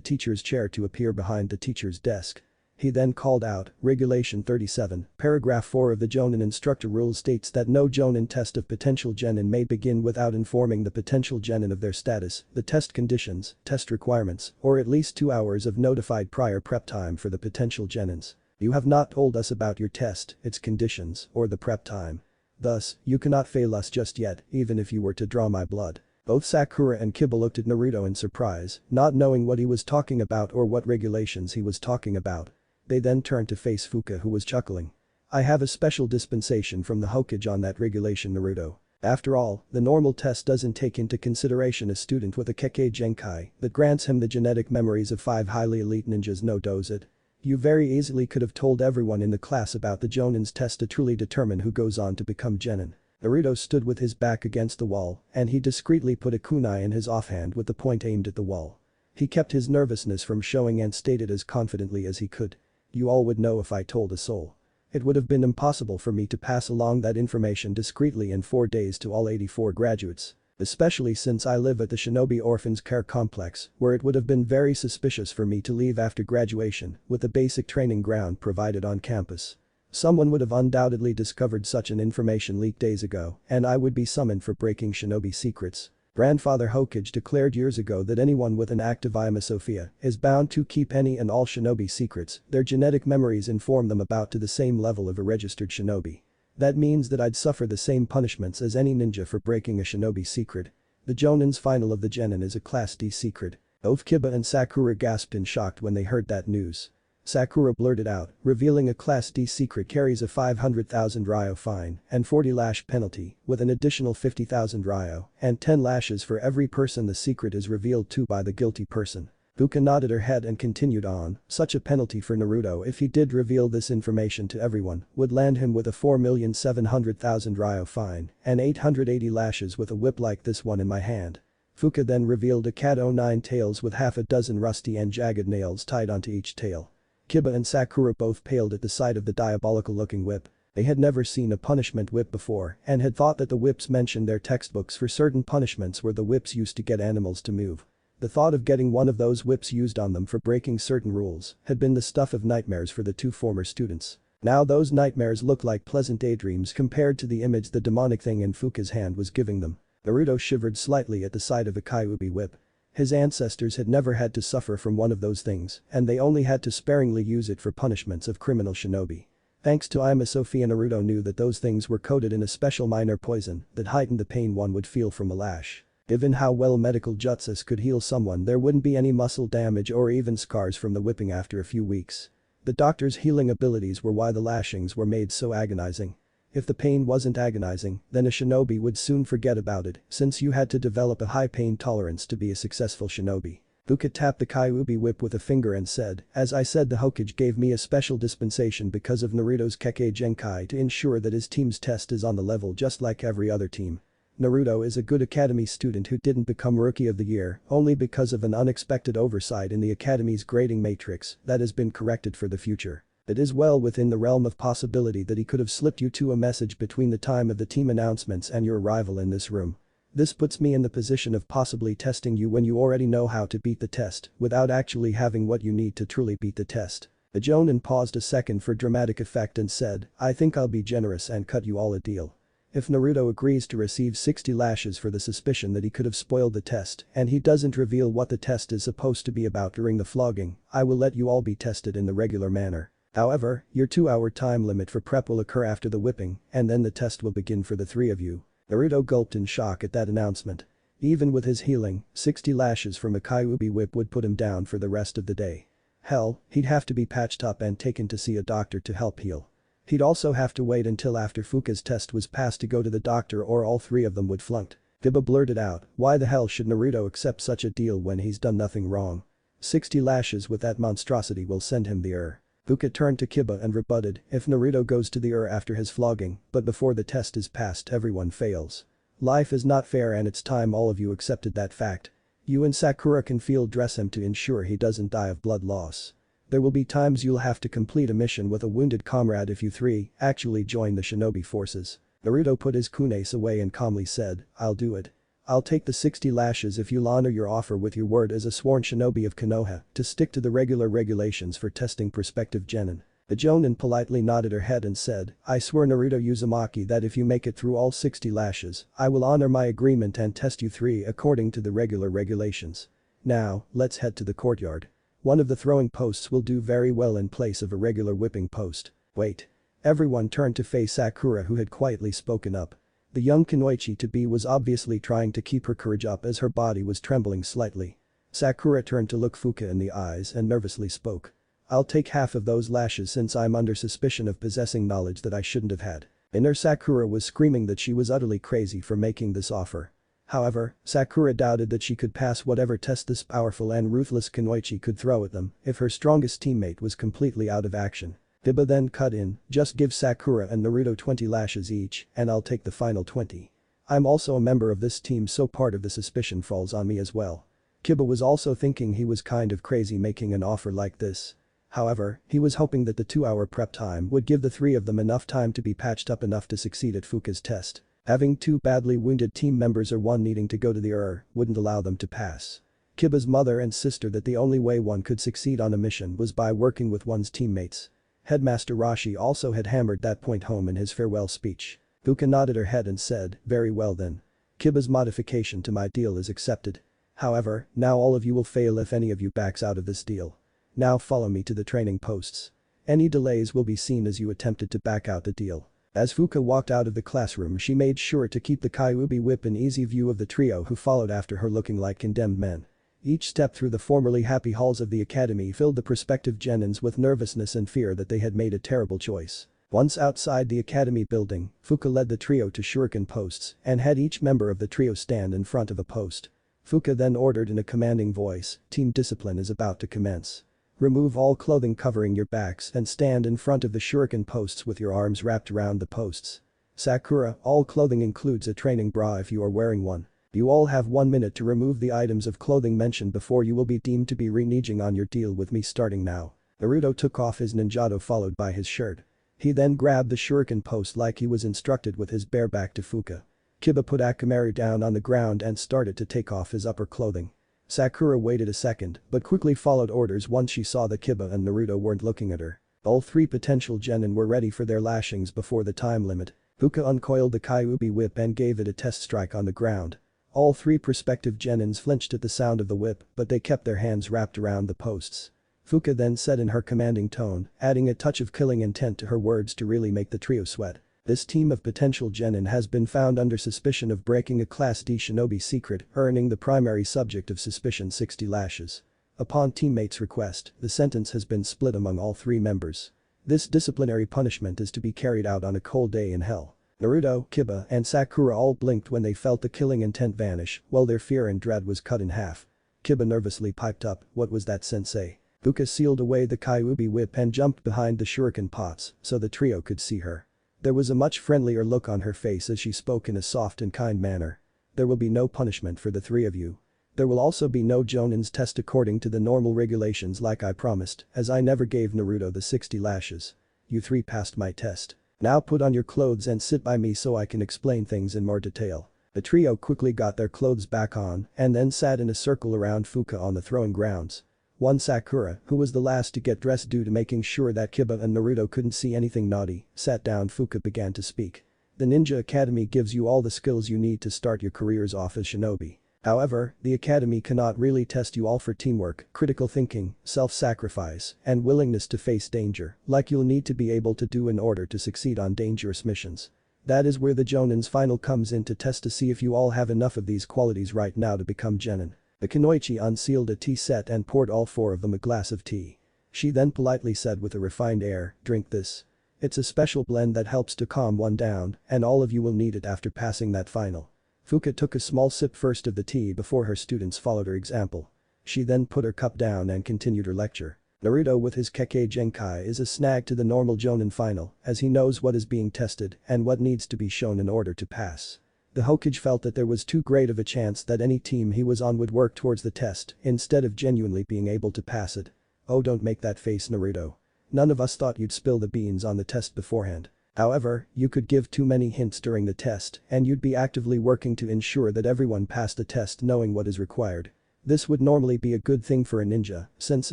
teacher's chair to appear behind the teacher's desk. He then called out, "Regulation 37, paragraph 4 of the Jonin instructor rule states that no Jonin test of potential genin may begin without informing the potential genin of their status, the test conditions, test requirements, or at least 2 hours of notified prior prep time for the potential genins. You have not told us about your test, its conditions, or the prep time. Thus, you cannot fail us just yet, even if you were to draw my blood." Both Sakura and Kiba looked at Naruto in surprise, not knowing what he was talking about or what regulations he was talking about. They then turned to face Fuka, who was chuckling. "I have a special dispensation from the Hokage on that regulation, Naruto. After all, the normal test doesn't take into consideration a student with a Kekkei Genkai that grants him the genetic memories of 5 highly elite ninjas, no does it? You very easily could have told everyone in the class about the Jonin's test to truly determine who goes on to become genin." Naruto stood with his back against the wall and he discreetly put a kunai in his offhand with the point aimed at the wall. He kept his nervousness from showing and stated as confidently as he could. "You all would know if I told a soul. It would have been impossible for me to pass along that information discreetly in 4 days to all 84 graduates. Especially since I live at the Shinobi Orphans Care Complex, where it would have been very suspicious for me to leave after graduation with the basic training ground provided on campus. Someone would have undoubtedly discovered such an information leak days ago, and I would be summoned for breaking shinobi secrets. Grandfather Hokage declared years ago that anyone with an active Sophia is bound to keep any and all shinobi secrets their genetic memories inform them about to the same level of a registered shinobi. That means that I'd suffer the same punishments as any ninja for breaking a shinobi secret. The Jonin's final of the genin is a Class D secret." Both Kiba and Sakura gasped in shock when they heard that news. Sakura blurted out, "Revealing a Class D secret carries a 500,000 ryo fine and 40 lash penalty, with an additional 50,000 ryo and 10 lashes for every person the secret is revealed to by the guilty person." Fuka nodded her head and continued on, "Such a penalty for Naruto if he did reveal this information to everyone would land him with a 4,700,000 ryo fine and 880 lashes with a whip like this one in my hand." Fuka then revealed a cat o' 9 tails with half a dozen rusty and jagged nails tied onto each tail. Kiba and Sakura both paled at the sight of the diabolical-looking whip. They had never seen a punishment whip before and had thought that the whips mentioned their textbooks for certain punishments were the whips used to get animals to move. The thought of getting one of those whips used on them for breaking certain rules had been the stuff of nightmares for the two former students. Now those nightmares looked like pleasant daydreams compared to the image the demonic thing in Fuka's hand was giving them. Naruto shivered slightly at the sight of a Kyuubi whip. His ancestors had never had to suffer from one of those things, and they only had to sparingly use it for punishments of criminal shinobi. Thanks to Ima Sophia, Naruto knew that those things were coated in a special minor poison that heightened the pain one would feel from a lash. Given how well medical jutsus could heal someone, there wouldn't be any muscle damage or even scars from the whipping after a few weeks. The doctor's healing abilities were why the lashings were made so agonizing. If the pain wasn't agonizing, then a shinobi would soon forget about it, since you had to develop a high pain tolerance to be a successful shinobi. Fuka tapped the Kyuubi whip with a finger and said, "As I said, the Hokage gave me a special dispensation because of Naruto's Kekkei Genkai to ensure that his team's test is on the level just like every other team. Naruto is a good academy student who didn't become Rookie of the Year only because of an unexpected oversight in the academy's grading matrix that has been corrected for the future. It is well within the realm of possibility that he could have slipped you two a message between the time of the team announcements and your arrival in this room. This puts me in the position of possibly testing you when you already know how to beat the test without actually having what you need to truly beat the test." The Jonin paused a second for dramatic effect and said, "I think I'll be generous and cut you all a deal. If Naruto agrees to receive 60 lashes for the suspicion that he could have spoiled the test and he doesn't reveal what the test is supposed to be about during the flogging, I will let you all be tested in the regular manner. However, your 2-hour time limit for prep will occur after the whipping and then the test will begin for the three of you." Naruto gulped in shock at that announcement. Even with his healing, 60 lashes from a Kyuubi whip would put him down for the rest of the day. Hell, he'd have to be patched up and taken to see a doctor to help heal. He'd also have to wait until after Fuka's test was passed to go to the doctor or all three of them would flunk. Kiba blurted out, "Why the hell should Naruto accept such a deal when he's done nothing wrong? 60 lashes with that monstrosity will send him the Fuka turned to Kiba and rebutted, "If Naruto goes to the after his flogging, but before the test is passed everyone fails. Life is not fair and it's time all of you accepted that fact. You and Sakura can field dress him to ensure he doesn't die of blood loss. There will be times you'll have to complete a mission with a wounded comrade if you three actually join the shinobi forces." Naruto put his kunais away and calmly said, "I'll do it. I'll take the 60 lashes if you'll honor your offer with your word as a sworn shinobi of Konoha to stick to the regular regulations for testing prospective genin." The Jonin politely nodded her head and said, "I swear Naruto Uzumaki that if you make it through all 60 lashes, I will honor my agreement and test you three according to the regular regulations. Now, let's head to the courtyard. One of the throwing posts will do very well in place of a regular whipping post." "Wait." Everyone turned to face Sakura who had quietly spoken up. The young Kunoichi-to-be was obviously trying to keep her courage up as her body was trembling slightly. Sakura turned to look Fuka in the eyes and nervously spoke. "I'll take half of those lashes since I'm under suspicion of possessing knowledge that I shouldn't have had." Inner Sakura was screaming that she was utterly crazy for making this offer. However, Sakura doubted that she could pass whatever test this powerful and ruthless Kunoichi could throw at them if her strongest teammate was completely out of action. Kiba then cut in, "Just give Sakura and Naruto 20 lashes each and I'll take the final 20. I'm also a member of this team so part of the suspicion falls on me as well." Kiba was also thinking he was kind of crazy making an offer like this. However, he was hoping that the 2-hour prep time would give the three of them enough time to be patched up enough to succeed at Fuka's test. Having two badly wounded team members or one needing to go to the wouldn't allow them to pass. Kiba's mother and sister that the only way one could succeed on a mission was by working with one's teammates. Headmaster Rashi also had hammered that point home in his farewell speech. Fuka nodded her head and said, "Very well then. Kiba's modification to my deal is accepted. However, now all of you will fail if any of you backs out of this deal. Now follow me to the training posts. Any delays will be seen as you attempted to back out the deal." As Fuka walked out of the classroom, she made sure to keep the Kyuubi whip in easy view of the trio who followed after her looking like condemned men. Each step through the formerly happy halls of the academy filled the prospective genins with nervousness and fear that they had made a terrible choice. Once outside the academy building, Fuka led the trio to shuriken posts and had each member of the trio stand in front of a post. Fuka then ordered in a commanding voice, "Team discipline is about to commence. Remove all clothing covering your backs and stand in front of the shuriken posts with your arms wrapped around the posts. Sakura, all clothing includes a training bra if you are wearing one. You all have 1 minute to remove the items of clothing mentioned before you will be deemed to be reneging on your deal with me starting now." Naruto took off his ninjato followed by his shirt. He then grabbed the shuriken post like he was instructed with his bare back to Fuka. Kiba put Akamaru down on the ground and started to take off his upper clothing. Sakura waited a second but quickly followed orders once she saw that Kiba and Naruto weren't looking at her. All three potential genin were ready for their lashings before the time limit. Fuka uncoiled the Kyuubi whip and gave it a test strike on the ground. All three prospective genins flinched at the sound of the whip but they kept their hands wrapped around the posts. Fuka then said in her commanding tone, adding a touch of killing intent to her words to really make the trio sweat. This team of potential genin has been found under suspicion of breaking a Class D shinobi secret, earning the primary subject of suspicion 60 lashes. Upon teammates' request, the sentence has been split among all three members. This disciplinary punishment is to be carried out on a cold day in hell. Naruto, Kiba, and Sakura all blinked when they felt the killing intent vanish, while their fear and dread was cut in half. Kiba nervously piped up, "What was that, sensei?" Fuka sealed away the Kyuubi whip and jumped behind the shuriken pots so the trio could see her. There was a much friendlier look on her face as she spoke in a soft and kind manner. "There will be no punishment for the three of you. There will also be no Jonin's test according to the normal regulations like I promised, as I never gave Naruto the 60 lashes. You three passed my test. Now put on your clothes and sit by me so I can explain things in more detail." The trio quickly got their clothes back on and then sat in a circle around Fuka on the throwing grounds. One Sakura, who was the last to get dressed due to making sure that Kiba and Naruto couldn't see anything naughty, sat down. Fuka began to speak. "The Ninja Academy gives you all the skills you need to start your careers off as shinobi. However, the academy cannot really test you all for teamwork, critical thinking, self-sacrifice, and willingness to face danger, like you'll need to be able to do in order to succeed on dangerous missions. That is where the Jonin's final comes in to test to see if you all have enough of these qualities right now to become genin." The kunoichi unsealed a tea set and poured all four of them a glass of tea. She then politely said with a refined air, "Drink this. It's a special blend that helps to calm one down, and all of you will need it after passing that final." Fuka took a small sip first of the tea before her students followed her example. She then put her cup down and continued her lecture. Naruto with his Kekkei Genkai is a snag to the normal Jonin final as he knows what is being tested and what needs to be shown in order to pass. The Hokage felt that there was too great of a chance that any team he was on would work towards the test instead of genuinely being able to pass it. "Oh, don't make that face, Naruto. None of us thought you'd spill the beans on the test beforehand. However, you could give too many hints during the test and you'd be actively working to ensure that everyone passed the test knowing what is required. This would normally be a good thing for a ninja, since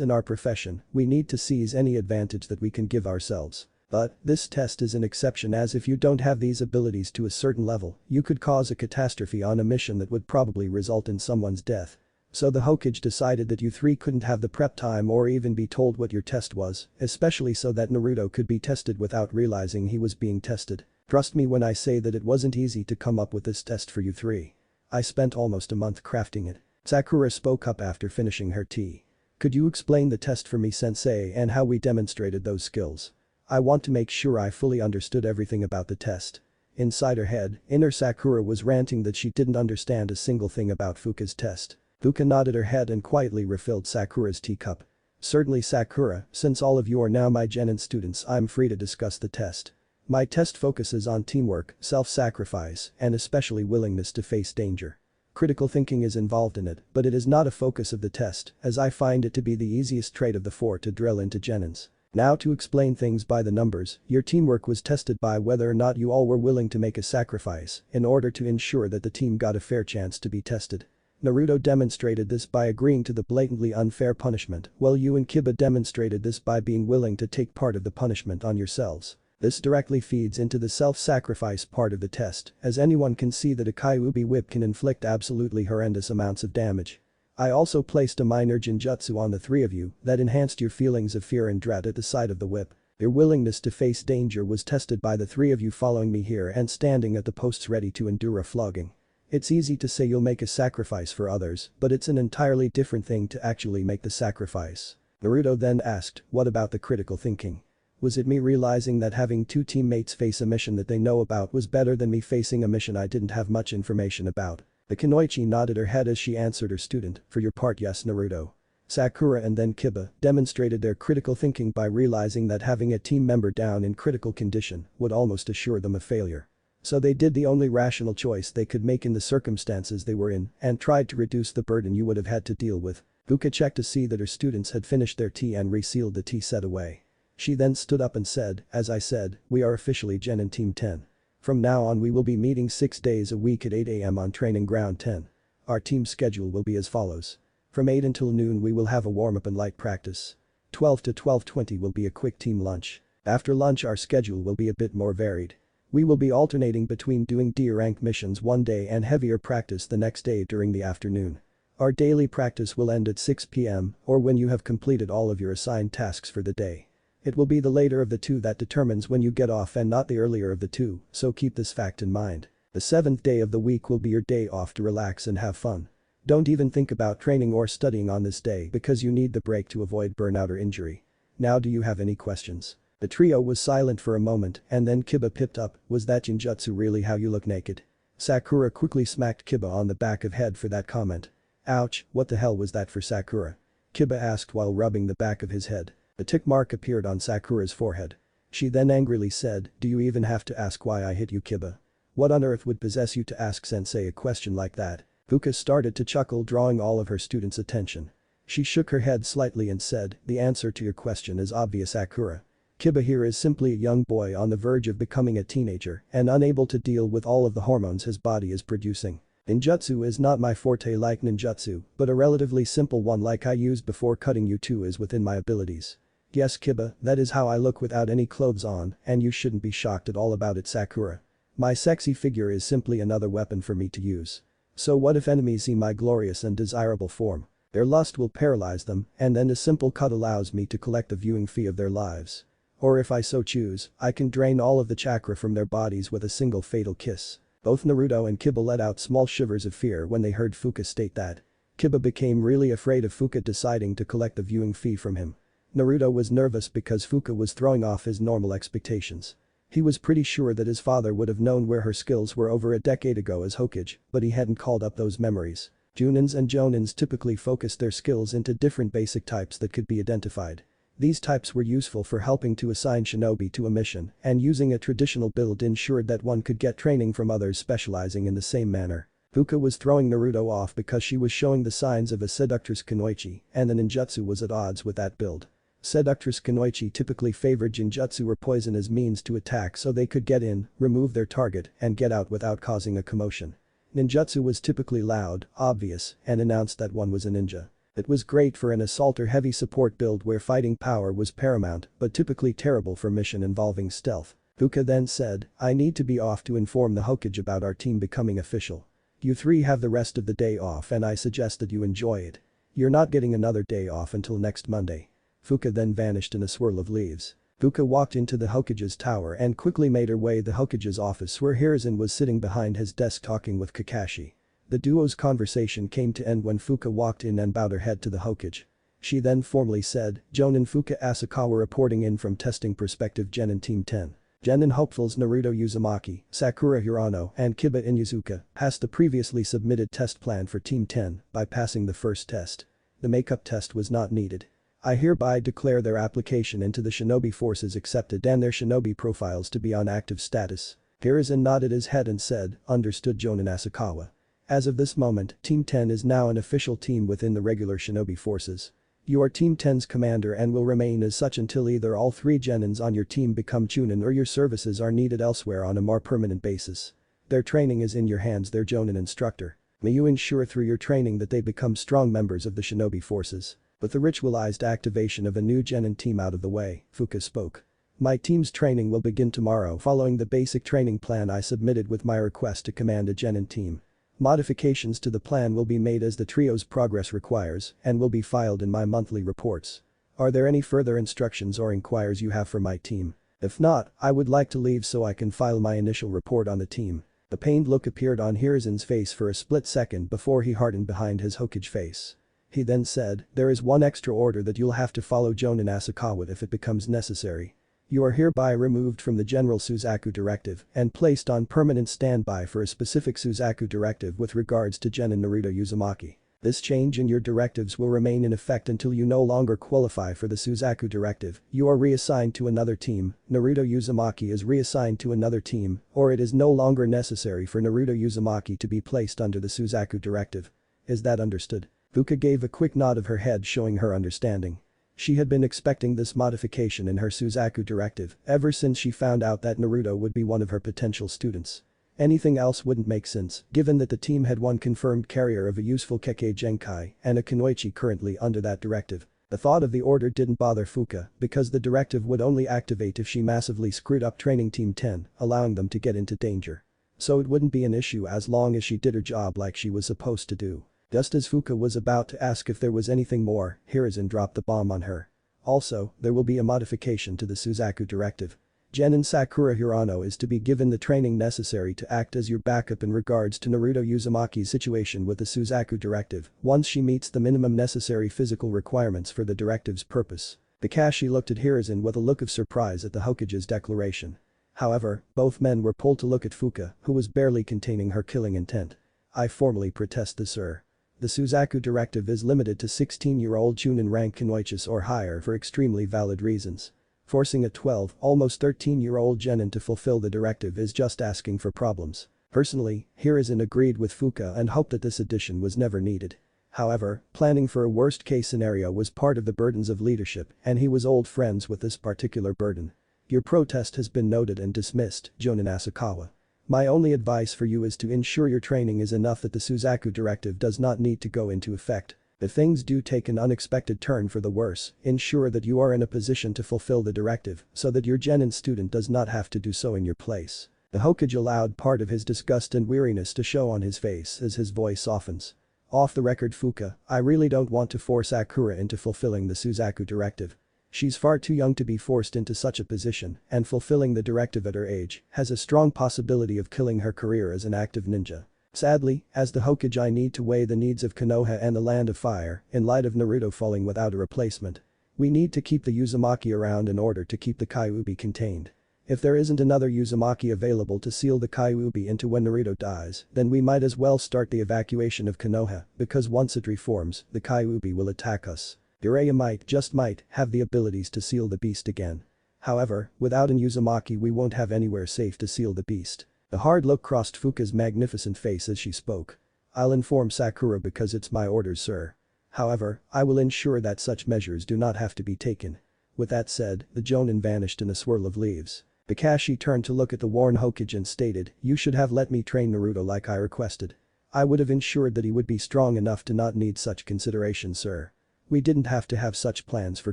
in our profession, we need to seize any advantage that we can give ourselves. But, this test is an exception as if you don't have these abilities to a certain level, you could cause a catastrophe on a mission that would probably result in someone's death. So the Hokage decided that you three couldn't have the prep time or even be told what your test was, especially so that Naruto could be tested without realizing he was being tested. Trust me when I say that it wasn't easy to come up with this test for you three. I spent almost a month crafting it." Sakura spoke up after finishing her tea. "Could you explain the test for me, sensei, and how we demonstrated those skills? I want to make sure I fully understood everything about the test." Inside her head, inner Sakura was ranting that she didn't understand a single thing about Fuka's test. Fuka nodded her head and quietly refilled Sakura's teacup. "Certainly, Sakura, since all of you are now my genin students, I'm free to discuss the test. My test focuses on teamwork, self-sacrifice, and especially willingness to face danger. Critical thinking is involved in it, but it is not a focus of the test, as I find it to be the easiest trait of the four to drill into genins. Now to explain things by the numbers, your teamwork was tested by whether or not you all were willing to make a sacrifice in order to ensure that the team got a fair chance to be tested. Naruto demonstrated this by agreeing to the blatantly unfair punishment, while you and Kiba demonstrated this by being willing to take part of the punishment on yourselves. This directly feeds into the self-sacrifice part of the test, as anyone can see that a Kyuubi whip can inflict absolutely horrendous amounts of damage. I also placed a minor genjutsu on the three of you that enhanced your feelings of fear and dread at the sight of the whip. Your willingness to face danger was tested by the three of you following me here and standing at the posts ready to endure a flogging. It's easy to say you'll make a sacrifice for others, but it's an entirely different thing to actually make the sacrifice." Naruto then asked, "What about the critical thinking? Was it me realizing that having two teammates face a mission that they know about was better than me facing a mission I didn't have much information about?" The kunoichi nodded her head as she answered her student, "For your part, yes, Naruto." Sakura and then Kiba demonstrated their critical thinking by realizing that having a team member down in critical condition would almost assure them of failure. So they did the only rational choice they could make in the circumstances they were in and tried to reduce the burden you would have had to deal with. Fuka checked to see that her students had finished their tea and resealed the tea set away. She then stood up and said, as I said, we are officially Genin Team 10. From now on we will be meeting 6 days a week at 8 AM on Training Ground 10. Our team schedule will be as follows. From 8 until noon we will have a warm-up and light practice. 12 to 12:20 will be a quick team lunch. After lunch our schedule will be a bit more varied. We will be alternating between doing D-rank missions one day and heavier practice the next day during the afternoon. Our daily practice will end at 6 PM or when you have completed all of your assigned tasks for the day. It will be the later of the two that determines when you get off and not the earlier of the two, so keep this fact in mind. The 7th day of the week will be your day off to relax and have fun. Don't even think about training or studying on this day because you need the break to avoid burnout or injury. Now do you have any questions? The trio was silent for a moment and then Kiba pipped up, was that Jinjutsu really how you look naked? Sakura quickly smacked Kiba on the back of head for that comment. Ouch, what the hell was that for Sakura? Kiba asked while rubbing the back of his head. A tick mark appeared on Sakura's forehead. She then angrily said, do you even have to ask why I hit you, Kiba? What on earth would possess you to ask sensei a question like that? Fuka started to chuckle, drawing all of her students' attention. She shook her head slightly and said, the answer to your question is obvious, Sakura. Kiba here is simply a young boy on the verge of becoming a teenager and unable to deal with all of the hormones his body is producing. Ninjutsu is not my forte like ninjutsu, but a relatively simple one like I used before cutting you two is within my abilities. Yes, Kiba, that is how I look without any clothes on, and you shouldn't be shocked at all about it, Sakura. My sexy figure is simply another weapon for me to use. So what if enemies see my glorious and desirable form? Their lust will paralyze them, and then a simple cut allows me to collect the viewing fee of their lives. Or if I so choose, I can drain all of the chakra from their bodies with a single fatal kiss. Both Naruto and Kiba let out small shivers of fear when they heard Fuka state that. Kiba became really afraid of Fuka deciding to collect the viewing fee from him. Naruto was nervous because Fuka was throwing off his normal expectations. He was pretty sure that his father would have known where her skills were over a decade ago as Hokage, but he hadn't called up those memories. Junins and Jonins typically focused their skills into different basic types that could be identified. These types were useful for helping to assign shinobi to a mission, and using a traditional build ensured that one could get training from others specializing in the same manner. Fuka was throwing Naruto off because she was showing the signs of a seductress kunoichi, and the ninjutsu was at odds with that build. Seductress kunoichi typically favored jinjutsu or poison as means to attack so they could get in, remove their target, and get out without causing a commotion. Ninjutsu was typically loud, obvious, and announced that one was a ninja. It was great for an assault or heavy support build where fighting power was paramount, but typically terrible for mission involving stealth. Fuka then said, I need to be off to inform the Hokage about our team becoming official. You three have the rest of the day off and I suggest that you enjoy it. You're not getting another day off until next Monday. Fuka then vanished in a swirl of leaves. Fuka walked into the Hokage's tower and quickly made her way to the Hokage's office where Hiruzen was sitting behind his desk talking with Kakashi. The duo's conversation came to end when Fuka walked in and bowed her head to the Hokage. She then formally said, Jonin Fuka Asakawa reporting in from testing perspective Genin Team 10. Genin hopefuls Naruto Uzumaki, Sakura Hirano, and Kiba Inuzuka passed the previously submitted test plan for Team 10 by passing the first test. The makeup test was not needed. I hereby declare their application into the shinobi forces accepted and their shinobi profiles to be on active status. Hiruzen nodded his head and said, understood Jonin Asakawa. As of this moment, Team 10 is now an official team within the regular shinobi forces. You are Team 10's commander and will remain as such until either all 3 genins on your team become chunin or your services are needed elsewhere on a more permanent basis. Their training is in your hands, their jonin instructor. May you ensure through your training that they become strong members of the shinobi forces. With the ritualized activation of a new genin team out of the way, Fuka spoke. My team's training will begin tomorrow following the basic training plan I submitted with my request to command a genin team. Modifications to the plan will be made as the trio's progress requires and will be filed in my monthly reports. Are there any further instructions or inquiries you have for my team? If not, I would like to leave so I can file my initial report on the team. The pained look appeared on Hiruzen's face for a split second before he hardened behind his Hokage face. He then said, there is one extra order that you'll have to follow Jonin Asakawa if it becomes necessary. You are hereby removed from the General Suzaku Directive and placed on permanent standby for a specific Suzaku Directive with regards to Genin Naruto Uzumaki. This change in your directives will remain in effect until you no longer qualify for the Suzaku Directive, you are reassigned to another team, Naruto Uzumaki is reassigned to another team, or it is no longer necessary for Naruto Uzumaki to be placed under the Suzaku Directive. Is that understood? Fuka gave a quick nod of her head showing her understanding. She had been expecting this modification in her Suzaku directive ever since she found out that Naruto would be one of her potential students. Anything else wouldn't make sense, given that the team had one confirmed carrier of a useful Kekkei Genkai and a Kunoichi currently under that directive. The thought of the order didn't bother Fuka because the directive would only activate if she massively screwed up training Team 10, allowing them to get into danger. So it wouldn't be an issue as long as she did her job like she was supposed to do. Just as Fuka was about to ask if there was anything more, Hiruzen dropped the bomb on her. Also, there will be a modification to the Suzaku directive. Genin Sakura Hirano is to be given the training necessary to act as your backup in regards to Naruto Uzumaki's situation with the Suzaku directive once she meets the minimum necessary physical requirements for the directive's purpose. Kakashi looked at Hiruzen with a look of surprise at the Hokage's declaration. However, both men were pulled to look at Fuka, who was barely containing her killing intent. I formally protest this, sir. The Suzaku directive is limited to 16-year-old Chunin rank Kunoichis or higher for extremely valid reasons. Forcing a 12, almost 13-year-old genin to fulfill the directive is just asking for problems. Personally, Hiruzen agreed with Fuka and hoped that this addition was never needed. However, planning for a worst-case scenario was part of the burdens of leadership and he was old friends with this particular burden. Your protest has been noted and dismissed, Jonin Asakawa. My only advice for you is to ensure your training is enough that the Suzaku directive does not need to go into effect. If things do take an unexpected turn for the worse, ensure that you are in a position to fulfill the directive so that your genin student does not have to do so in your place. The Hokage allowed part of his disgust and weariness to show on his face as his voice softens. Off the record, Fuka, I really don't want to force Sakura into fulfilling the Suzaku directive. She's far too young to be forced into such a position, and fulfilling the directive at her age has a strong possibility of killing her career as an active ninja. Sadly, as the Hokage I need to weigh the needs of Konoha and the Land of Fire in light of Naruto falling without a replacement. We need to keep the Uzumaki around in order to keep the Kyuubi contained. If there isn't another Uzumaki available to seal the Kyuubi into when Naruto dies, then we might as well start the evacuation of Konoha because once it reforms, the Kyuubi will attack us. Jiraiya might have the abilities to seal the beast again. However, without an Uzumaki we won't have anywhere safe to seal the beast. A hard look crossed Fuka's magnificent face as she spoke. I'll inform Sakura because it's my orders, sir. However, I will ensure that such measures do not have to be taken. With that said, the Jonin vanished in a swirl of leaves. Kakashi turned to look at the worn Hokage and stated, you should have let me train Naruto like I requested. I would have ensured that he would be strong enough to not need such consideration, sir. We didn't have to have such plans for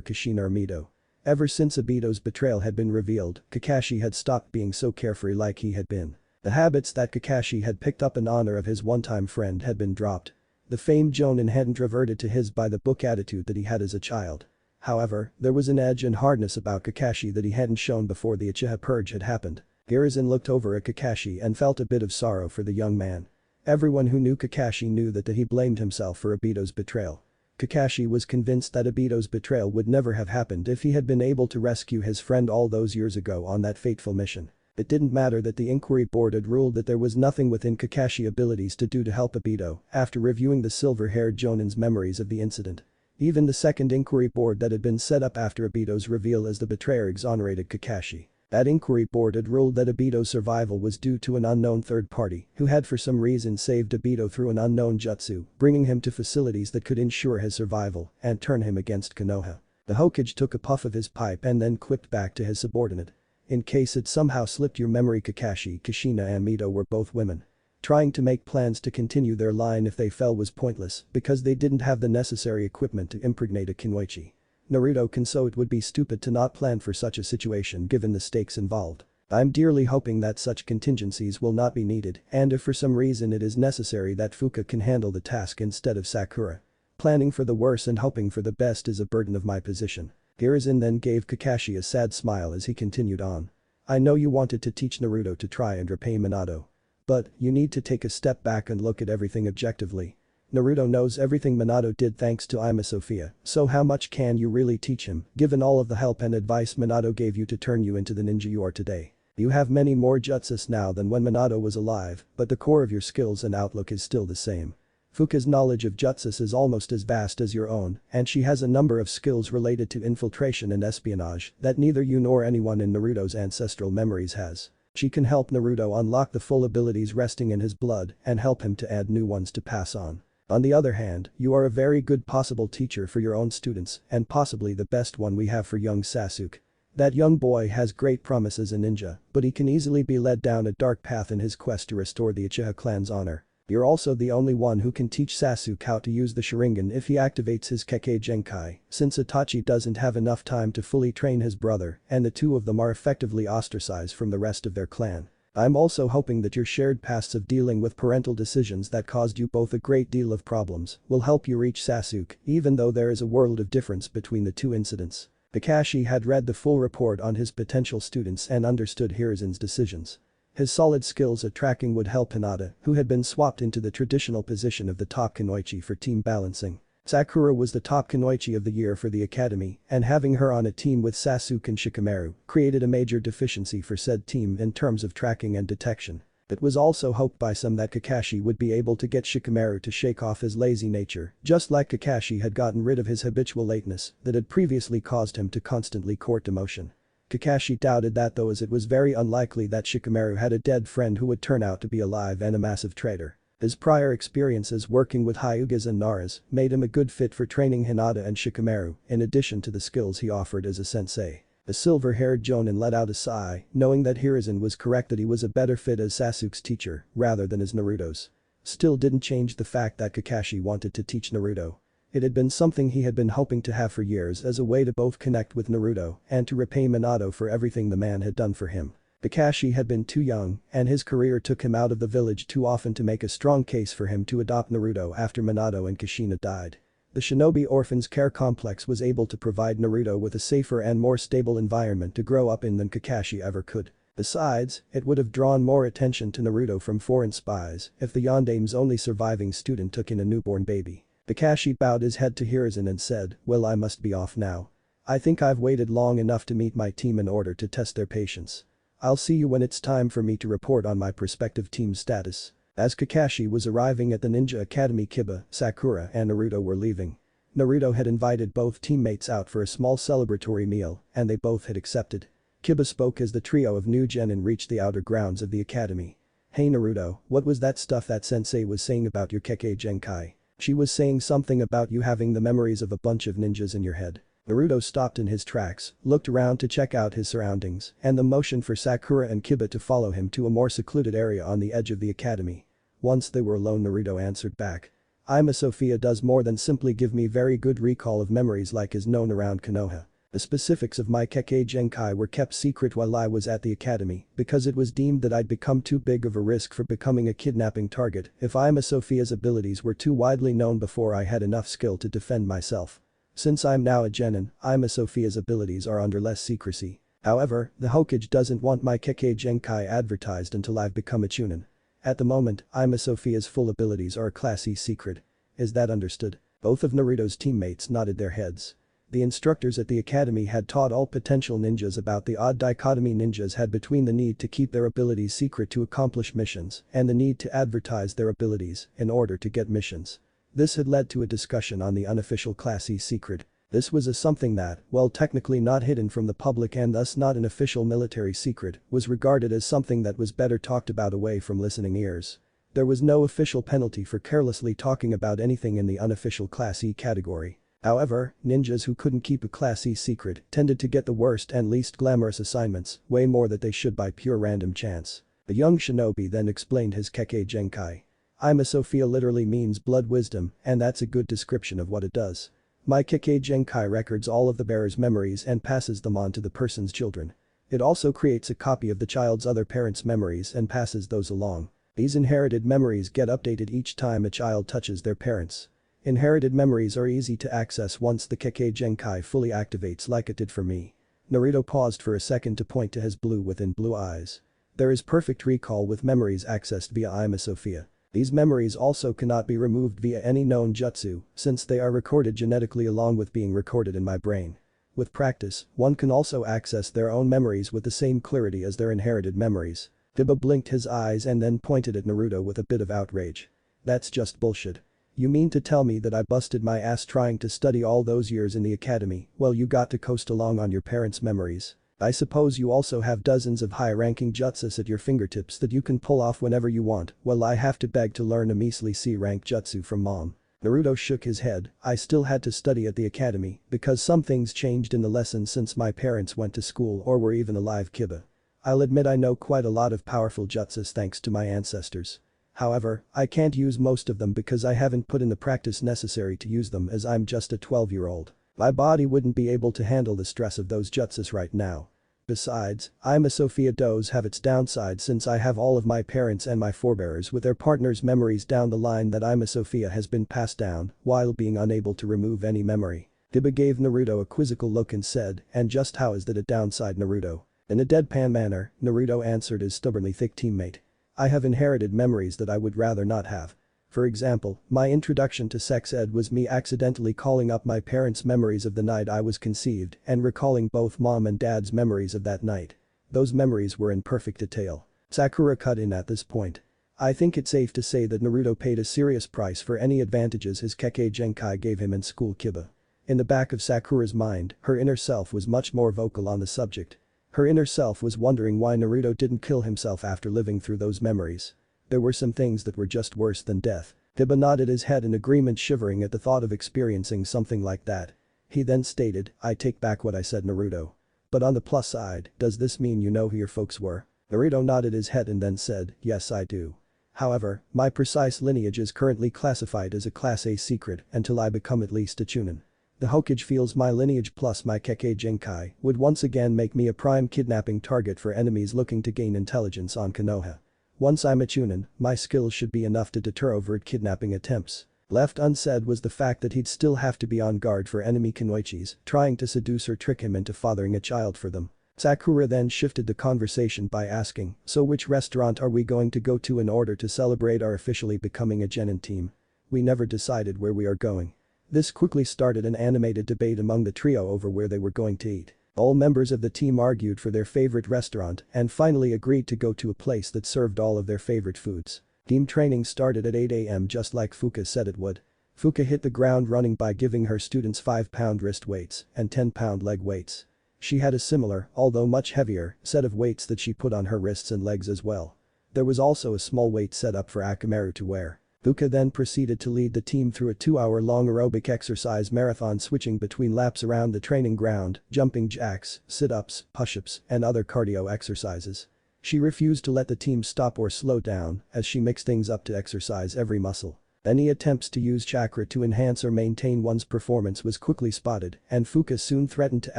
Kushina or Mito. Ever since Obito's betrayal had been revealed, Kakashi had stopped being so carefree like he had been. The habits that Kakashi had picked up in honor of his one-time friend had been dropped. The famed Jonin hadn't reverted to his by-the-book attitude that he had as a child. However, there was an edge and hardness about Kakashi that he hadn't shown before the Uchiha purge had happened. Hiruzen looked over at Kakashi and felt a bit of sorrow for the young man. Everyone who knew Kakashi knew that he blamed himself for Obito's betrayal. Kakashi was convinced that Obito's betrayal would never have happened if he had been able to rescue his friend all those years ago on that fateful mission. It didn't matter that the inquiry board had ruled that there was nothing within Kakashi's abilities to do to help Obito after reviewing the silver-haired Jonin's memories of the incident. Even the second inquiry board that had been set up after Obito's reveal as the betrayer exonerated Kakashi. That inquiry board had ruled that Obito's survival was due to an unknown third party who had for some reason saved Obito through an unknown jutsu, bringing him to facilities that could ensure his survival and turn him against Konoha. The Hokage took a puff of his pipe and then quipped back to his subordinate. In case it somehow slipped your memory, Kakashi, Kushina and Mito were both women. Trying to make plans to continue their line if they fell was pointless because they didn't have the necessary equipment to impregnate a Kunoichi. Naruto can, so it would be stupid to not plan for such a situation given the stakes involved. I'm dearly hoping that such contingencies will not be needed and if for some reason it is necessary that Fuka can handle the task instead of Sakura. Planning for the worst and hoping for the best is a burden of my position. Hiruzen then gave Kakashi a sad smile as he continued on. I know you wanted to teach Naruto to try and repay Minato. But, you need to take a step back and look at everything objectively. Naruto knows everything Minato did thanks to Ima Sophia, so how much can you really teach him, given all of the help and advice Minato gave you to turn you into the ninja you are today? You have many more jutsus now than when Minato was alive, but the core of your skills and outlook is still the same. Fuka's knowledge of jutsus is almost as vast as your own, and she has a number of skills related to infiltration and espionage that neither you nor anyone in Naruto's ancestral memories has. She can help Naruto unlock the full abilities resting in his blood and help him to add new ones to pass on. On the other hand, you are a very good possible teacher for your own students and possibly the best one we have for young Sasuke. That young boy has great promise as a ninja, but he can easily be led down a dark path in his quest to restore the Uchiha clan's honor. You're also the only one who can teach Sasuke how to use the Sharingan if he activates his Kekkei Genkai, since Itachi doesn't have enough time to fully train his brother and the two of them are effectively ostracized from the rest of their clan. I'm also hoping that your shared pasts of dealing with parental decisions that caused you both a great deal of problems will help you reach Sasuke, even though there is a world of difference between the two incidents. Kakashi had read the full report on his potential students and understood Hiruzen's decisions. His solid skills at tracking would help Hinata, who had been swapped into the traditional position of the top kunoichi for team balancing. Sakura was the top kunoichi of the year for the academy, and having her on a team with Sasuke and Shikamaru created a major deficiency for said team in terms of tracking and detection. It was also hoped by some that Kakashi would be able to get Shikamaru to shake off his lazy nature, just like Kakashi had gotten rid of his habitual lateness that had previously caused him to constantly court demotion. Kakashi doubted that though, as it was very unlikely that Shikamaru had a dead friend who would turn out to be alive and a massive traitor. His prior experiences working with Hyugas and Naras made him a good fit for training Hinata and Shikamaru, in addition to the skills he offered as a sensei. The silver-haired Jonin let out a sigh, knowing that Hiruzen was correct that he was a better fit as Sasuke's teacher rather than as Naruto's. Still didn't change the fact that Kakashi wanted to teach Naruto. It had been something he had been hoping to have for years as a way to both connect with Naruto and to repay Minato for everything the man had done for him. Kakashi had been too young and his career took him out of the village too often to make a strong case for him to adopt Naruto after Minato and Kushina died. The Shinobi Orphans Care Complex was able to provide Naruto with a safer and more stable environment to grow up in than Kakashi ever could. Besides, it would have drawn more attention to Naruto from foreign spies if the Yandame's only surviving student took in a newborn baby. Kakashi bowed his head to Hiruzen and said, "Well, I must be off now. I think I've waited long enough to meet my team in order to test their patience. I'll see you when it's time for me to report on my prospective team's status." As Kakashi was arriving at the Ninja Academy, Kiba, Sakura and Naruto were leaving. Naruto had invited both teammates out for a small celebratory meal and they both had accepted. Kiba spoke as the trio of new genin reached the outer grounds of the academy. "Hey Naruto, what was that stuff that sensei was saying about your Kekkei Genkai? She was saying something about you having the memories of a bunch of ninjas in your head." Naruto stopped in his tracks, looked around to check out his surroundings, and the motion for Sakura and Kiba to follow him to a more secluded area on the edge of the academy. Once they were alone, Naruto answered back. "Ima Sophia does more than simply give me very good recall of memories like is known around Konoha. The specifics of my Kekkei Genkai were kept secret while I was at the academy because it was deemed that I'd become too big of a risk for becoming a kidnapping target if Ima Sophia's abilities were too widely known before I had enough skill to defend myself. Since I'm now a genin, Ima Sophia's abilities are under less secrecy. However, the Hokage doesn't want my Kekkei Genkai advertised until I've become a chunin. At the moment, Ima Sophia's full abilities are a Class E secret. Is that understood?" Both of Naruto's teammates nodded their heads. The instructors at the academy had taught all potential ninjas about the odd dichotomy ninjas had between the need to keep their abilities secret to accomplish missions and the need to advertise their abilities in order to get missions. This had led to a discussion on the unofficial Class E secret. This was something that, while technically not hidden from the public and thus not an official military secret, was regarded as something that was better talked about away from listening ears. There was no official penalty for carelessly talking about anything in the unofficial Class E category. However, ninjas who couldn't keep a Class E secret tended to get the worst and least glamorous assignments, way more than they should by pure random chance. The young shinobi then explained his Kekkei Genkai. "Ima Sophia literally means blood wisdom, and that's a good description of what it does. My Kekkei Genkai records all of the bearer's memories and passes them on to the person's children. It also creates a copy of the child's other parents' memories and passes those along. These inherited memories get updated each time a child touches their parents. Inherited memories are easy to access once the Kekkei Genkai fully activates like it did for me." Naruto paused for a second to point to his blue eyes. "There is perfect recall with memories accessed via Ima Sophia. These memories also cannot be removed via any known jutsu since they are recorded genetically along with being recorded in my brain. With practice, one can also access their own memories with the same clarity as their inherited memories." Kiba blinked his eyes and then pointed at Naruto with a bit of outrage. "That's just bullshit. You mean to tell me that I busted my ass trying to study all those years in the academy while you got to coast along on your parents' memories? I suppose you also have dozens of high-ranking jutsus at your fingertips that you can pull off whenever you want while I have to beg to learn a measly C-rank jutsu from mom. Naruto shook his head. I still had to study at the academy because some things changed in the lesson since my parents went to school or were even alive. Kiba. I'll admit I know quite a lot of powerful jutsus thanks to my ancestors. However, I can't use most of them because I haven't put in the practice necessary to use them as I'm just a 12-year-old. My body wouldn't be able to handle the stress of those jutsus right now. Besides, I'm a Sophia does have its downside since I have all of my parents and my forebears with their partners' memories down the line that I'm a Sophia has been passed down while being unable to remove any memory. Kiba gave Naruto a quizzical look and said, and just how is that a downside, Naruto? In a deadpan manner, Naruto answered his stubbornly thick teammate. I have inherited memories that I would rather not have. For example, my introduction to sex ed was me accidentally calling up my parents' memories of the night I was conceived and recalling both mom and dad's memories of that night. Those memories were in perfect detail. Sakura cut in at this point. I think it's safe to say that Naruto paid a serious price for any advantages his Kekkei Genkai gave him in school. Kiba. In the back of Sakura's mind, her inner self was much more vocal on the subject. Her inner self was wondering why Naruto didn't kill himself after living through those memories. There were some things that were just worse than death. Kiba nodded his head in agreement, shivering at the thought of experiencing something like that. He then stated, I take back what I said, Naruto. But on the plus side, does this mean you know who your folks were? Naruto nodded his head and then said, yes I do. However, my precise lineage is currently classified as a Class A secret until I become at least a Chunin. The Hokage feels my lineage plus my Kekkei Genkai would once again make me a prime kidnapping target for enemies looking to gain intelligence on Konoha. Once I'm a Chunin, my skills should be enough to deter overt kidnapping attempts. Left unsaid was the fact that he'd still have to be on guard for enemy kunoichis trying to seduce or trick him into fathering a child for them. Sakura then shifted the conversation by asking, so which restaurant are we going to go to in order to celebrate our officially becoming a genin team? We never decided where we are going. This quickly started an animated debate among the trio over where they were going to eat. All members of the team argued for their favorite restaurant and finally agreed to go to a place that served all of their favorite foods. Team training started at 8 a.m. just like Fuka said it would. Fuka hit the ground running by giving her students 5-pound wrist weights and 10-pound leg weights. She had a similar, although much heavier, set of weights that she put on her wrists and legs as well. There was also a small weight set up for Akamaru to wear. Fuka then proceeded to lead the team through a 2-hour-long aerobic exercise marathon, switching between laps around the training ground, jumping jacks, sit-ups, push-ups, and other cardio exercises. She refused to let the team stop or slow down as she mixed things up to exercise every muscle. Any attempts to use chakra to enhance or maintain one's performance was quickly spotted, and Fuka soon threatened to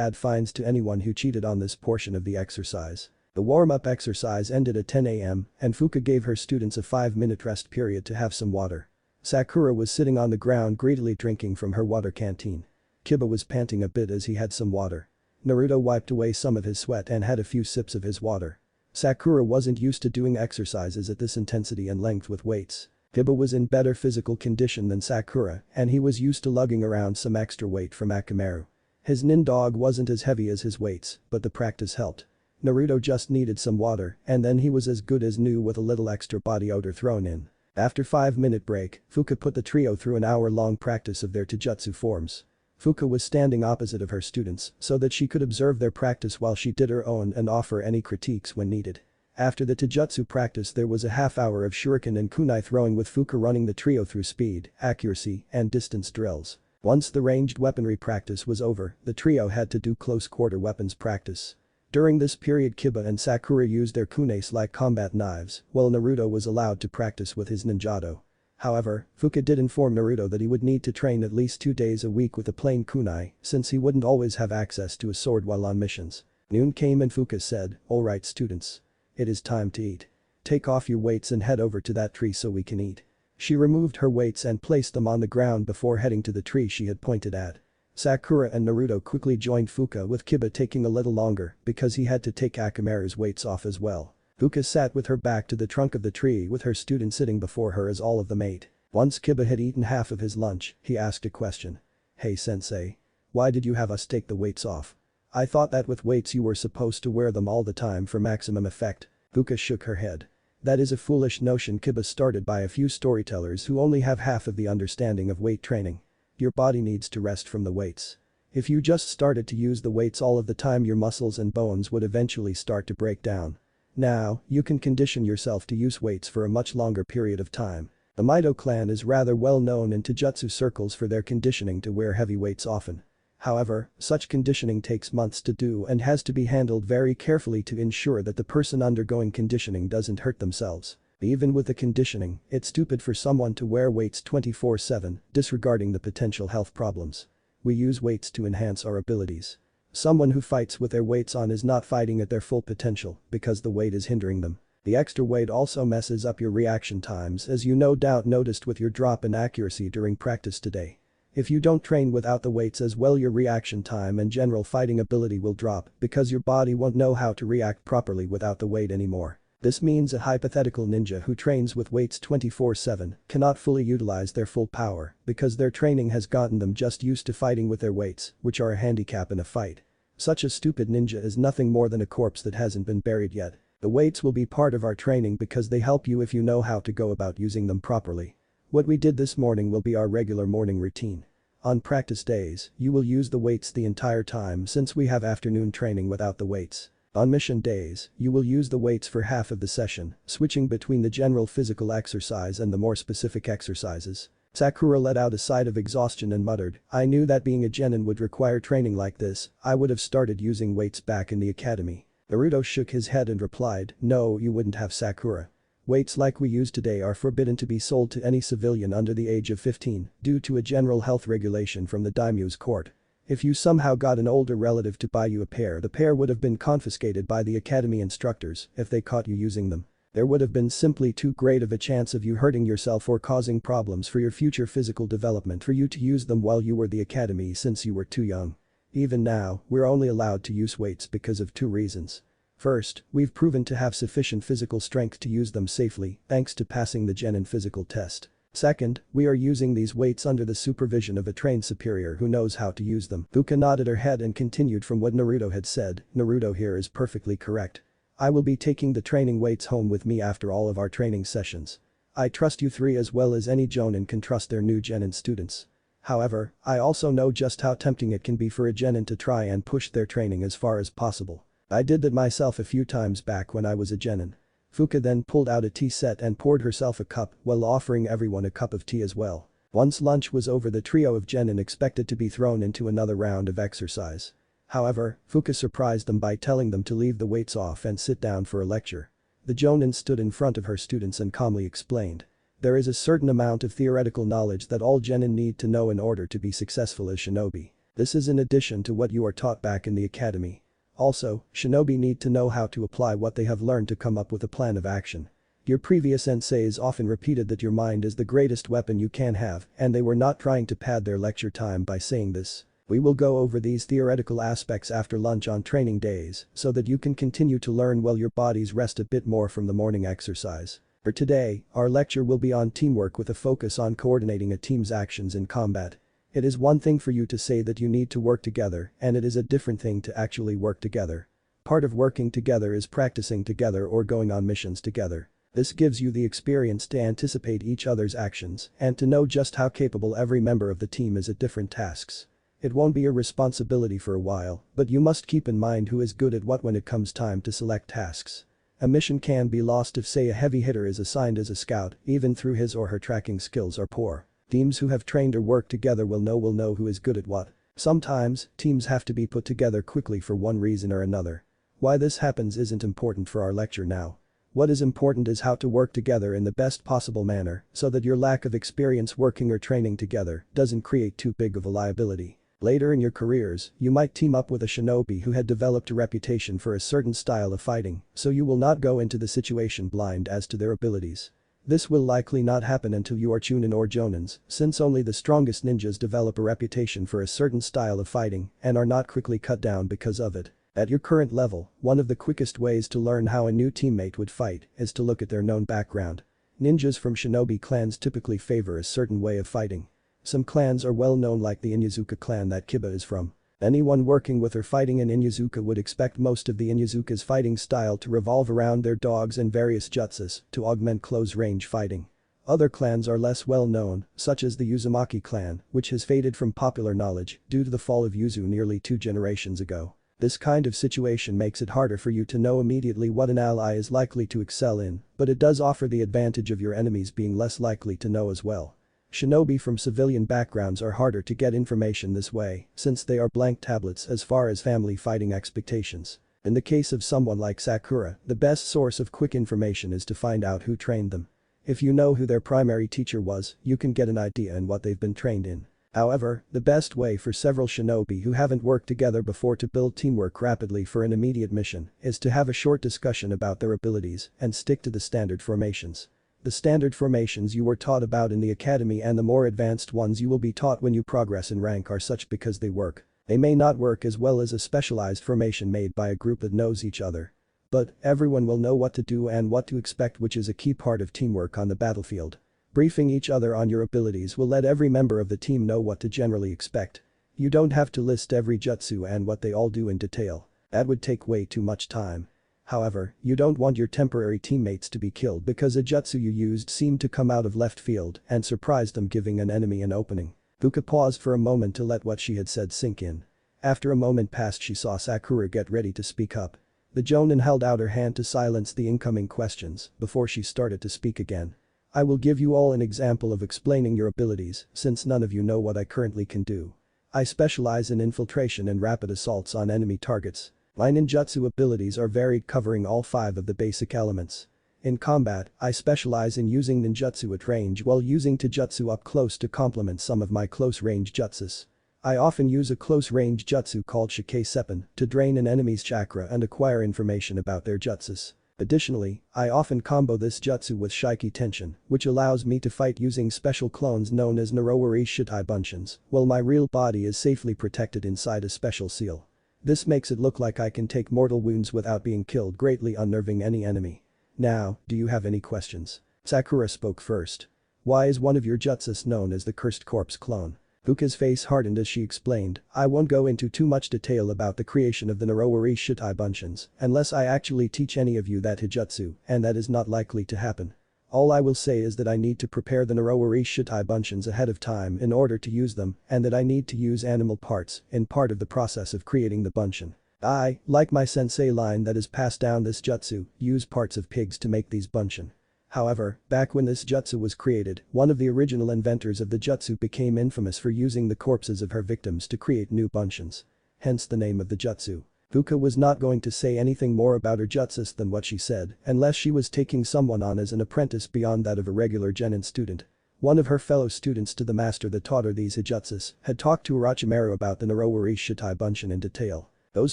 add fines to anyone who cheated on this portion of the exercise. The warm-up exercise ended at 10 a.m. and Fuka gave her students a 5-minute rest period to have some water. Sakura was sitting on the ground greedily drinking from her water canteen. Kiba was panting a bit as he had some water. Naruto wiped away some of his sweat and had a few sips of his water. Sakura wasn't used to doing exercises at this intensity and length with weights. Kiba was in better physical condition than Sakura and he was used to lugging around some extra weight from Akamaru. His nin dog wasn't as heavy as his weights, but the practice helped. Naruto just needed some water and then he was as good as new with a little extra body odor thrown in. After 5-minute break, Fuka put the trio through an hour-long practice of their taijutsu forms. Fuka was standing opposite of her students so that she could observe their practice while she did her own and offer any critiques when needed. After the taijutsu practice there was a half-hour of shuriken and kunai throwing with Fuka running the trio through speed, accuracy, and distance drills. Once the ranged weaponry practice was over, the trio had to do close-quarter weapons practice. During this period Kiba and Sakura used their kunes like combat knives, while Naruto was allowed to practice with his ninjado. However, Fuka did inform Naruto that he would need to train at least 2 days a week with a plain kunai since he wouldn't always have access to a sword while on missions. Noon came and Fuka said, alright students. It is time to eat. Take off your weights and head over to that tree so we can eat. She removed her weights and placed them on the ground before heading to the tree she had pointed at. Sakura and Naruto quickly joined Fuka with Kiba taking a little longer because he had to take Akamaru's weights off as well. Fuka sat with her back to the trunk of the tree with her student sitting before her as all of them ate. Once Kiba had eaten half of his lunch, he asked a question. Hey sensei. Why did you have us take the weights off? I thought that with weights you were supposed to wear them all the time for maximum effect. Fuka shook her head. That is a foolish notion Kiba started by a few storytellers who only have half of the understanding of weight training. Your body needs to rest from the weights. If you just started to use the weights all of the time your muscles and bones would eventually start to break down. Now, you can condition yourself to use weights for a much longer period of time. The Mito clan is rather well known in Taijutsu circles for their conditioning to wear heavy weights often. However, such conditioning takes months to do and has to be handled very carefully to ensure that the person undergoing conditioning doesn't hurt themselves. Even with the conditioning, it's stupid for someone to wear weights 24/7, disregarding the potential health problems. We use weights to enhance our abilities. Someone who fights with their weights on is not fighting at their full potential because the weight is hindering them. The extra weight also messes up your reaction times, as you no doubt noticed with your drop in accuracy during practice today. If you don't train without the weights as well, your reaction time and general fighting ability will drop because your body won't know how to react properly without the weight anymore. This means a hypothetical ninja who trains with weights 24/7 cannot fully utilize their full power because their training has gotten them just used to fighting with their weights, which are a handicap in a fight. Such a stupid ninja is nothing more than a corpse that hasn't been buried yet. The weights will be part of our training because they help you if you know how to go about using them properly. What we did this morning will be our regular morning routine. On practice days, you will use the weights the entire time since we have afternoon training without the weights. On mission days, you will use the weights for half of the session, switching between the general physical exercise and the more specific exercises. Sakura let out a sigh of exhaustion and muttered, "I knew that being a genin would require training like this. I would have started using weights back in the academy." Naruto shook his head and replied, "No, you wouldn't have, Sakura. Weights like we use today are forbidden to be sold to any civilian under the age of 15 due to a general health regulation from the daimyo's court. If you somehow got an older relative to buy you a pair, the pair would have been confiscated by the academy instructors if they caught you using them. There would have been simply too great of a chance of you hurting yourself or causing problems for your future physical development for you to use them while you were the academy since you were too young. Even now, we're only allowed to use weights because of two reasons. First, we've proven to have sufficient physical strength to use them safely thanks to passing the genin physical test. Second, we are using these weights under the supervision of a trained superior who knows how to use them." Fuka nodded her head and continued from what Naruto had said. "Naruto here is perfectly correct. I will be taking the training weights home with me after all of our training sessions. I trust you three as well as any jonin can trust their new genin students. However, I also know just how tempting it can be for a genin to try and push their training as far as possible. I did that myself a few times back when I was a genin." Fuka then pulled out a tea set and poured herself a cup while offering everyone a cup of tea as well. Once lunch was over, the trio of genin expected to be thrown into another round of exercise. However, Fuka surprised them by telling them to leave the weights off and sit down for a lecture. The jonin stood in front of her students and calmly explained. "There is a certain amount of theoretical knowledge that all genin need to know in order to be successful as shinobi. This is in addition to what you are taught back in the academy. Also, shinobi need to know how to apply what they have learned to come up with a plan of action. Your previous senseis often repeated that your mind is the greatest weapon you can have, and they were not trying to pad their lecture time by saying this. We will go over these theoretical aspects after lunch on training days so that you can continue to learn while your bodies rest a bit more from the morning exercise. For today, our lecture will be on teamwork with a focus on coordinating a team's actions in combat. It is one thing for you to say that you need to work together, and it is a different thing to actually work together. Part of working together is practicing together or going on missions together. This gives you the experience to anticipate each other's actions and to know just how capable every member of the team is at different tasks. It won't be your responsibility for a while, but you must keep in mind who is good at what when it comes time to select tasks. A mission can be lost if, say, a heavy hitter is assigned as a scout, even through his or her tracking skills are poor. Teams who have trained or worked together will know who is good at what. Sometimes, teams have to be put together quickly for one reason or another. Why this happens isn't important for our lecture now. What is important is how to work together in the best possible manner so that your lack of experience working or training together doesn't create too big of a liability. Later in your careers, you might team up with a shinobi who had developed a reputation for a certain style of fighting, so you will not go into the situation blind as to their abilities. This will likely not happen until you are chunin or jonins, since only the strongest ninjas develop a reputation for a certain style of fighting and are not quickly cut down because of it. At your current level, one of the quickest ways to learn how a new teammate would fight is to look at their known background. Ninjas from shinobi clans typically favor a certain way of fighting. Some clans are well known, like the Inyazuka clan that Kiba is from. Anyone working with or fighting in Inyazuka would expect most of the Inyazuka's fighting style to revolve around their dogs and various jutsus to augment close-range fighting. Other clans are less well known, such as the Uzumaki clan, which has faded from popular knowledge due to the fall of Yuzu nearly 2 generations ago. This kind of situation makes it harder for you to know immediately what an ally is likely to excel in, but it does offer the advantage of your enemies being less likely to know as well. Shinobi from civilian backgrounds are harder to get information this way, since they are blank tablets as far as family fighting expectations. In the case of someone like Sakura, the best source of quick information is to find out who trained them. If you know who their primary teacher was, you can get an idea in what they've been trained in. However, the best way for several shinobi who haven't worked together before to build teamwork rapidly for an immediate mission is to have a short discussion about their abilities and stick to the standard formations. The standard formations you were taught about in the academy and the more advanced ones you will be taught when you progress in rank are such because they work. They may not work as well as a specialized formation made by a group that knows each other. But everyone will know what to do and what to expect, which is a key part of teamwork on the battlefield. Briefing each other on your abilities will let every member of the team know what to generally expect. You don't have to list every jutsu and what they all do in detail. That would take way too much time. However, you don't want your temporary teammates to be killed because a jutsu you used seemed to come out of left field and surprised them, giving an enemy an opening. Fuka paused for a moment to let what she had said sink in. After a moment passed, she saw Sakura get ready to speak up. The Jonin held out her hand to silence the incoming questions before she started to speak again. I will give you all an example of explaining your abilities since none of you know what I currently can do. I specialize in infiltration and rapid assaults on enemy targets. My ninjutsu abilities are varied, covering all 5 of the basic elements. In combat, I specialize in using ninjutsu at range while using taijutsu up close to complement some of my close-range jutsus. I often use a close-range jutsu called Shikei Seppen to drain an enemy's chakra and acquire information about their jutsus. Additionally, I often combo this jutsu with Shiki Tenshin, which allows me to fight using special clones known as Narowari Shitai Bunshins, while my real body is safely protected inside a special seal. This makes it look like I can take mortal wounds without being killed, greatly unnerving any enemy. Now, do you have any questions? Sakura spoke first. Why is one of your jutsus known as the Cursed Corpse Clone? Fuka's face hardened as she explained, I won't go into too much detail about the creation of the Narowari Shitai Bunshins unless I actually teach any of you that hijutsu, and that is not likely to happen. All I will say is that I need to prepare the Narowari Shitai Bunshins ahead of time in order to use them, and that I need to use animal parts in part of the process of creating the Bunshin. I, like my sensei line that is passed down this jutsu, use parts of pigs to make these Bunshin. However, back when this jutsu was created, one of the original inventors of the jutsu became infamous for using the corpses of her victims to create new Bunshins. Hence the name of the jutsu. Fuka was not going to say anything more about her jutsus than what she said, unless she was taking someone on as an apprentice beyond that of a regular genin student. One of her fellow students to the master that taught her these hijutsus had talked to Orochimaru about the Narowari Shitai Bunshin in detail. Those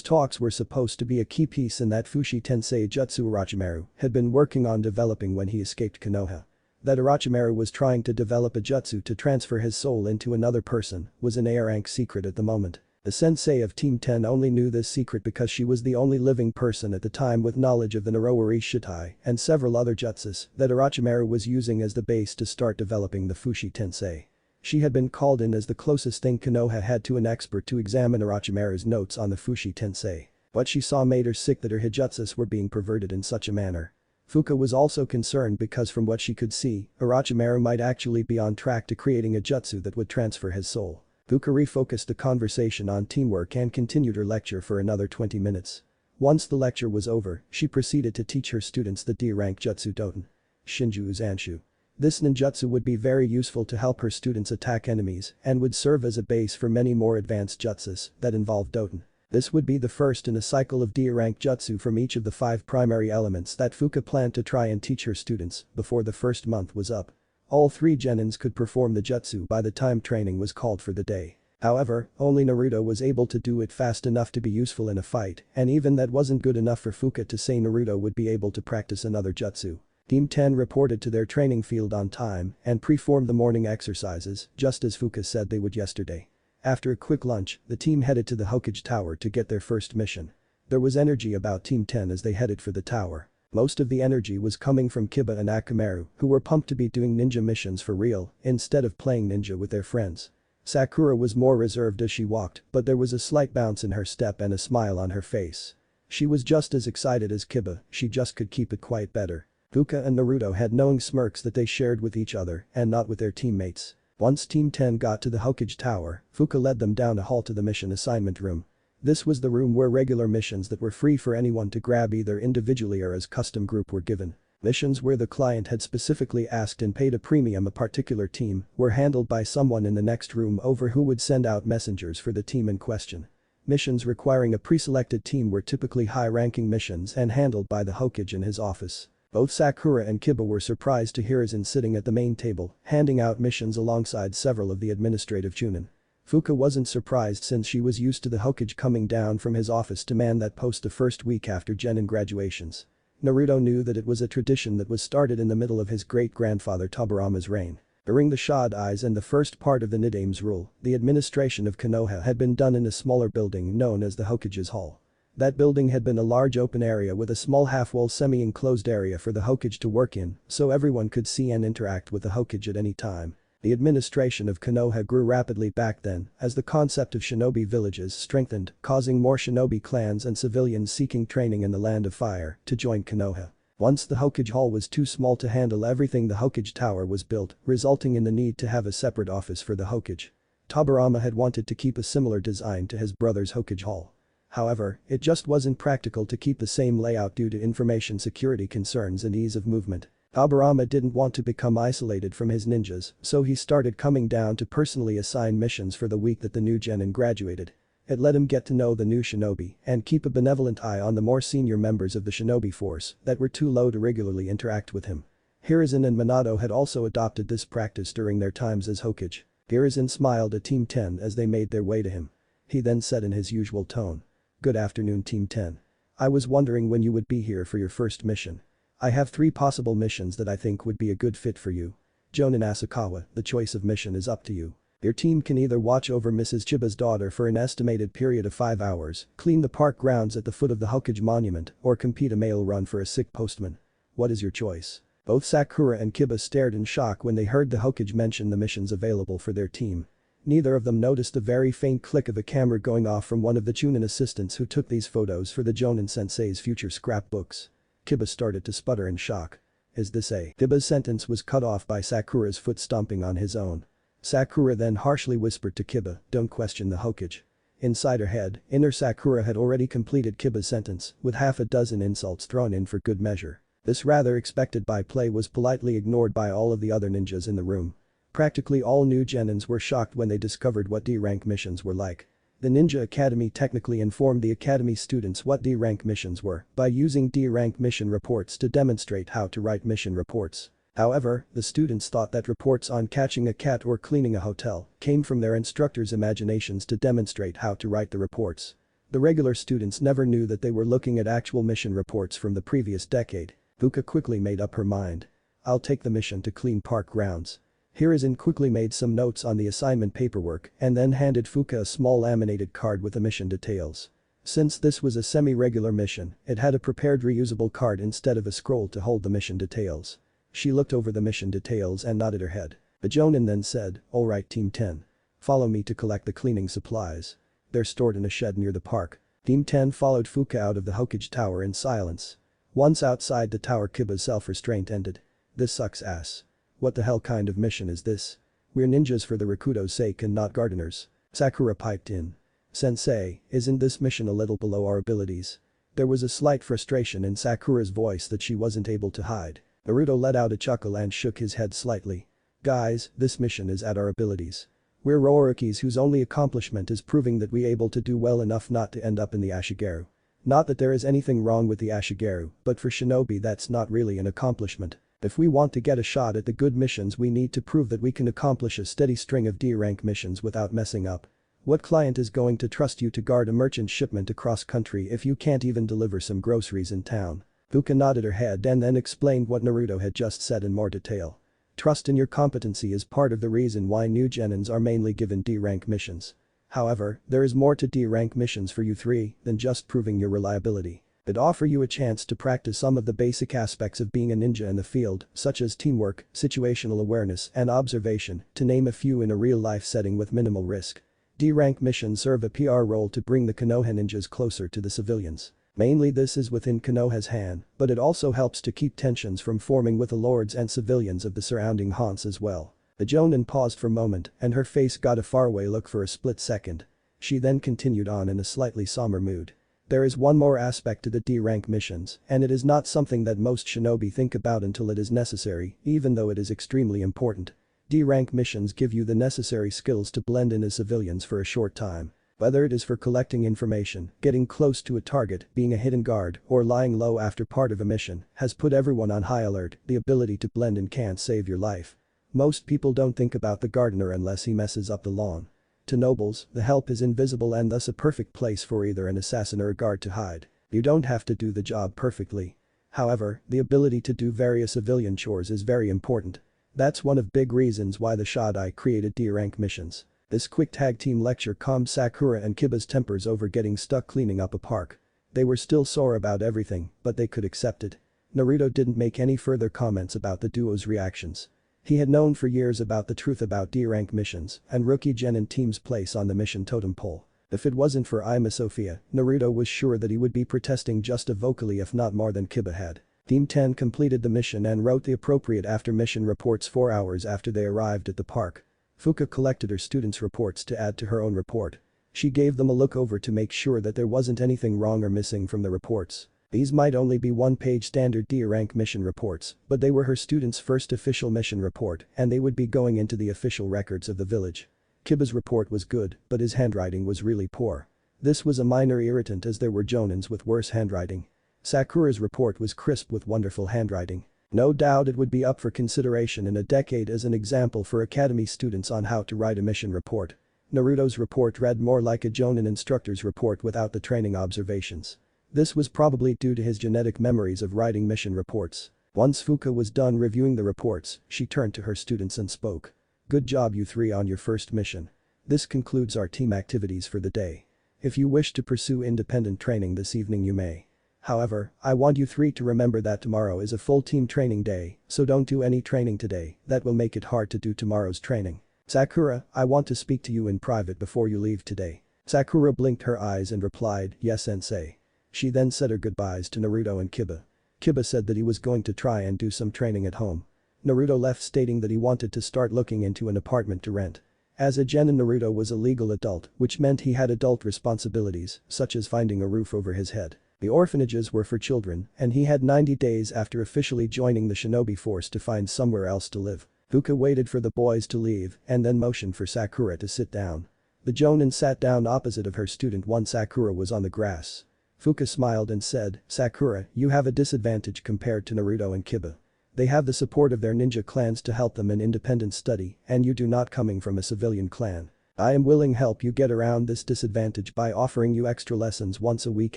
talks were supposed to be a key piece in that Fushi Tensei jutsu Orochimaru had been working on developing when he escaped Konoha. That Orochimaru was trying to develop a jutsu to transfer his soul into another person was an A-rank secret at the moment. The sensei of Team 10 only knew this secret because she was the only living person at the time with knowledge of the Narowari Shitai and several other jutsus that Orochimaru was using as the base to start developing the Fushi Tensei. She had been called in as the closest thing Konoha had to an expert to examine Orochimaru's notes on the Fushi Tensei. What she saw made her sick that her hijutsus were being perverted in such a manner. Fuka was also concerned because from what she could see, Orochimaru might actually be on track to creating a jutsu that would transfer his soul. Fuka refocused the conversation on teamwork and continued her lecture for another 20 minutes. Once the lecture was over, she proceeded to teach her students the D-rank jutsu Doten. Shinju Uzanshu. This ninjutsu would be very useful to help her students attack enemies and would serve as a base for many more advanced jutsus that involve Doten. This would be the first in a cycle of D-rank jutsu from each of the 5 primary elements that Fuka planned to try and teach her students before the first month was up. All 3 genins could perform the jutsu by the time training was called for the day. However, only Naruto was able to do it fast enough to be useful in a fight, and even that wasn't good enough for Fuka to say Naruto would be able to practice another jutsu. Team 10 reported to their training field on time and performed the morning exercises just as Fuka said they would yesterday. After a quick lunch, the team headed to the Hokage Tower to get their first mission. There was energy about Team 10 as they headed for the tower. Most of the energy was coming from Kiba and Akamaru, who were pumped to be doing ninja missions for real instead of playing ninja with their friends. Sakura was more reserved as she walked, but there was a slight bounce in her step and a smile on her face. She was just as excited as Kiba, she just could keep it quiet better. Fuka and Naruto had knowing smirks that they shared with each other and not with their teammates. Once Team 10 got to the Hokage Tower, Fuka led them down a hall to the mission assignment room. This was the room where regular missions that were free for anyone to grab either individually or as custom group were given. Missions where the client had specifically asked and paid a premium a particular team were handled by someone in the next room over who would send out messengers for the team in question. Missions requiring a pre-selected team were typically high-ranking missions and handled by the Hokage in his office. Both Sakura and Kiba were surprised to hear Izan sitting at the main table, handing out missions alongside several of the administrative chunin. Fuka wasn't surprised since she was used to the Hokage coming down from his office to man that post the first week after genin graduations. Naruto knew that it was a tradition that was started in the middle of his great-grandfather Tobirama's reign. During the Shadais and the first part of the Nidame's rule, the administration of Konoha had been done in a smaller building known as the Hokage's Hall. That building had been a large open area with a small half-wall semi-enclosed area for the Hokage to work in, so everyone could see and interact with the Hokage at any time. The administration of Konoha grew rapidly back then as the concept of shinobi villages strengthened, causing more shinobi clans and civilians seeking training in the Land of Fire to join Konoha. Once the Hokage Hall was too small to handle everything, the Hokage Tower was built, resulting in the need to have a separate office for the Hokage. Tobirama had wanted to keep a similar design to his brother's Hokage Hall. However, it just wasn't practical to keep the same layout due to information security concerns and ease of movement. Tobirama didn't want to become isolated from his ninjas, so he started coming down to personally assign missions for the week that the new genin graduated. It let him get to know the new shinobi and keep a benevolent eye on the more senior members of the shinobi force that were too low to regularly interact with him. Hiruzen and Minato had also adopted this practice during their times as Hokage. Hiruzen smiled at Team 10 as they made their way to him. He then said in his usual tone, "Good afternoon, Team 10. I was wondering when you would be here for your first mission. I have 3 possible missions that I think would be a good fit for you. Jonin Asakawa, the choice of mission is up to you. Your team can either watch over Mrs. Chiba's daughter for an estimated period of 5 hours, clean the park grounds at the foot of the Hokage monument, or compete a mail run for a sick postman. What is your choice?" Both Sakura and Kiba stared in shock when they heard the Hokage mention the missions available for their team. Neither of them noticed the very faint click of a camera going off from one of the Chunin assistants who took these photos for the Jonin sensei's future scrapbooks. Kiba started to sputter in shock. "Is this a?" Kiba's sentence was cut off by Sakura's foot stomping on his own. Sakura then harshly whispered to Kiba, "Don't question the Hokage." Inside her head, inner Sakura had already completed Kiba's sentence, with half a dozen insults thrown in for good measure. This rather expected byplay was politely ignored by all of the other ninjas in the room. Practically all new genins were shocked when they discovered what D-rank missions were like. The Ninja Academy technically informed the Academy students what D-rank missions were by using D-rank mission reports to demonstrate how to write mission reports. However, the students thought that reports on catching a cat or cleaning a hotel came from their instructors' imaginations to demonstrate how to write the reports. The regular students never knew that they were looking at actual mission reports from the previous decade. Fuka quickly made up her mind. "I'll take the mission to clean park grounds." Hiruzen quickly made some notes on the assignment paperwork and then handed Fuka a small laminated card with the mission details. Since this was a semi-regular mission, it had a prepared reusable card instead of a scroll to hold the mission details. She looked over the mission details and nodded her head. The Jonin then said, "Alright Team 10. Follow me to collect the cleaning supplies. They're stored in a shed near the park." Team 10 followed Fuka out of the Hokage Tower in silence. Once outside the tower, Kiba's self-restraint ended. "This sucks ass. What the hell kind of mission is this? We're ninjas for the Rakudo's sake and not gardeners." Sakura piped in. "Sensei, isn't this mission a little below our abilities?" There was a slight frustration in Sakura's voice that she wasn't able to hide. Naruto let out a chuckle and shook his head slightly. "Guys, this mission is at our abilities. We're Roarukis whose only accomplishment is proving that we're able to do well enough not to end up in the Ashigaru. Not that there is anything wrong with the Ashigaru, but for shinobi that's not really an accomplishment. If we want to get a shot at the good missions, we need to prove that we can accomplish a steady string of D-rank missions without messing up. What client is going to trust you to guard a merchant shipment across country if you can't even deliver some groceries in town?" Fuka nodded her head and then explained what Naruto had just said in more detail. Trust in your competency is part of the reason why new genins are mainly given D-rank missions. However, there is more to D-rank missions for you 3 than just proving your reliability. It offer you a chance to practice some of the basic aspects of being a ninja in the field, such as teamwork, situational awareness, and observation, to name a few, in a real-life setting with minimal risk. D-rank missions serve a PR role to bring the Konoha ninjas closer to the civilians. Mainly this is within Konoha's hand, but it also helps to keep tensions from forming with the lords and civilians of the surrounding haunts as well. The Jonin paused for a moment and her face got a faraway look for a split second. She then continued on in a slightly somber mood. There is one more aspect to the D-rank missions, and it is not something that most shinobi think about until it is necessary, even though it is extremely important. D-rank missions give you the necessary skills to blend in as civilians for a short time. Whether it is for collecting information, getting close to a target, being a hidden guard, or lying low after part of a mission, has put everyone on high alert. The ability to blend in can't save your life. Most people don't think about the gardener unless he messes up the lawn. To nobles, the help is invisible and thus a perfect place for either an assassin or a guard to hide. You don't have to do the job perfectly. However, the ability to do various civilian chores is very important. That's one of big reasons why the Shodai created D-rank missions. This quick tag team lecture calmed Sakura and Kiba's tempers over getting stuck cleaning up a park. They were still sore about everything, but they could accept it. Naruto didn't make any further comments about the duo's reactions. He had known for years about the truth about D-rank missions and rookie Genin team's place on the mission totem pole. If it wasn't for Ima Sophia, Naruto was sure that he would be protesting just as vocally if not more than Kiba had. Team 10 completed the mission and wrote the appropriate after-mission reports 4 hours after they arrived at the park. Fuka collected her students' reports to add to her own report. She gave them a look over to make sure that there wasn't anything wrong or missing from the reports. These might only be one-page standard D-rank mission reports, but they were her students' first official mission report and they would be going into the official records of the village. Kiba's report was good, but his handwriting was really poor. This was a minor irritant as there were jonins with worse handwriting. Sakura's report was crisp with wonderful handwriting. No doubt it would be up for consideration in a decade as an example for academy students on how to write a mission report. Naruto's report read more like a jonin instructor's report without the training observations. This was probably due to his genetic memories of writing mission reports. Once Fuka was done reviewing the reports, she turned to her students and spoke. Good job you three on your first mission. This concludes our team activities for the day. If you wish to pursue independent training this evening you may. However, I want you three to remember that tomorrow is a full team training day, so don't do any training today, that will make it hard to do tomorrow's training. Sakura, I want to speak to you in private before you leave today. Sakura blinked her eyes and replied, yes sensei. She then said her goodbyes to Naruto and Kiba. Kiba said that he was going to try and do some training at home. Naruto left stating that he wanted to start looking into an apartment to rent. As a genin, Naruto was a legal adult, which meant he had adult responsibilities, such as finding a roof over his head. The orphanages were for children, and he had 90 days after officially joining the shinobi force to find somewhere else to live. Fuka waited for the boys to leave and then motioned for Sakura to sit down. The jonin sat down opposite of her student once Sakura was on the grass. Fuka smiled and said, Sakura, you have a disadvantage compared to Naruto and Kiba. They have the support of their ninja clans to help them in independent study, and you do not coming from a civilian clan. I am willing to help you get around this disadvantage by offering you extra lessons once a week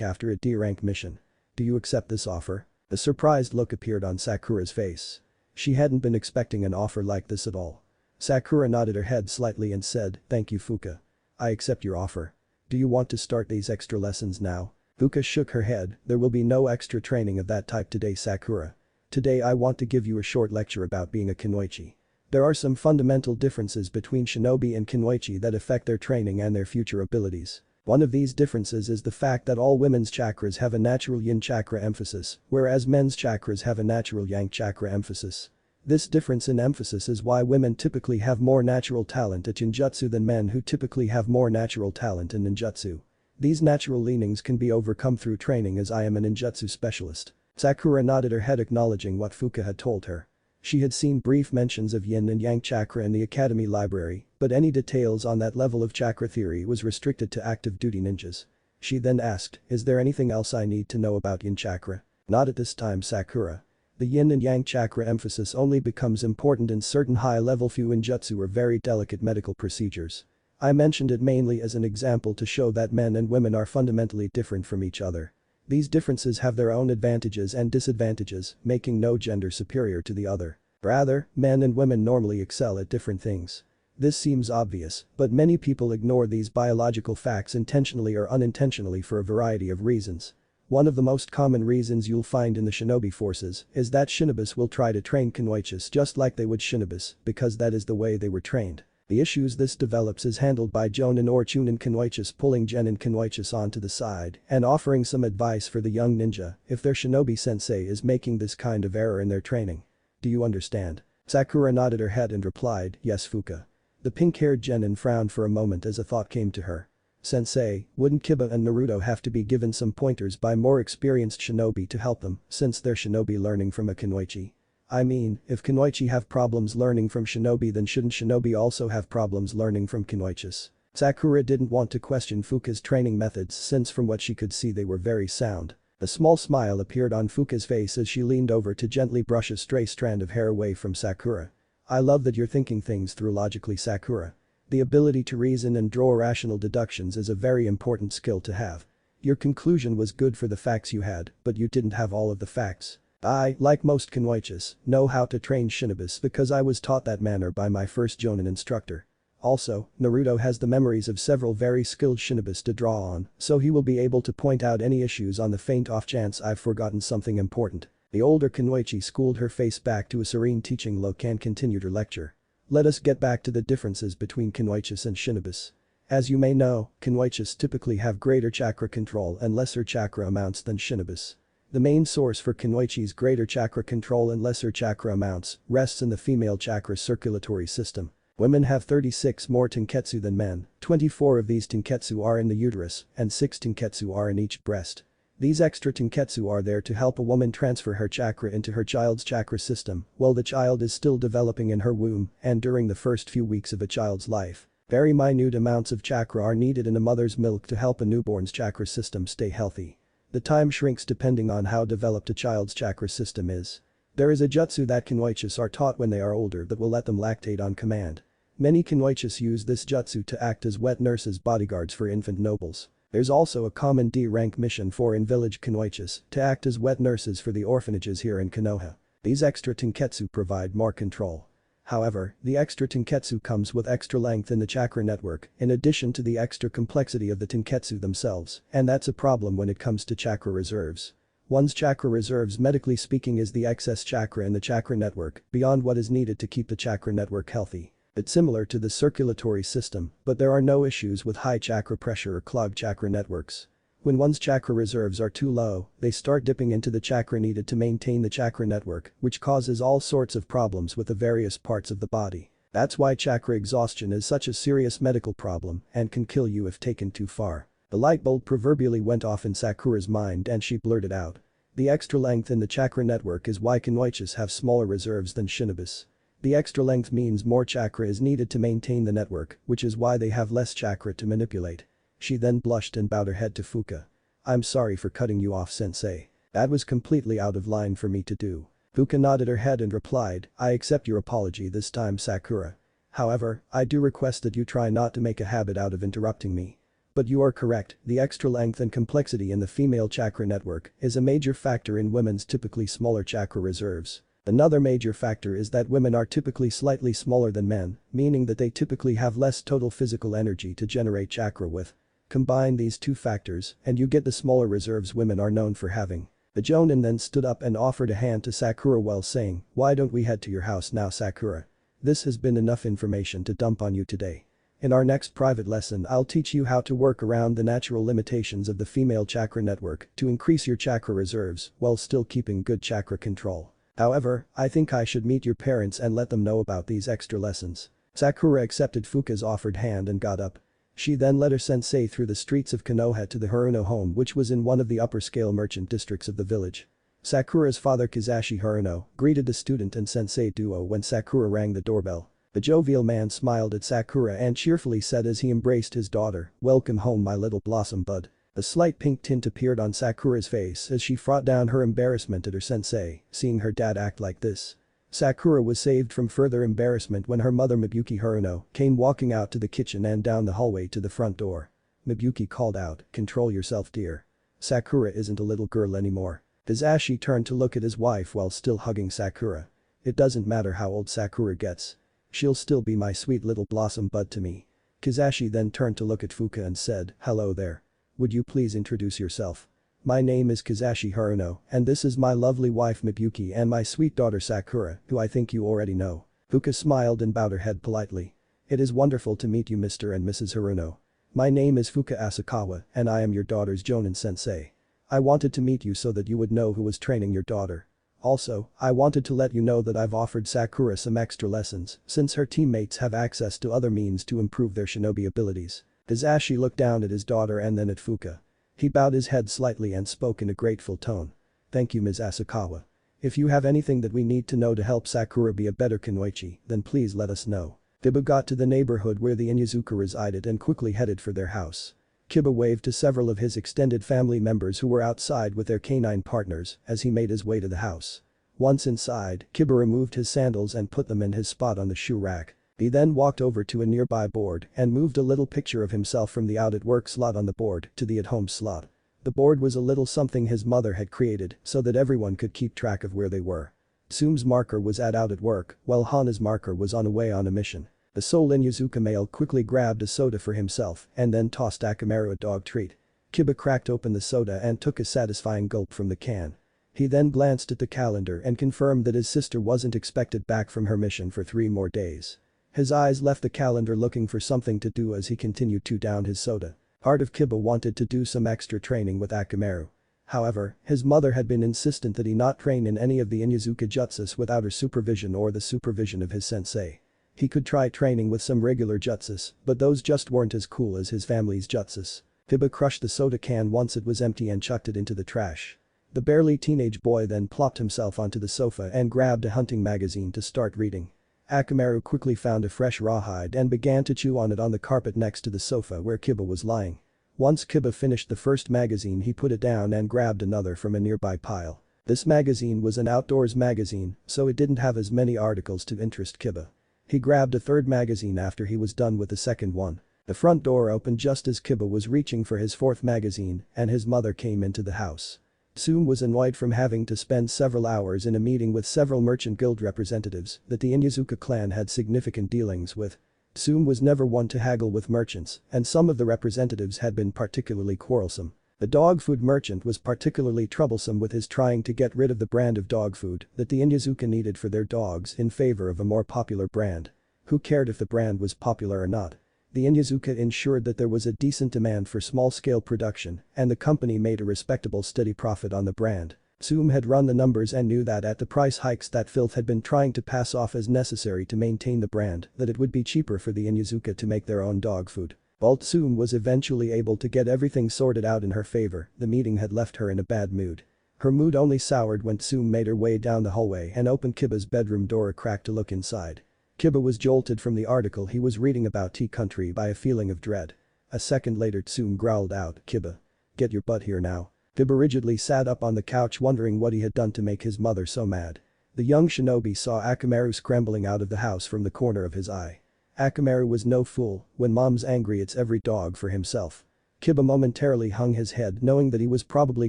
after a D-rank mission. Do you accept this offer? A surprised look appeared on Sakura's face. She hadn't been expecting an offer like this at all. Sakura nodded her head slightly and said, thank you Fuka. I accept your offer. Do you want to start these extra lessons now? Fuka shook her head, there will be no extra training of that type today Sakura. Today I want to give you a short lecture about being a kunoichi. There are some fundamental differences between shinobi and kunoichi that affect their training and their future abilities. One of these differences is the fact that all women's chakras have a natural yin chakra emphasis, whereas men's chakras have a natural yang chakra emphasis. This difference in emphasis is why women typically have more natural talent at ninjutsu than men who typically have more natural talent in ninjutsu. These natural leanings can be overcome through training as I am a ninjutsu specialist. Sakura nodded her head acknowledging what Fuka had told her. She had seen brief mentions of yin and yang chakra in the academy library, but any details on that level of chakra theory was restricted to active duty ninjas. She then asked, is there anything else I need to know about yin chakra? Not at this time Sakura. The yin and yang chakra emphasis only becomes important in certain high-level fuinjutsu or very delicate medical procedures. I mentioned it mainly as an example to show that men and women are fundamentally different from each other. These differences have their own advantages and disadvantages, making no gender superior to the other. Rather, men and women normally excel at different things. This seems obvious, but many people ignore these biological facts intentionally or unintentionally for a variety of reasons. One of the most common reasons you'll find in the shinobi forces is that shinobis will try to train kunoichis just like they would shinobis because that is the way they were trained. The issues this develops is handled by jonin or chunin kunoichis pulling genin kunoichis onto the side and offering some advice for the young ninja if their shinobi sensei is making this kind of error in their training. Do you understand? Sakura nodded her head and replied, yes Fuka. The pink-haired genin frowned for a moment as a thought came to her. Sensei, wouldn't Kiba and Naruto have to be given some pointers by more experienced shinobi to help them since they're shinobi learning from a kunoichi? I mean, if kunoichi have problems learning from shinobi then shouldn't shinobi also have problems learning from kunoichis? Sakura didn't want to question Fuka's training methods since from what she could see they were very sound. A small smile appeared on Fuka's face as she leaned over to gently brush a stray strand of hair away from Sakura. I love that you're thinking things through logically, Sakura. The ability to reason and draw rational deductions is a very important skill to have. Your conclusion was good for the facts you had, but you didn't have all of the facts. I, like most kunoichis, know how to train shinobis because I was taught that manner by my first jonin instructor. Also, Naruto has the memories of several very skilled shinobis to draw on, so he will be able to point out any issues on the faint off chance I've forgotten something important. The older kunoichi schooled her face back to a serene teaching look and continued her lecture. Let us get back to the differences between kunoichis and shinobis. As you may know, kunoichis typically have greater chakra control and lesser chakra amounts than shinobis. The main source for kunoichi's greater chakra control and lesser chakra amounts rests in the female chakra circulatory system. Women have 36 more tenketsu than men, 24 of these tenketsu are in the uterus, and 6 tenketsu are in each breast. These extra tenketsu are there to help a woman transfer her chakra into her child's chakra system while the child is still developing in her womb and during the first few weeks of a child's life. Very minute amounts of chakra are needed in a mother's milk to help a newborn's chakra system stay healthy. The time shrinks depending on how developed a child's chakra system is. There is a jutsu that kunoichis are taught when they are older that will let them lactate on command. Many kunoichis use this jutsu to act as wet nurses bodyguards for infant nobles. There's also a common D-rank mission for in-village kunoichis to act as wet nurses for the orphanages here in Konoha. These extra tenketsu provide more control. However, the extra tenketsu comes with extra length in the chakra network in addition to the extra complexity of the tenketsu themselves, and that's a problem when it comes to chakra reserves. One's chakra reserves medically speaking is the excess chakra in the chakra network beyond what is needed to keep the chakra network healthy. It's similar to the circulatory system, but there are no issues with high chakra pressure or clogged chakra networks. When one's chakra reserves are too low, they start dipping into the chakra needed to maintain the chakra network, which causes all sorts of problems with the various parts of the body. That's why chakra exhaustion is such a serious medical problem and can kill you if taken too far. The light bulb proverbially went off in Sakura's mind and she blurted out. The extra length in the chakra network is why kunoichis have smaller reserves than shinobis. The extra length means more chakra is needed to maintain the network, which is why they have less chakra to manipulate. She then blushed and bowed her head to Fuka. I'm sorry for cutting you off, sensei. That was completely out of line for me to do. Fuka nodded her head and replied, I accept your apology this time, Sakura. However, I do request that you try not to make a habit out of interrupting me. But you are correct, the extra length and complexity in the female chakra network is a major factor in women's typically smaller chakra reserves. Another major factor is that women are typically slightly smaller than men, meaning that they typically have less total physical energy to generate chakra with. Combine these two factors and you get the smaller reserves women are known for having. The jonin then stood up and offered a hand to Sakura while saying, why don't we head to your house now, Sakura? This has been enough information to dump on you today. In our next private lesson I'll teach you how to work around the natural limitations of the female chakra network to increase your chakra reserves while still keeping good chakra control. However, I think I should meet your parents and let them know about these extra lessons. Sakura accepted Fuka's offered hand and got up. She then led her sensei through the streets of Konoha to the Haruno home which was in one of the upper-scale merchant districts of the village. Sakura's father Kizashi Haruno greeted the student and sensei duo when Sakura rang the doorbell. The jovial man smiled at Sakura and cheerfully said as he embraced his daughter, welcome home my little blossom bud. A slight pink tint appeared on Sakura's face as she fought down her embarrassment at her sensei, seeing her dad act like this. Sakura was saved from further embarrassment when her mother Miyuki Haruno came walking out to the kitchen and down the hallway to the front door. Miyuki called out, control yourself dear. Sakura isn't a little girl anymore. Kizashi turned to look at his wife while still hugging Sakura. It doesn't matter how old Sakura gets. She'll still be my sweet little blossom bud to me. Kizashi then turned to look at Fuka and said, hello there. Would you please introduce yourself? My name is Kizashi Haruno, and this is my lovely wife Miyuki and my sweet daughter Sakura, who I think you already know. Fuka smiled and bowed her head politely. It is wonderful to meet you Mr. and Mrs. Haruno. My name is Fuka Asakawa and I am your daughter's jonin sensei. I wanted to meet you so that you would know who was training your daughter. Also, I wanted to let you know that I've offered Sakura some extra lessons since her teammates have access to other means to improve their shinobi abilities. Hisashi looked down at his daughter and then at Fuka. He bowed his head slightly and spoke in a grateful tone. "Thank you, Ms. Asakawa. If you have anything that we need to know to help Sakura be a better kunoichi, then please let us know." Kiba got to the neighborhood where the Inyazuka resided and quickly headed for their house. Kiba waved to several of his extended family members who were outside with their canine partners as he made his way to the house. Once inside, Kiba removed his sandals and put them in his spot on the shoe rack. He then walked over to a nearby board and moved a little picture of himself from the out at work slot on the board to the at home slot. The board was a little something his mother had created so that everyone could keep track of where they were. Tsume's marker was at out at work, while Hana's marker was on away on a mission. The sole Inyazuka male quickly grabbed a soda for himself and then tossed Akamaru a dog treat. Kiba cracked open the soda and took a satisfying gulp from the can. He then glanced at the calendar and confirmed that his sister wasn't expected back from her mission for 3 more days. His eyes left the calendar looking for something to do as he continued to down his soda. Part of Kiba wanted to do some extra training with Akamaru. However, his mother had been insistent that he not train in any of the Inyazuka jutsus without her supervision or the supervision of his sensei. He could try training with some regular jutsus, but those just weren't as cool as his family's jutsus. Kiba crushed the soda can once it was empty and chucked it into the trash. The barely teenage boy then plopped himself onto the sofa and grabbed a hunting magazine to start reading. Akamaru quickly found a fresh rawhide and began to chew on it on the carpet next to the sofa where Kiba was lying. Once Kiba finished the first magazine he put it down and grabbed another from a nearby pile. This magazine was an outdoors magazine, so it didn't have as many articles to interest Kiba. He grabbed a third magazine after he was done with the second one. The front door opened just as Kiba was reaching for his fourth magazine and his mother came into the house. Tsume was annoyed from having to spend several hours in a meeting with several merchant guild representatives that the Inyazuka clan had significant dealings with. Tsume was never one to haggle with merchants, and some of the representatives had been particularly quarrelsome. The dog food merchant was particularly troublesome with his trying to get rid of the brand of dog food that the Inyazuka needed for their dogs in favor of a more popular brand. Who cared if the brand was popular or not? The Inyazuka ensured that there was a decent demand for small-scale production and the company made a respectable steady profit on the brand. Tsume had run the numbers and knew that at the price hikes that Filth had been trying to pass off as necessary to maintain the brand that it would be cheaper for the Inyazuka to make their own dog food. While Tsume was eventually able to get everything sorted out in her favor, the meeting had left her in a bad mood. Her mood only soured when Tsume made her way down the hallway and opened Kiba's bedroom door a crack to look inside. Kiba was jolted from the article he was reading about Tea Country by a feeling of dread. A second later Tsume growled out, "Kiba. Get your butt here now." Kiba rigidly sat up on the couch wondering what he had done to make his mother so mad. The young shinobi saw Akamaru scrambling out of the house from the corner of his eye. Akamaru was no fool, when mom's angry it's every dog for himself. Kiba momentarily hung his head knowing that he was probably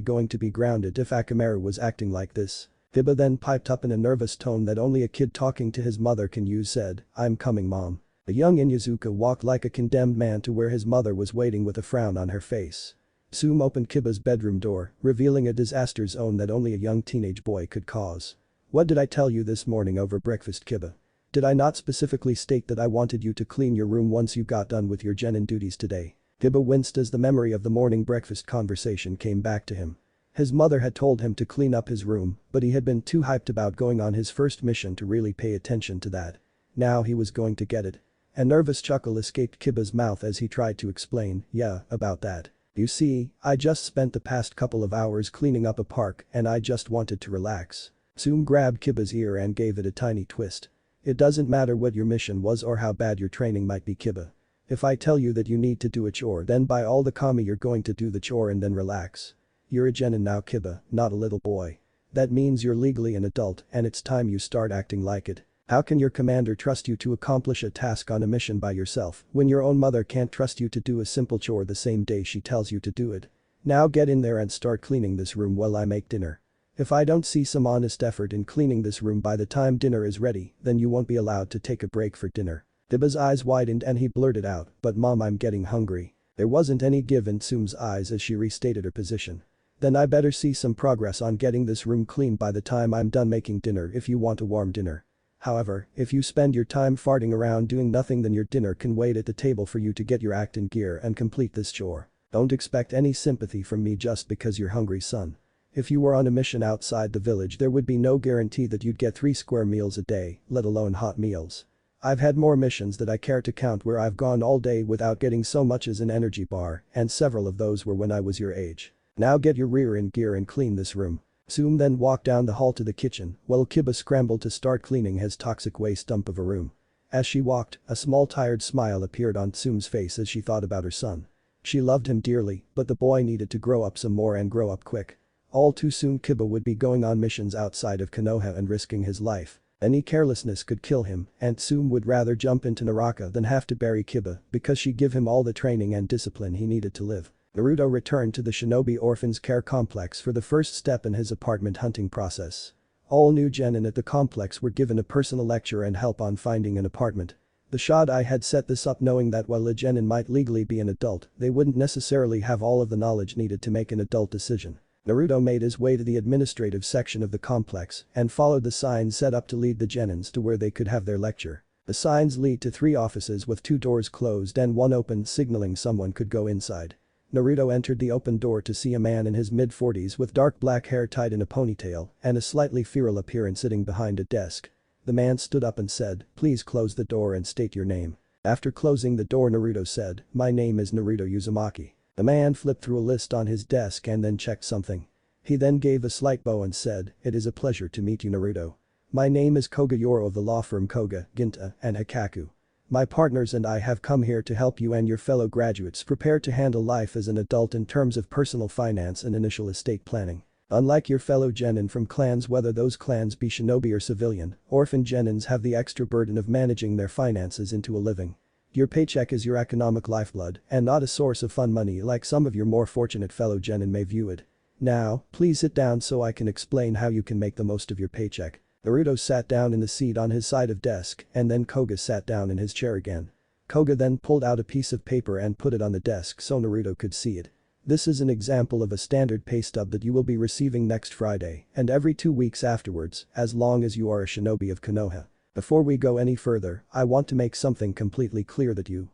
going to be grounded if Akamaru was acting like this. Kiba then piped up in a nervous tone that only a kid talking to his mother can use said, "I'm coming mom." The young Inyazuka walked like a condemned man to where his mother was waiting with a frown on her face. Tsume opened Kiba's bedroom door, revealing a disaster zone that only a young teenage boy could cause. "What did I tell you this morning over breakfast, Kiba? Did I not specifically state that I wanted you to clean your room once you got done with your genin duties today?" Kiba winced as the memory of the morning breakfast conversation came back to him. His mother had told him to clean up his room, but he had been too hyped about going on his first mission to really pay attention to that. Now he was going to get it. A nervous chuckle escaped Kiba's mouth as he tried to explain, "Yeah, about that. You see, I just spent the past couple of hours cleaning up a park and I just wanted to relax." Tsume grabbed Kiba's ear and gave it a tiny twist. "It doesn't matter what your mission was or how bad your training might be, Kiba. If I tell you that you need to do a chore then by all the kami you're going to do the chore and then relax. You're a genin now, Kiba, not a little boy. That means you're legally an adult and it's time you start acting like it. How can your commander trust you to accomplish a task on a mission by yourself when your own mother can't trust you to do a simple chore the same day she tells you to do it? Now get in there and start cleaning this room while I make dinner. If I don't see some honest effort in cleaning this room by the time dinner is ready, then you won't be allowed to take a break for dinner." Kiba's eyes widened and he blurted out, "But mom, I'm getting hungry." There wasn't any give in Tsume's eyes as she restated her position. "Then I better see some progress on getting this room clean by the time I'm done making dinner if you want a warm dinner. However, if you spend your time farting around doing nothing then your dinner can wait at the table for you to get your act in gear and complete this chore. Don't expect any sympathy from me just because you're hungry, son. If you were on a mission outside the village there would be no guarantee that you'd get 3 square meals a day, let alone hot meals. I've had more missions that I care to count where I've gone all day without getting so much as an energy bar, and several of those were when I was your age. Now get your rear in gear and clean this room." Zoom then walked down the hall to the kitchen while Kiba scrambled to start cleaning his toxic waste dump of a room. As she walked, a small tired smile appeared on Zoom's face as she thought about her son. She loved him dearly, but the boy needed to grow up some more and grow up quick. All too soon Kiba would be going on missions outside of Konoha and risking his life. Any carelessness could kill him, and Tsume would rather jump into Naraka than have to bury Kiba because she'd give him all the training and discipline he needed to live. Naruto returned to the Shinobi Orphans Care Complex for the first step in his apartment hunting process. All new genin at the complex were given a personal lecture and help on finding an apartment. The Shodai had set this up knowing that while a genin might legally be an adult, they wouldn't necessarily have all of the knowledge needed to make an adult decision. Naruto made his way to the administrative section of the complex and followed the signs set up to lead the genins to where they could have their lecture. The signs lead to 3 offices with 2 doors closed and 1 open, signaling someone could go inside. Naruto entered the open door to see a man in his mid-40s with dark black hair tied in a ponytail and a slightly feral appearance sitting behind a desk. The man stood up and said, "Please close the door and state your name." After closing the door, Naruto said, "My name is Naruto Uzumaki." The man flipped through a list on his desk and then checked something. He then gave a slight bow and said, "It is a pleasure to meet you, Naruto. My name is Koga Yoro of the law firm Koga, Ginta, and Hikaku. My partners and I have come here to help you and your fellow graduates prepare to handle life as an adult in terms of personal finance and initial estate planning. Unlike your fellow genin from clans, whether those clans be shinobi or civilian, orphan genins have the extra burden of managing their finances into a living. Your paycheck is your economic lifeblood and not a source of fun money like some of your more fortunate fellow genin may view it. Now, please sit down so I can explain how you can make the most of your paycheck." Naruto sat down in the seat on his side of desk and then Koga sat down in his chair again. Koga then pulled out a piece of paper and put it on the desk so Naruto could see it. "This is an example of a standard pay stub that you will be receiving next Friday and every 2 weeks afterwards as long as you are a shinobi of Konoha. Before we go any further, I want to make something completely clear that you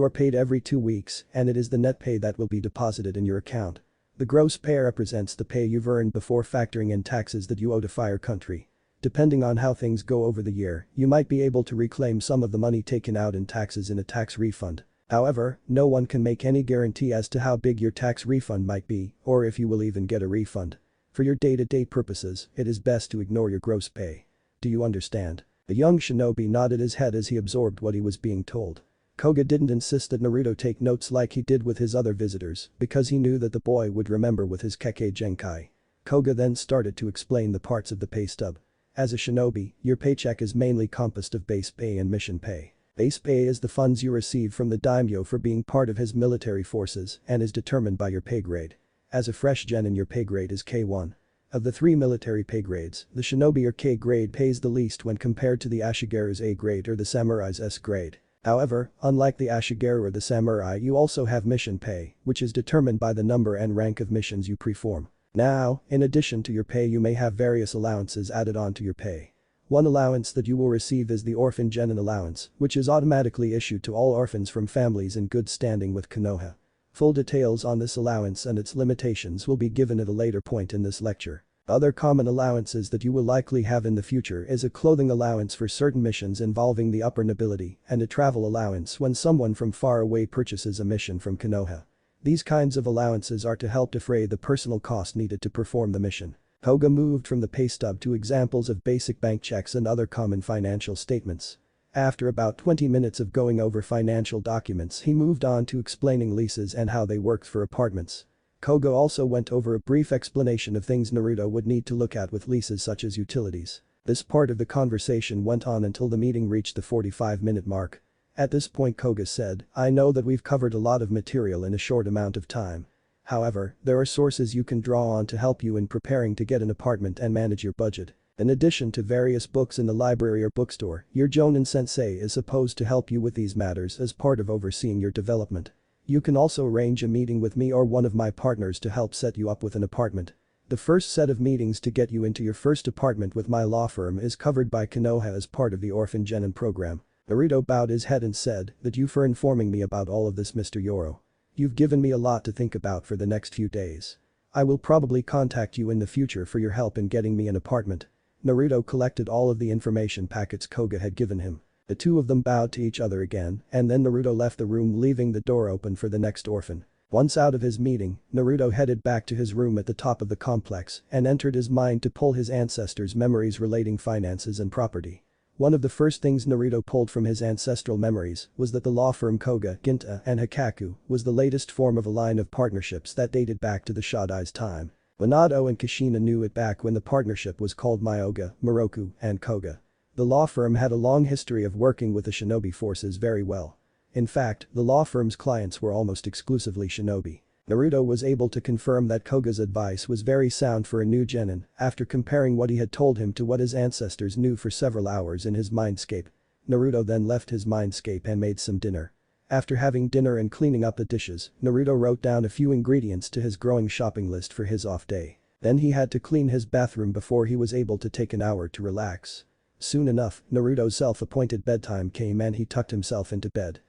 are paid every 2 weeks and it is the net pay that will be deposited in your account. The gross pay represents the pay you've earned before factoring in taxes that you owe to fire country. Depending on how things go over the year, you might be able to reclaim some of the money taken out in taxes in a tax refund. However, no one can make any guarantee as to how big your tax refund might be or if you will even get a refund. For your day-to-day purposes, it is best to ignore your gross pay. Do you understand?" The young shinobi nodded his head as he absorbed what he was being told. Koga didn't insist that Naruto take notes like he did with his other visitors because he knew that the boy would remember with his Kekkei Genkai. Koga then started to explain the parts of the pay stub. As a shinobi, your paycheck is mainly composed of base pay and mission pay. Base pay is the funds you receive from the daimyo for being part of his military forces and is determined by your pay grade. As a fresh genin, your pay grade is K1. Of the 3 military pay grades, the shinobi or K grade pays the least when compared to the ashigaru's A grade or the samurai's S grade. However, unlike the ashigaru or the samurai, you also have mission pay, which is determined by the number and rank of missions you perform. Now, in addition to your pay, you may have various allowances added on to your pay. One allowance that you will receive is the Orphan Genin Allowance, which is automatically issued to all orphans from families in good standing with Konoha. Full details on this allowance and its limitations will be given at a later point in this lecture. Other common allowances that you will likely have in the future is a clothing allowance for certain missions involving the upper nobility and a travel allowance when someone from far away purchases a mission from Konoha. These kinds of allowances are to help defray the personal cost needed to perform the mission. Koga moved from the pay stub to examples of basic bank checks and other common financial statements. After about 20 minutes of going over financial documents, he moved on to explaining leases and how they worked for apartments. Koga also went over a brief explanation of things Naruto would need to look at with leases such as utilities. This part of the conversation went on until the meeting reached the 45-minute mark. At this point Koga said, "I know that we've covered a lot of material in a short amount of time. However, there are sources you can draw on to help you in preparing to get an apartment and manage your budget. In addition to various books in the library or bookstore, your Jonin sensei is supposed to help you with these matters as part of overseeing your development. You can also arrange a meeting with me or one of my partners to help set you up with an apartment. The first set of meetings to get you into your first apartment with my law firm is covered by Konoha as part of the Orphan Genin program." Naruto bowed his head and said, "Thank you for informing me about all of this, Mr. Yoro. You've given me a lot to think about for the next few days. I will probably contact you in the future for your help in getting me an apartment." Naruto collected all of the information packets Koga had given him. The two of them bowed to each other again, and then Naruto left the room, leaving the door open for the next orphan. Once out of his meeting, Naruto headed back to his room at the top of the complex and entered his mind to pull his ancestors' memories relating finances and property. One of the first things Naruto pulled from his ancestral memories was that the law firm Koga, Ginta, and Hikaku was the latest form of a line of partnerships that dated back to the Shadai's time. Minato and Kushina knew it back when the partnership was called Myoga, Moroku, and Koga. The law firm had a long history of working with the shinobi forces very well. In fact, the law firm's clients were almost exclusively shinobi. Naruto was able to confirm that Koga's advice was very sound for a new genin after comparing what he had told him to what his ancestors knew for several hours in his mindscape. Naruto then left his mindscape and made some dinner. After having dinner and cleaning up the dishes, Naruto wrote down a few ingredients to his growing shopping list for his off day. Then he had to clean his bathroom before he was able to take an hour to relax. Soon enough, Naruto's self-appointed bedtime came and he tucked himself into bed.